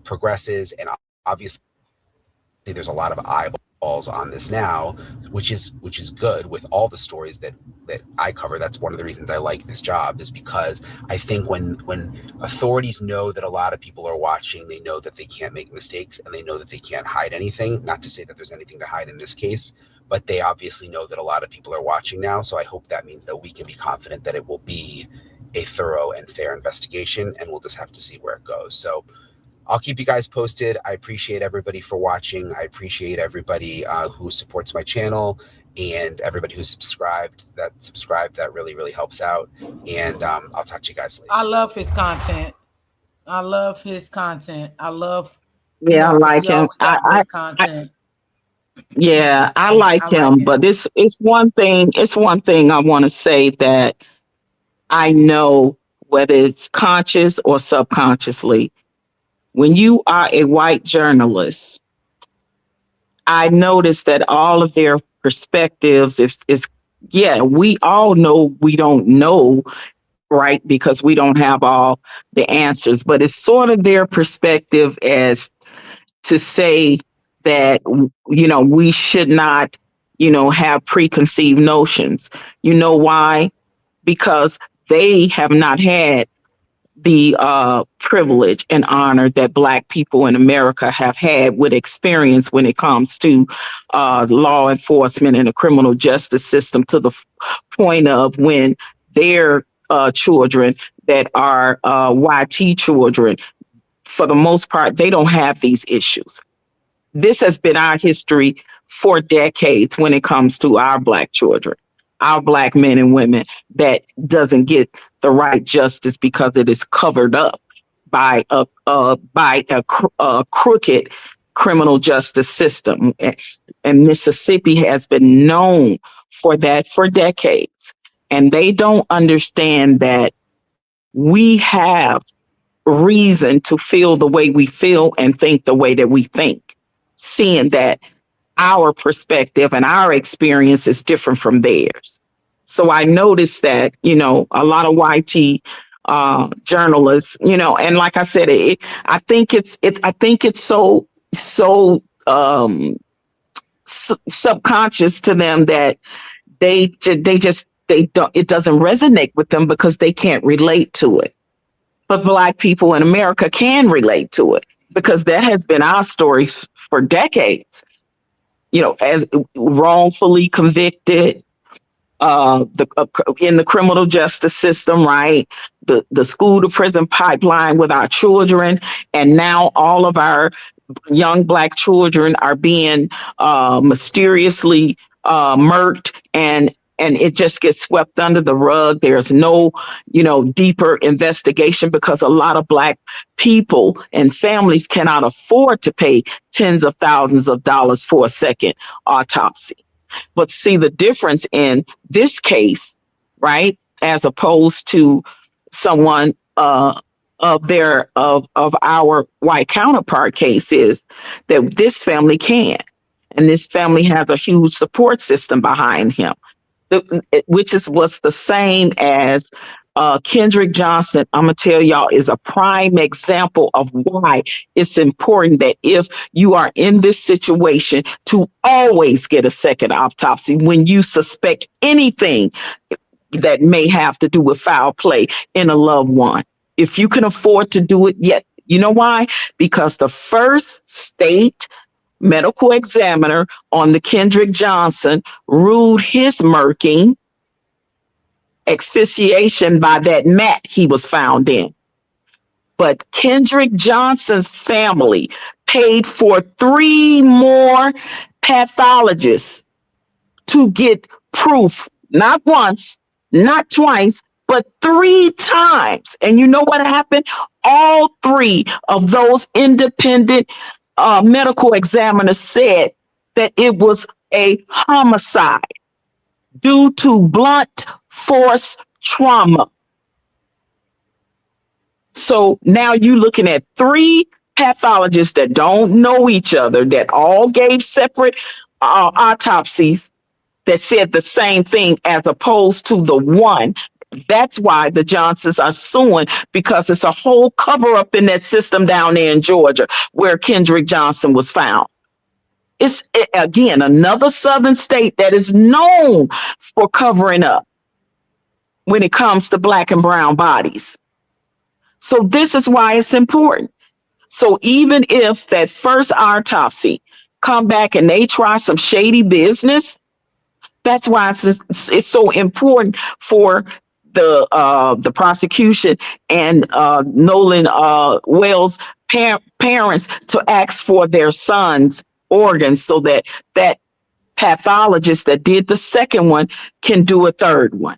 progresses. And obviously, there's a lot of eyeballs on this now, which is good with all the stories that I cover. That's one of the reasons I like this job, is because I think when authorities know that a lot of people are watching, they know that they can't make mistakes and they know that they can't hide anything. Not to say that there's anything to hide in this case, but they obviously know that a lot of people are watching now. So I hope that means that we can be confident that it will be a thorough and fair investigation, and we'll just have to see where it goes. So I'll keep you guys posted. I appreciate everybody for watching. I appreciate everybody who supports my channel and everybody who's subscribed. That really, really helps out. And I'll talk to you guys later. I love his content. I love his content. I love. Yeah, I like him. Content. I like him. But it's one thing. It's one thing I want to say that I know, whether it's conscious or subconsciously. When you are a white journalist, I noticed that all of their perspectives is we all know we don't know, right? Because we don't have all the answers, but it's sort of their perspective as to say that, we should not, have preconceived notions. You know why? Because they have not had the privilege and honor that Black people in America have had with experience when it comes to law enforcement and the criminal justice system, to the point of when their children that are YT children, for the most part, they don't have these issues. This has been our history for decades when it comes to our Black children, our Black men and women that doesn't get the right justice because it is covered up by a crooked criminal justice system. And Mississippi has been known for that for decades. And they don't understand that we have reason to feel the way we feel and think the way that we think, seeing that our perspective and our experience is different from theirs. So I noticed that, a lot of YT journalists, and like I said, I think it's so subconscious to them that they don't, it doesn't resonate with them because they can't relate to it. But Black people in America can relate to it because that has been our story for decades. As wrongfully convicted, in the criminal justice system, right? The school to prison pipeline with our children, and now all of our young Black children are being mysteriously murked, and it just gets swept under the rug. There's no, deeper investigation because a lot of Black people and families cannot afford to pay tens of thousands of dollars for a second autopsy. But see the difference in this case, right, as opposed to someone of our white counterpart case, is that this family can, and this family has a huge support system behind him, which was the same as Kendrick Johnson. I'm gonna tell y'all, is a prime example of why it's important that if you are in this situation, to always get a second autopsy when you suspect anything that may have to do with foul play in a loved one. If you can afford to do it, yet, you know why? Because the first state medical examiner on the Kendrick Johnson ruled his murking asphyxiation by that mat he was found in. But Kendrick Johnson's family paid for 3 more pathologists to get proof, not once, not twice, but 3 times. And you know what happened? All 3 of those independent medical examiners said that it was a homicide due to blunt force trauma. So now you're looking at 3 pathologists that don't know each other, that all gave separate autopsies that said the same thing, as opposed to the one. That's why the Johnsons are suing, because it's a whole cover up in that system down there in Georgia where Kendrick Johnson was found. It's, again, another southern state that is known for covering up when it comes to Black and brown bodies. So this is why it's important. So even if that first autopsy come back and they try some shady business, that's why it's so important for the prosecution and Nolan Wells' parents to ask for their son's organs, so that that pathologist that did the second one can do a third one.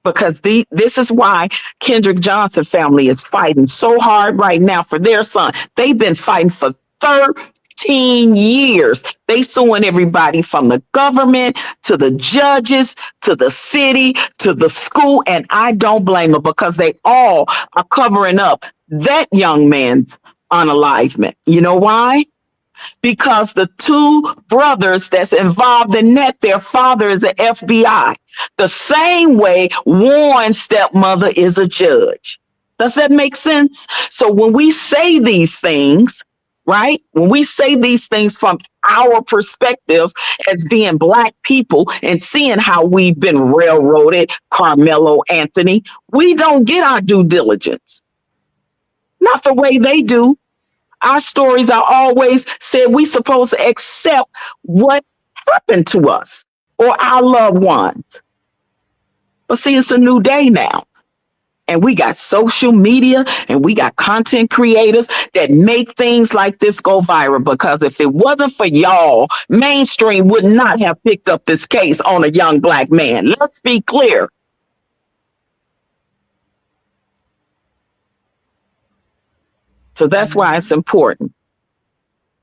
Because this is why Kendrick Johnson family is fighting so hard right now for their son. They've been fighting for 13 years. They suing everybody from the government to the judges to the city to the school, and I don't blame them, because they all are covering up that young man's unalivement. You know why? Because the 2 brothers that's involved in that, their father is an FBI, the same way Warren's stepmother is a judge. Does that make sense? So when we say these things, right? When we say these things from our perspective as being Black people and seeing how we've been railroaded, Carmelo Anthony, we don't get our due diligence. Not the way they do. Our stories are always said we supposed to accept what happened to us or our loved ones. But see, it's a new day now. And we got social media and we got content creators that make things like this go viral. Because if it wasn't for y'all, mainstream would not have picked up this case on a young Black man. Let's be clear. So that's why it's important.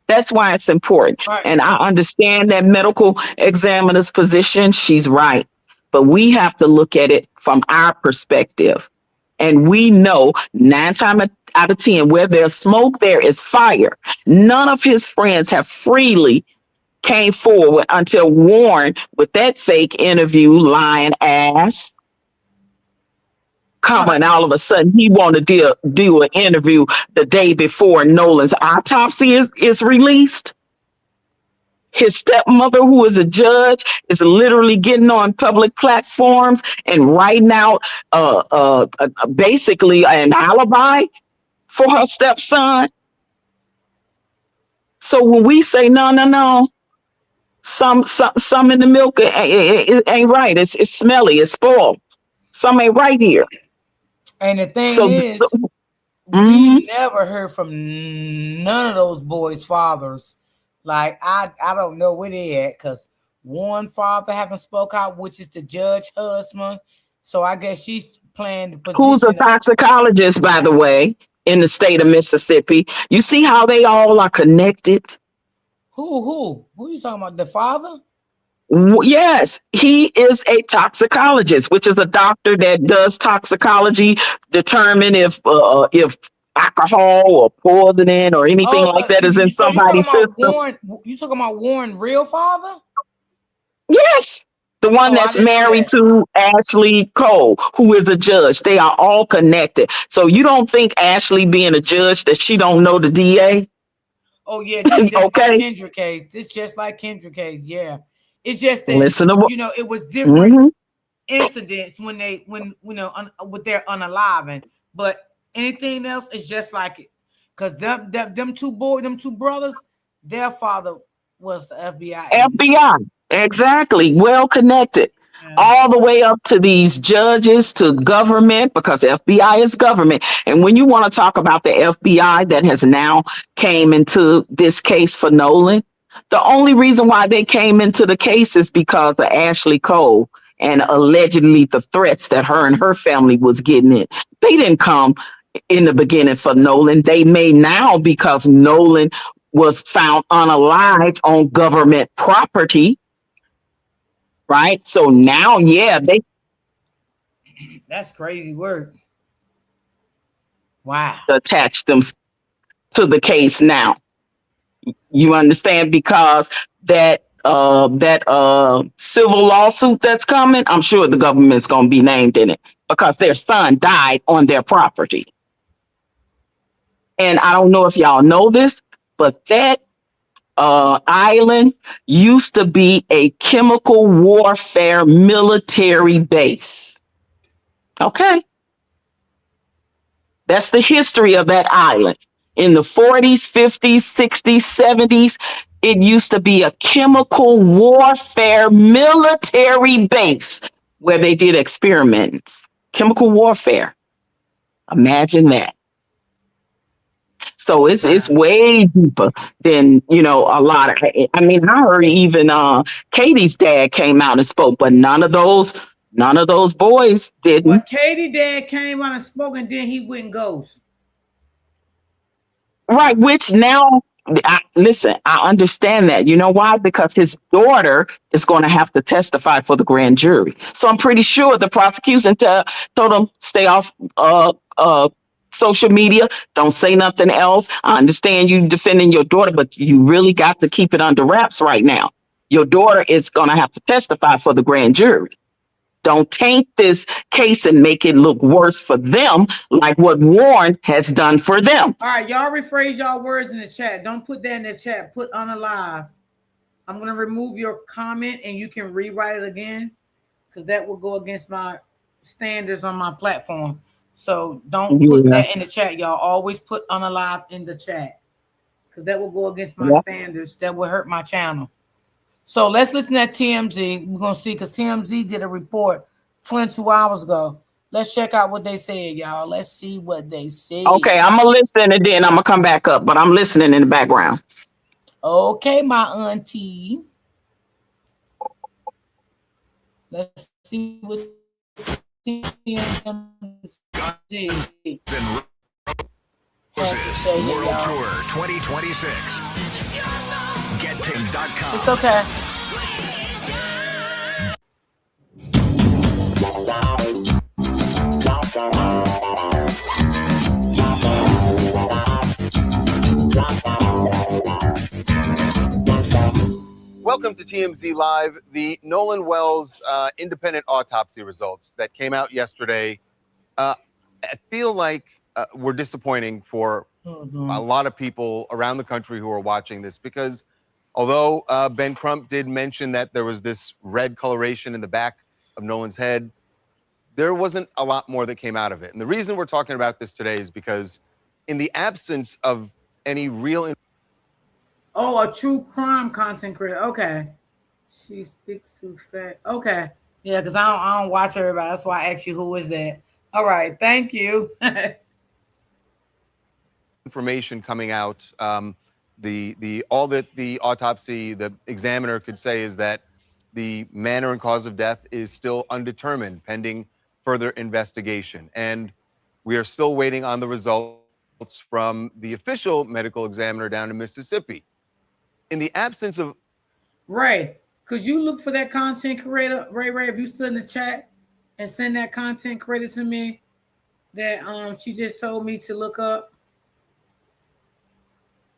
That's why it's important. Right. And I understand that medical examiner's position. She's right. But we have to look at it from our perspective. And we know 9 times out of 10, where there's smoke, there is fire. None of his friends have freely came forward until Warren, with that fake interview, lying ass, and all of a sudden he want to do an interview the day before Nolan's autopsy is released. His stepmother, who is a judge, is literally getting on public platforms and writing out basically an alibi for her stepson. So when we say no, some in the milk it ain't right. It's smelly. It's spoiled. Some ain't right here. And the thing is, we never heard from none of those boys' fathers. Like, I don't know where they at, because one father haven't spoke out, which is the judge husband. So I guess she's playing the position. Who's a toxicologist, by the way, in the state of Mississippi. You see how they all are connected? Who you talking about? The father? Yes, he is a toxicologist, which is a doctor that does toxicology, determine if alcohol or poisoning or anything like that is in somebody's system. You talking about Warren real father? Yes, the one that's married to Ashley Cole, who is a judge. They are all connected. So you don't think Ashley being a judge that she don't know the DA? Oh yeah, this just like Kendra case. This just like Kendra case. Yeah. It's just that it was different incidents when with their unaliving, but anything else is just like it. Because them two brothers, their father was the FBI. FBI, exactly, well connected, all the way up to these judges, to government, because FBI is government. And when you want to talk about the FBI that has now came into this case for Nolan, the only reason why they came into the case is because of Ashley Cole and allegedly the threats that her and her family was getting in. They didn't come in the beginning for Nolan. They may now, because Nolan was found unalived on government property. Right? So now, that's crazy work. Wow. Attach them to the case now. You understand? Because that civil lawsuit that's coming, I'm sure the government's going to be named in it because their son died on their property. And I don't know if y'all know this, but that island used to be a chemical warfare military base. Okay. That's the history of that island. In the 40s, 50s, 60s, 70s, it used to be a chemical warfare military base where they did experiments. Chemical warfare. Imagine that. So it's way deeper than, a lot of, I mean, I heard even Katie's dad came out and spoke, but none of those boys didn't. Well, Katie's dad came out and spoke, and then he went ghost. Right, which now, listen, I understand that. You know why? Because his daughter is going to have to testify for the grand jury. So I'm pretty sure the prosecution told him stay off social media. Don't say nothing else. I understand you defending your daughter, but you really got to keep it under wraps right now. Your daughter is going to have to testify for the grand jury. Don't taint this case and make it look worse for them, like what Warren has done for them. All right, y'all rephrase y'all words in the chat. Don't put that in the chat. Put unalive. I'm going to remove your comment and you can rewrite it again because that will go against my standards on my platform. So don't put that in the chat, y'all. Always put unalive in the chat because that will go against my standards. That will hurt my channel. So let's listen at TMZ. We're going to see because TMZ did a report 22 hours ago. Let's check out what they said, y'all. Let's see what they said. Okay, I'm going to listen and then I'm going to come back up, but I'm listening in the background. Okay, my auntie. Let's see what Roses World Tour 2026. GetTim.com. It's okay. Welcome to TMZ Live. The Nolan Wells independent autopsy results that came out yesterday, I feel like were disappointing for a lot of people around the country who are watching this because although Ben Crump did mention that there was this red coloration in the back of Nolan's head, there wasn't a lot more that came out of it. And the reason we're talking about this today is because in the absence of any real... Oh, a true crime content creator. Okay. She sticks to fact. Okay. Yeah, because I don't watch everybody. That's why I asked you who is that. All right. Thank you. Information coming out. All that the autopsy, the examiner could say is that the manner and cause of death is still undetermined, pending further investigation. And we are still waiting on the results from the official medical examiner down in Mississippi. In the absence of... Ray, could you look for that content creator? Ray, if you stood in the chat and send that content creator to me that she just told me to look up.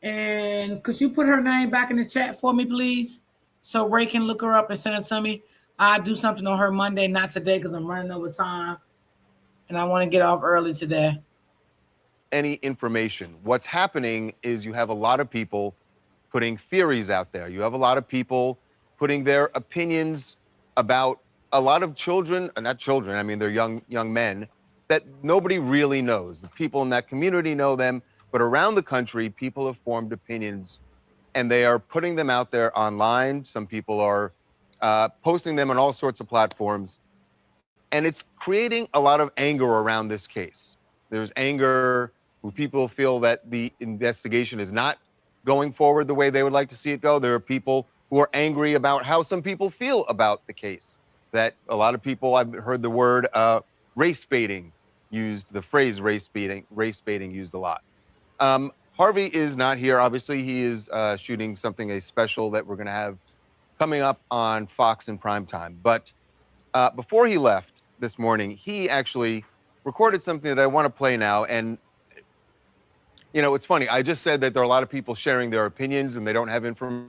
And could you put her name back in the chat for me, please? So Ray can look her up and send it to me. I'll do something on her Monday, not today, because I'm running over time. And I want to get off early today. Any information. What's happening is you have a lot of people putting theories out there. You have a lot of people putting their opinions about a lot of children, not children, I mean, they're young men that nobody really knows. The people in that community know them, but around the country, people have formed opinions and they are putting them out there online. Some people are posting them on all sorts of platforms. And it's creating a lot of anger around this case. There's anger where people feel that the investigation is not going forward the way they would like to see it go. There are people who are angry about how some people feel about the case. That a lot of people, I've heard the word race baiting used, the phrase race baiting used a lot. Harvey is not here. Obviously, he is shooting a special that we're going to have coming up on Fox in prime time. But before he left this morning, he actually recorded something that I want to play now. And you know, it's funny. I just said that there are a lot of people sharing their opinions and they don't have information.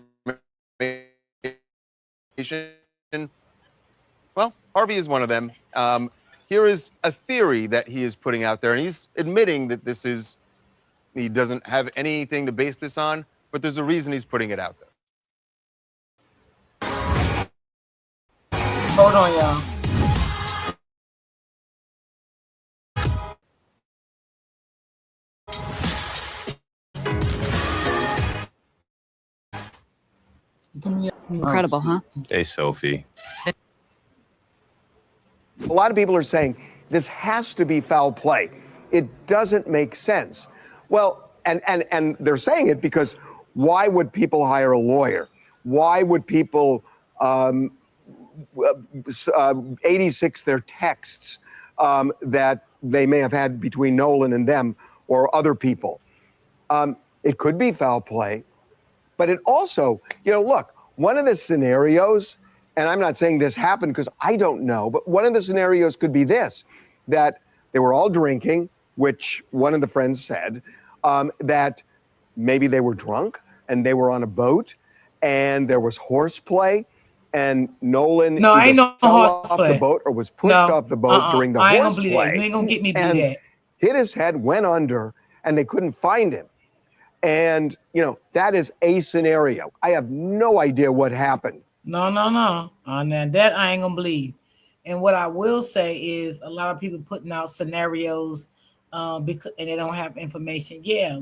Well, Harvey is one of them. Here is a theory that he is putting out there, and he's admitting that he doesn't have anything to base this on, but there's a reason he's putting it out there. Hold on, y'all. Incredible, huh? Hey, Sophie. A lot of people are saying this has to be foul play. It doesn't make sense. Well, and they're saying it because why would people hire a lawyer? Why would people 86 their texts that they may have had between Nolan and them or other people? It could be foul play, but it also, look, one of the scenarios, and I'm not saying this happened because I don't know, but one of the scenarios could be this, that they were all drinking, which one of the friends said, that maybe they were drunk and they were on a boat and there was horseplay and Nolan No, either ain't no fell off the horseplay. boat or was pushed No, off the boat during the I ain't gonna believe that. horseplay You ain't gonna get me to believe and that. hit his head, went under, and they couldn't find him. And, that is a scenario. I have no idea what happened. No. Now that I ain't gonna believe. And what I will say is a lot of people putting out scenarios because and they don't have information. Yeah,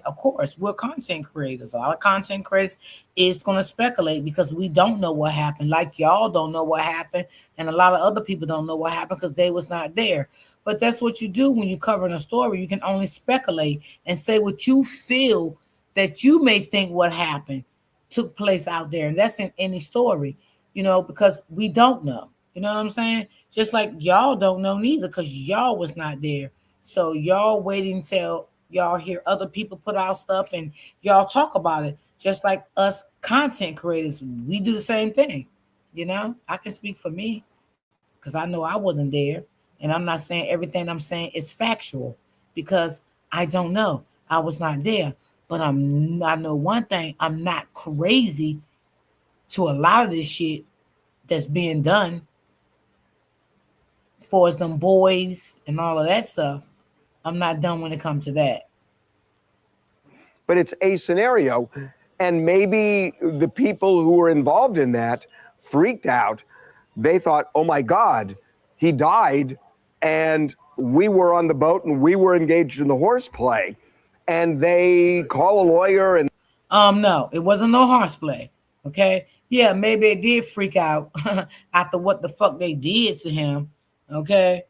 of course we're content creators. A lot of content creators is gonna speculate because we don't know what happened. Like y'all don't know what happened, and a lot of other people don't know what happened because they was not there. But that's what you do when you're covering a story. You can only speculate and say what you feel that you may think what happened took place out there. And that's in any story, because we don't know. You know what I'm saying? Just like y'all don't know neither because y'all was not there. So y'all waiting until y'all hear other people put out stuff and y'all talk about it. Just like us content creators, we do the same thing. I can speak for me because I know I wasn't there. And I'm not saying everything I'm saying is factual because I don't know. I was not there. But I know one thing, I'm not crazy to a lot of this shit that's being done for as them boys and all of that stuff. I'm not done when it comes to that. But it's a scenario. And maybe the people who were involved in that freaked out. They thought, oh my God, he died. And we were on the boat and we were engaged in the horseplay. And they call a lawyer and No, it wasn't no horseplay. Okay. Yeah, maybe it did freak out after what the fuck they did to him. Okay.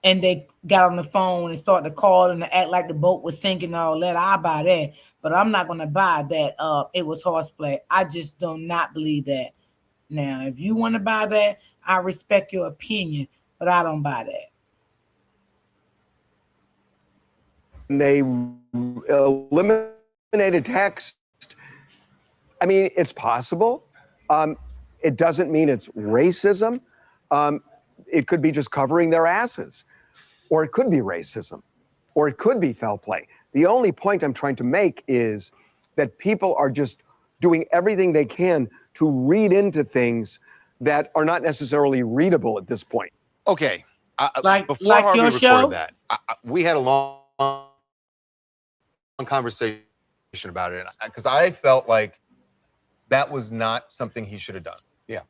And they got on the phone and started to call and to act like the boat was sinking and all that. I buy that. But I'm not gonna buy that it was horseplay. I just do not believe that. Now, if you want to buy that, I respect your opinion, but I don't buy that. they eliminated text. I mean, it's possible. It doesn't mean it's racism. It could be just covering their asses, or it could be racism, or it could be foul play. The only point I'm trying to make is that people are just doing everything they can to read into things that are not necessarily readable at this point. Okay. Before like Harvey your recorded show? that, we had a long conversation about it because I felt like that was not something he should have done. Yeah.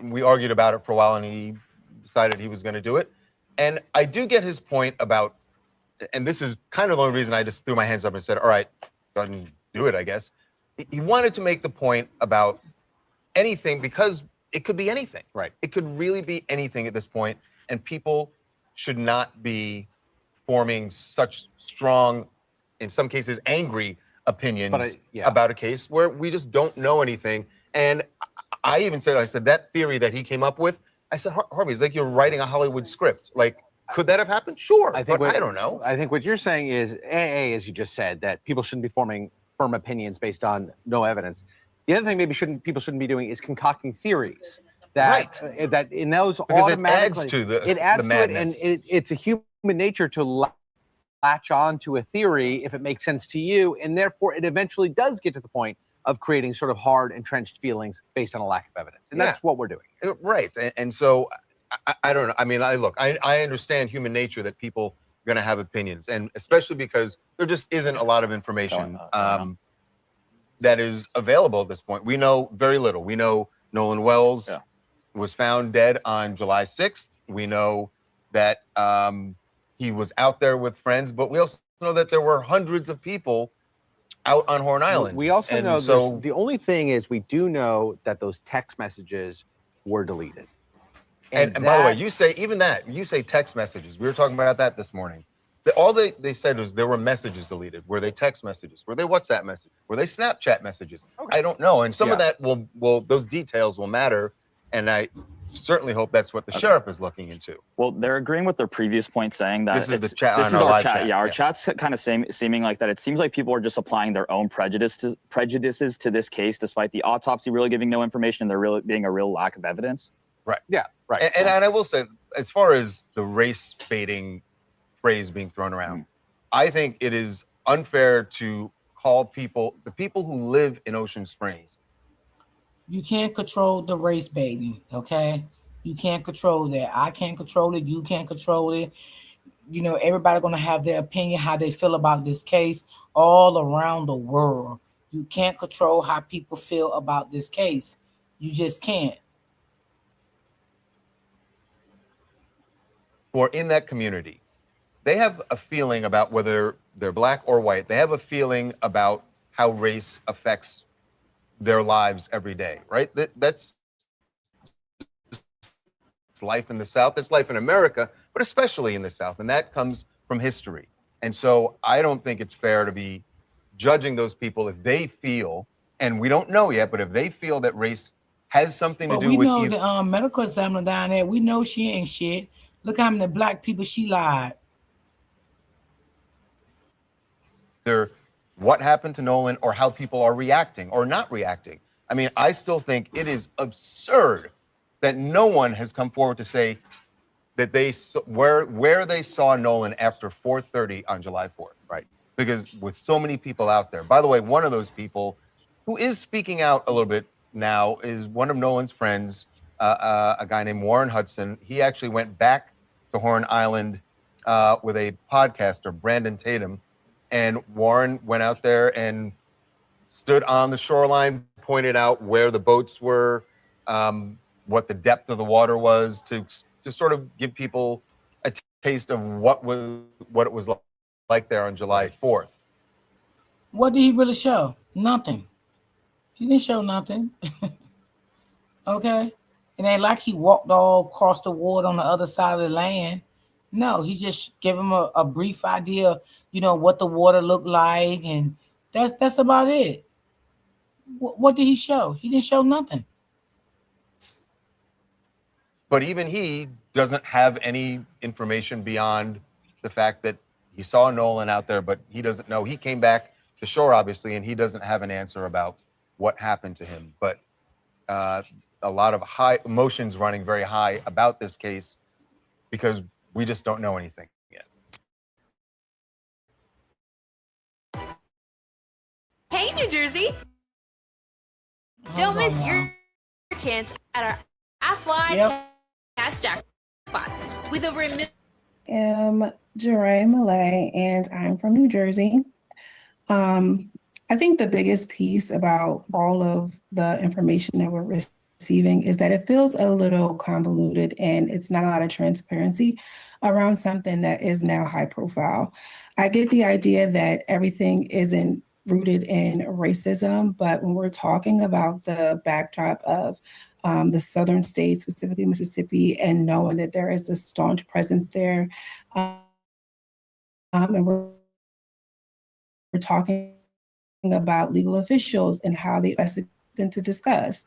We argued about it for a while, and he decided he was going to do it. And I do get his point about, and this is kind of the only reason I just threw my hands up and said, all right, go ahead and do it, I guess. He wanted to make the point about anything because it could be anything. Right. It could really be anything at this point, and people should not be forming such strong, in some cases, angry opinions about a case where we just don't know anything. And I even said, that theory that he came up with, I said, Harvey, it's like you're writing a Hollywood script. Like, could that have happened? Sure, I don't know. I think what you're saying is, as you just said, that people shouldn't be forming firm opinions based on no evidence. The other thing people shouldn't be doing is concocting theories that in those because automatically it adds to it, and it's a human nature to latch on to a theory if it makes sense to you, and therefore it eventually does get to the point of creating sort of hard, entrenched feelings based on a lack of evidence. And that's what we're doing. Right. And so I don't know. I mean, I understand human nature that people are going to have opinions, and especially because there just isn't a lot of information that is available at this point. We know very little. We know Nolan Wells was found dead on July 6th. We know that he was out there with friends, but we also know that there were hundreds of people out on Horn Island. We also know the only thing is we do know that those text messages were deleted. And by the way, you say text messages. We were talking about that this morning. All they said was there were messages deleted. Were they text messages? Were they WhatsApp messages? Were they Snapchat messages? Okay. I don't know. And some of that will those details will matter. And I certainly hope that's what the sheriff is looking into. Well, they're agreeing with their previous point, saying that this is the chat. This is our chat. Yeah, our chat's kind of seeming like that. It seems like people are just applying their own prejudices to this case, despite the autopsy really giving no information and there really being a real lack of evidence. Right. Yeah. Right. And I will say, as far as the race baiting phrase being thrown around, I think it is unfair to call the people who live in Ocean Springs, You can't control the race baiting, okay? You can't control that. I can't control it. You can't control it. You know, everybody gonna have their opinion, how they feel about this case all around the world. You can't control how people feel about this case. You just can't. Or in that community, they have a feeling about whether they're black or white. They have a feeling about how race affects their lives every day, right? That's life in the South. It's life in America, but especially in the South. And that comes from history. And so I don't think it's fair to be judging those people if they feel, and we don't know yet, but if they feel that race has something to But do we with know either the medical examiner down there, we know she ain't shit. Look how many black people she lied. what happened to Nolan or how people are reacting or not reacting. I mean, I still think it is absurd that no one has come forward to say that where they saw Nolan after 4:30 on July 4th, right? Because with so many people out there. By the way, one of those people who is speaking out a little bit now is one of Nolan's friends, a guy named Warren Hudson. He actually went back to Horn Island with a podcaster, Brandon Tatum, and Warren went out there and stood on the shoreline, pointed out where the boats were, what the depth of the water was, to sort of give people a taste of what it was like there on July 4th. What did he really show? Nothing. He didn't show nothing. Okay? It ain't like he walked all across the water on the other side of the land. No, he just gave him a brief idea, you know, what the water looked like, and that's about it. What did he show? He didn't show nothing. But even he doesn't have any information beyond the fact that he saw Nolan out there, but he doesn't know. He came back to shore, obviously, and he doesn't have an answer about what happened to him. But a lot of high emotions running very high about this case because we just don't know anything yet. Hey, New Jersey! Don't miss your chance at our AFLI cash jackpots with over $1 million. I'm Jeray Malay, and I'm from New Jersey. I think the biggest piece about all of the information that we're receiving is that it feels a little convoluted and it's not a lot of transparency around something that is now high profile. I get the idea that everything isn't rooted in racism, but when we're talking about the backdrop of the southern states, specifically Mississippi, and knowing that there is a staunch presence there, and we're talking about legal officials and how they invested them to discuss.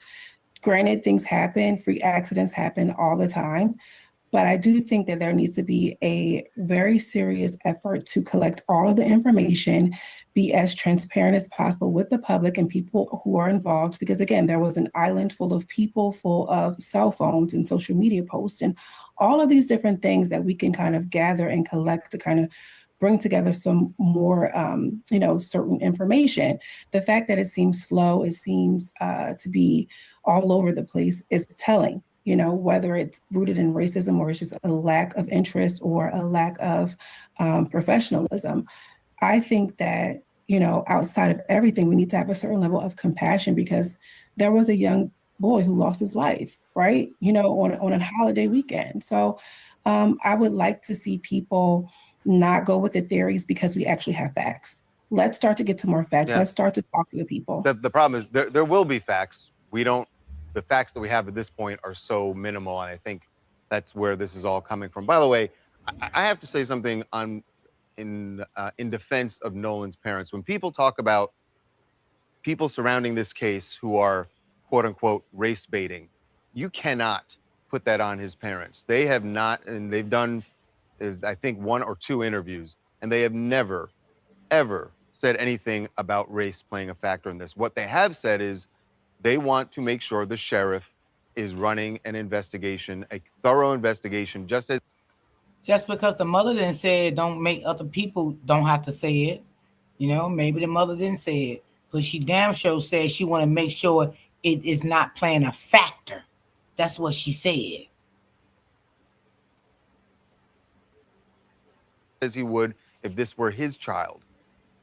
Granted, things happen, freak accidents happen all the time, but I do think that there needs to be a very serious effort to collect all of the information, be as transparent as possible with the public and people who are involved. Because again, there was an island full of people, full of cell phones and social media posts and all of these different things that we can kind of gather and collect to kind of bring together some more, certain information. The fact that it seems slow, it seems to be all over the place is telling, whether it's rooted in racism or it's just a lack of interest or a lack of professionalism. I think that, outside of everything, we need to have a certain level of compassion because there was a young boy who lost his life, right? On a holiday weekend. So I would like to see people not go with the theories because we actually have facts. Let's start to get to more facts. Yeah. Let's start to talk to the people. The problem is there will be facts. The facts that we have at this point are so minimal, and I think that's where this is all coming from. By the way, I have to say something in defense of Nolan's parents. When people talk about people surrounding this case who are quote unquote race baiting, you cannot put that on his parents. They have not, and they've done I think 1 or 2 interviews, and they have never, ever said anything about race playing a factor in this. What they have said is they want to make sure the sheriff is running an investigation, a thorough investigation, just because the mother didn't say it, don't make other people don't have to say it. Maybe the mother didn't say it, but she damn sure said she want to make sure it is not playing a factor. That's what she said. As he would if this were his child.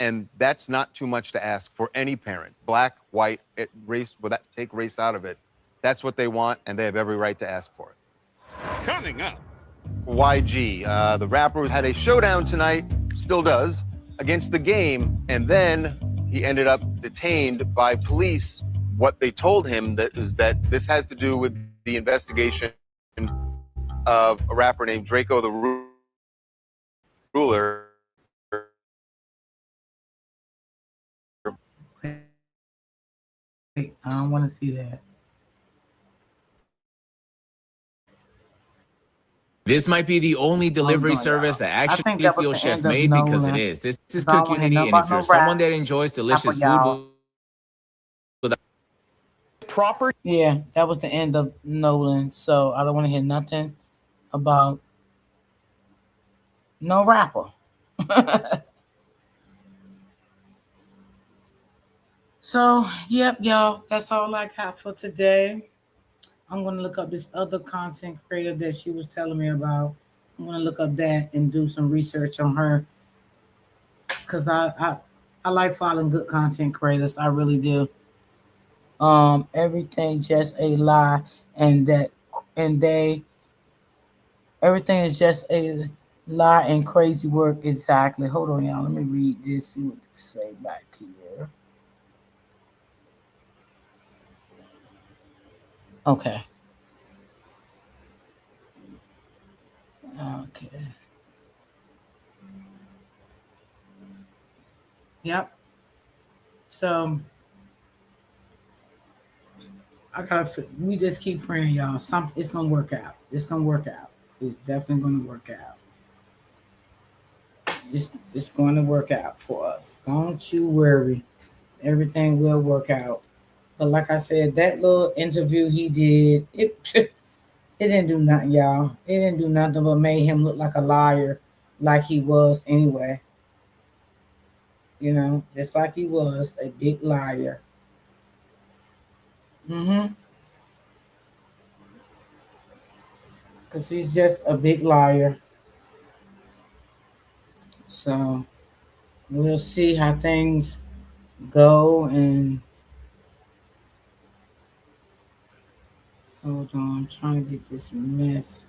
And that's not too much to ask for any parent, black, white, race, take race out of it. That's what they want, and they have every right to ask for it. Coming up. YG, the rapper, had a showdown tonight, still does, against the game, and then he ended up detained by police. What they told him is that this has to do with the investigation of a rapper named Draco the Ruler. I don't want to see that. This might be the only delivery service that actually feels chef made because it is. This is Cook Unity, and if you're someone that enjoys delicious food with proper. Yeah, that was the end of Nolan. So I don't want to hear nothing about no rapper. So, yep, y'all, that's all I got for today. I'm going to look up this other content creator that she was telling me about. I'm going to look up that and do some research on her because I like following good content creators. I really do. Everything just a lie, and everything is just a lie and crazy work. Exactly. Hold on, y'all. Let me read this. See what they say back here. Okay. Okay. Yep. So we just keep praying, y'all. It's gonna work out. It's gonna work out. It's definitely gonna work out. It's going to work out for us. Don't you worry. Everything will work out. But like I said, that little interview he did, it didn't do nothing, y'all. It didn't do nothing but made him look like a liar, like he was anyway. Just like he was a big liar. Because he's just a big liar. So we'll see how things go. And hold on, I'm trying to get this mess.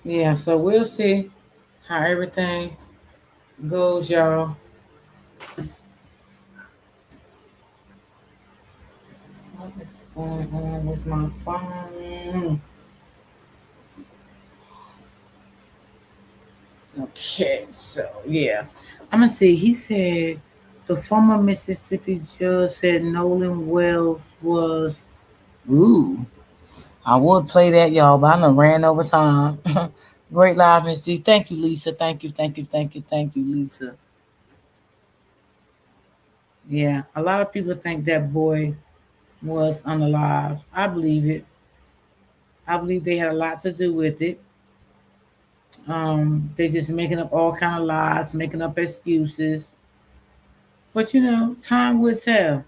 Yeah, so we'll see how everything goes, y'all. What is going on with my phone? Okay, so yeah. I'm gonna see. He said the former Mississippi judge said Nolan Wells was ooh. I would play that, y'all, but I done ran over time. Great live, Miss D. Thank you, Lisa. Thank you, thank you, thank you, thank you, Lisa. Yeah, a lot of people think that boy was unalive. I believe it. I believe they had a lot to do with it. They just making up all kind of lies, making up excuses. But time will tell.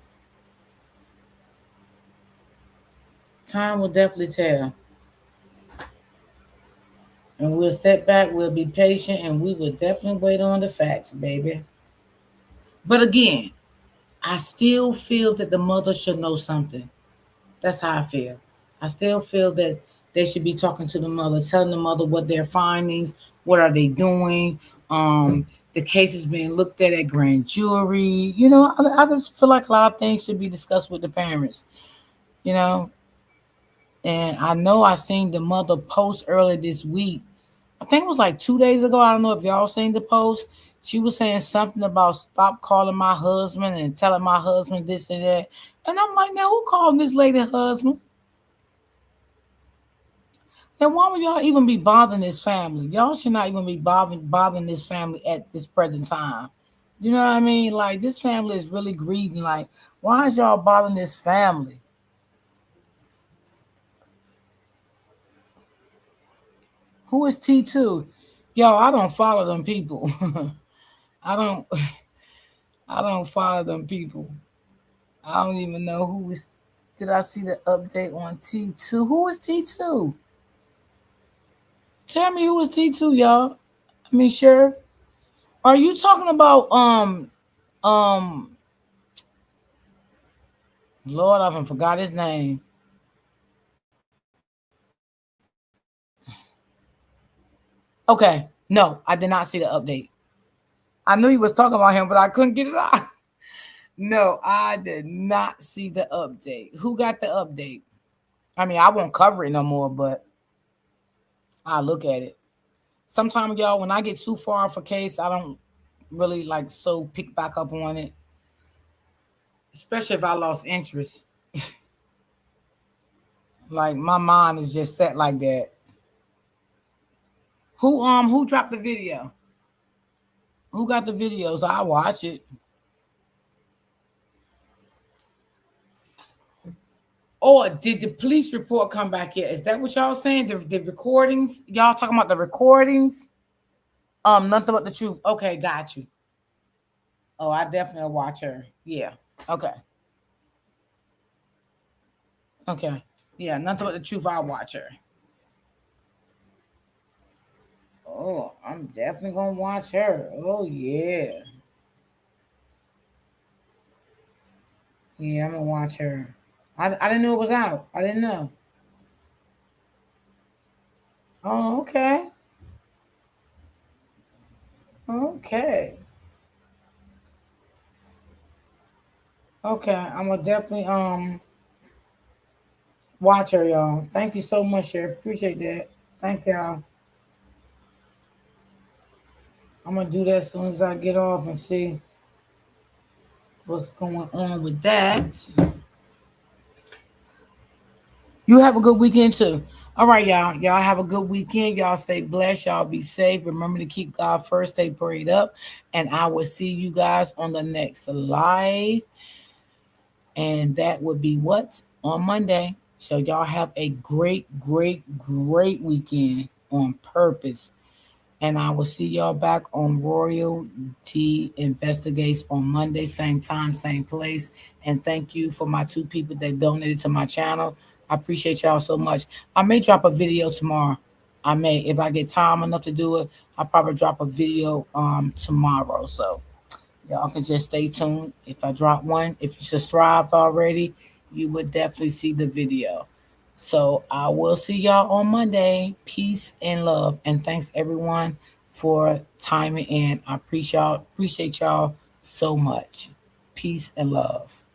Time will definitely tell. And we'll step back, we'll be patient, and we will definitely wait on the facts, baby. But again, I still feel that the mother should know something. That's how I feel. I still feel that they should be talking to the mother, telling the mother what their findings, what are they doing. The case is being looked at grand jury. I just feel like a lot of things should be discussed with the parents. You know, and I know I seen the mother post earlier this week. I think it was like 2 days ago. I don't know if y'all seen the post. She was saying something about stop calling my husband and telling my husband this and that. And I'm like, now who called this lady husband? Then why would y'all even be bothering this family? Y'all should not even be bothering this family at this present time. You know what I mean? Like, this family is really grieving. Like, why is y'all bothering this family? Who is T2? Yo, I don't follow them people. I don't I don't follow them people. I don't even know who is. Did I see the update on T2? Who is T2? Tell me who is T2, y'all. I mean, sure. Are you talking about um Lord, I even forgot his name. Okay. No, I did not see the update. I knew he was talking about him, but I couldn't get it out. No, I did not see the update. Who got the update? I mean, I won't cover it no more, but I'll look at it. Sometimes, y'all, when I get too far off a case, I don't really like so pick back up on it. Especially if I lost interest. Like, my mind is just set like that. Who dropped the video? Who got the videos? I watch it. Or did the police report come back yet? Is that what y'all saying? The recordings? Y'all talking about the recordings? Nothing but the truth. Okay, got you. Oh, I definitely watch her. Yeah. Okay. Okay. Yeah, nothing but the truth. I'll watch her. Oh, I'm definitely gonna watch her. Oh yeah. Yeah, I'm gonna watch her. I didn't know it was out. I didn't know. Oh, okay. Okay. Okay. I'm gonna definitely watch her, y'all. Thank you so much, Sheriff. Appreciate that. Thank y'all. I'm gonna do that as soon as I get off and see what's going on with that. You have a good weekend too. All right, y'all. Y'all have a good weekend. Y'all stay blessed. Y'all be safe. Remember to keep God first. Stay prayed up. And I will see you guys on the next live. And that would be what? On Monday. So y'all have a great, great, great weekend on purpose. And I will see y'all back on Royalty Investigates on Monday, same time, same place. And thank you for my two people that donated to my channel. I appreciate y'all so much. I may drop a video tomorrow. I may, if I get time enough to do it, I'll probably drop a video tomorrow. So y'all can just stay tuned. If I drop one, if you subscribed already, you would definitely see the video. So I will see y'all on Monday. Peace and love. And thanks everyone for timing in. I appreciate y'all so much. Peace and love.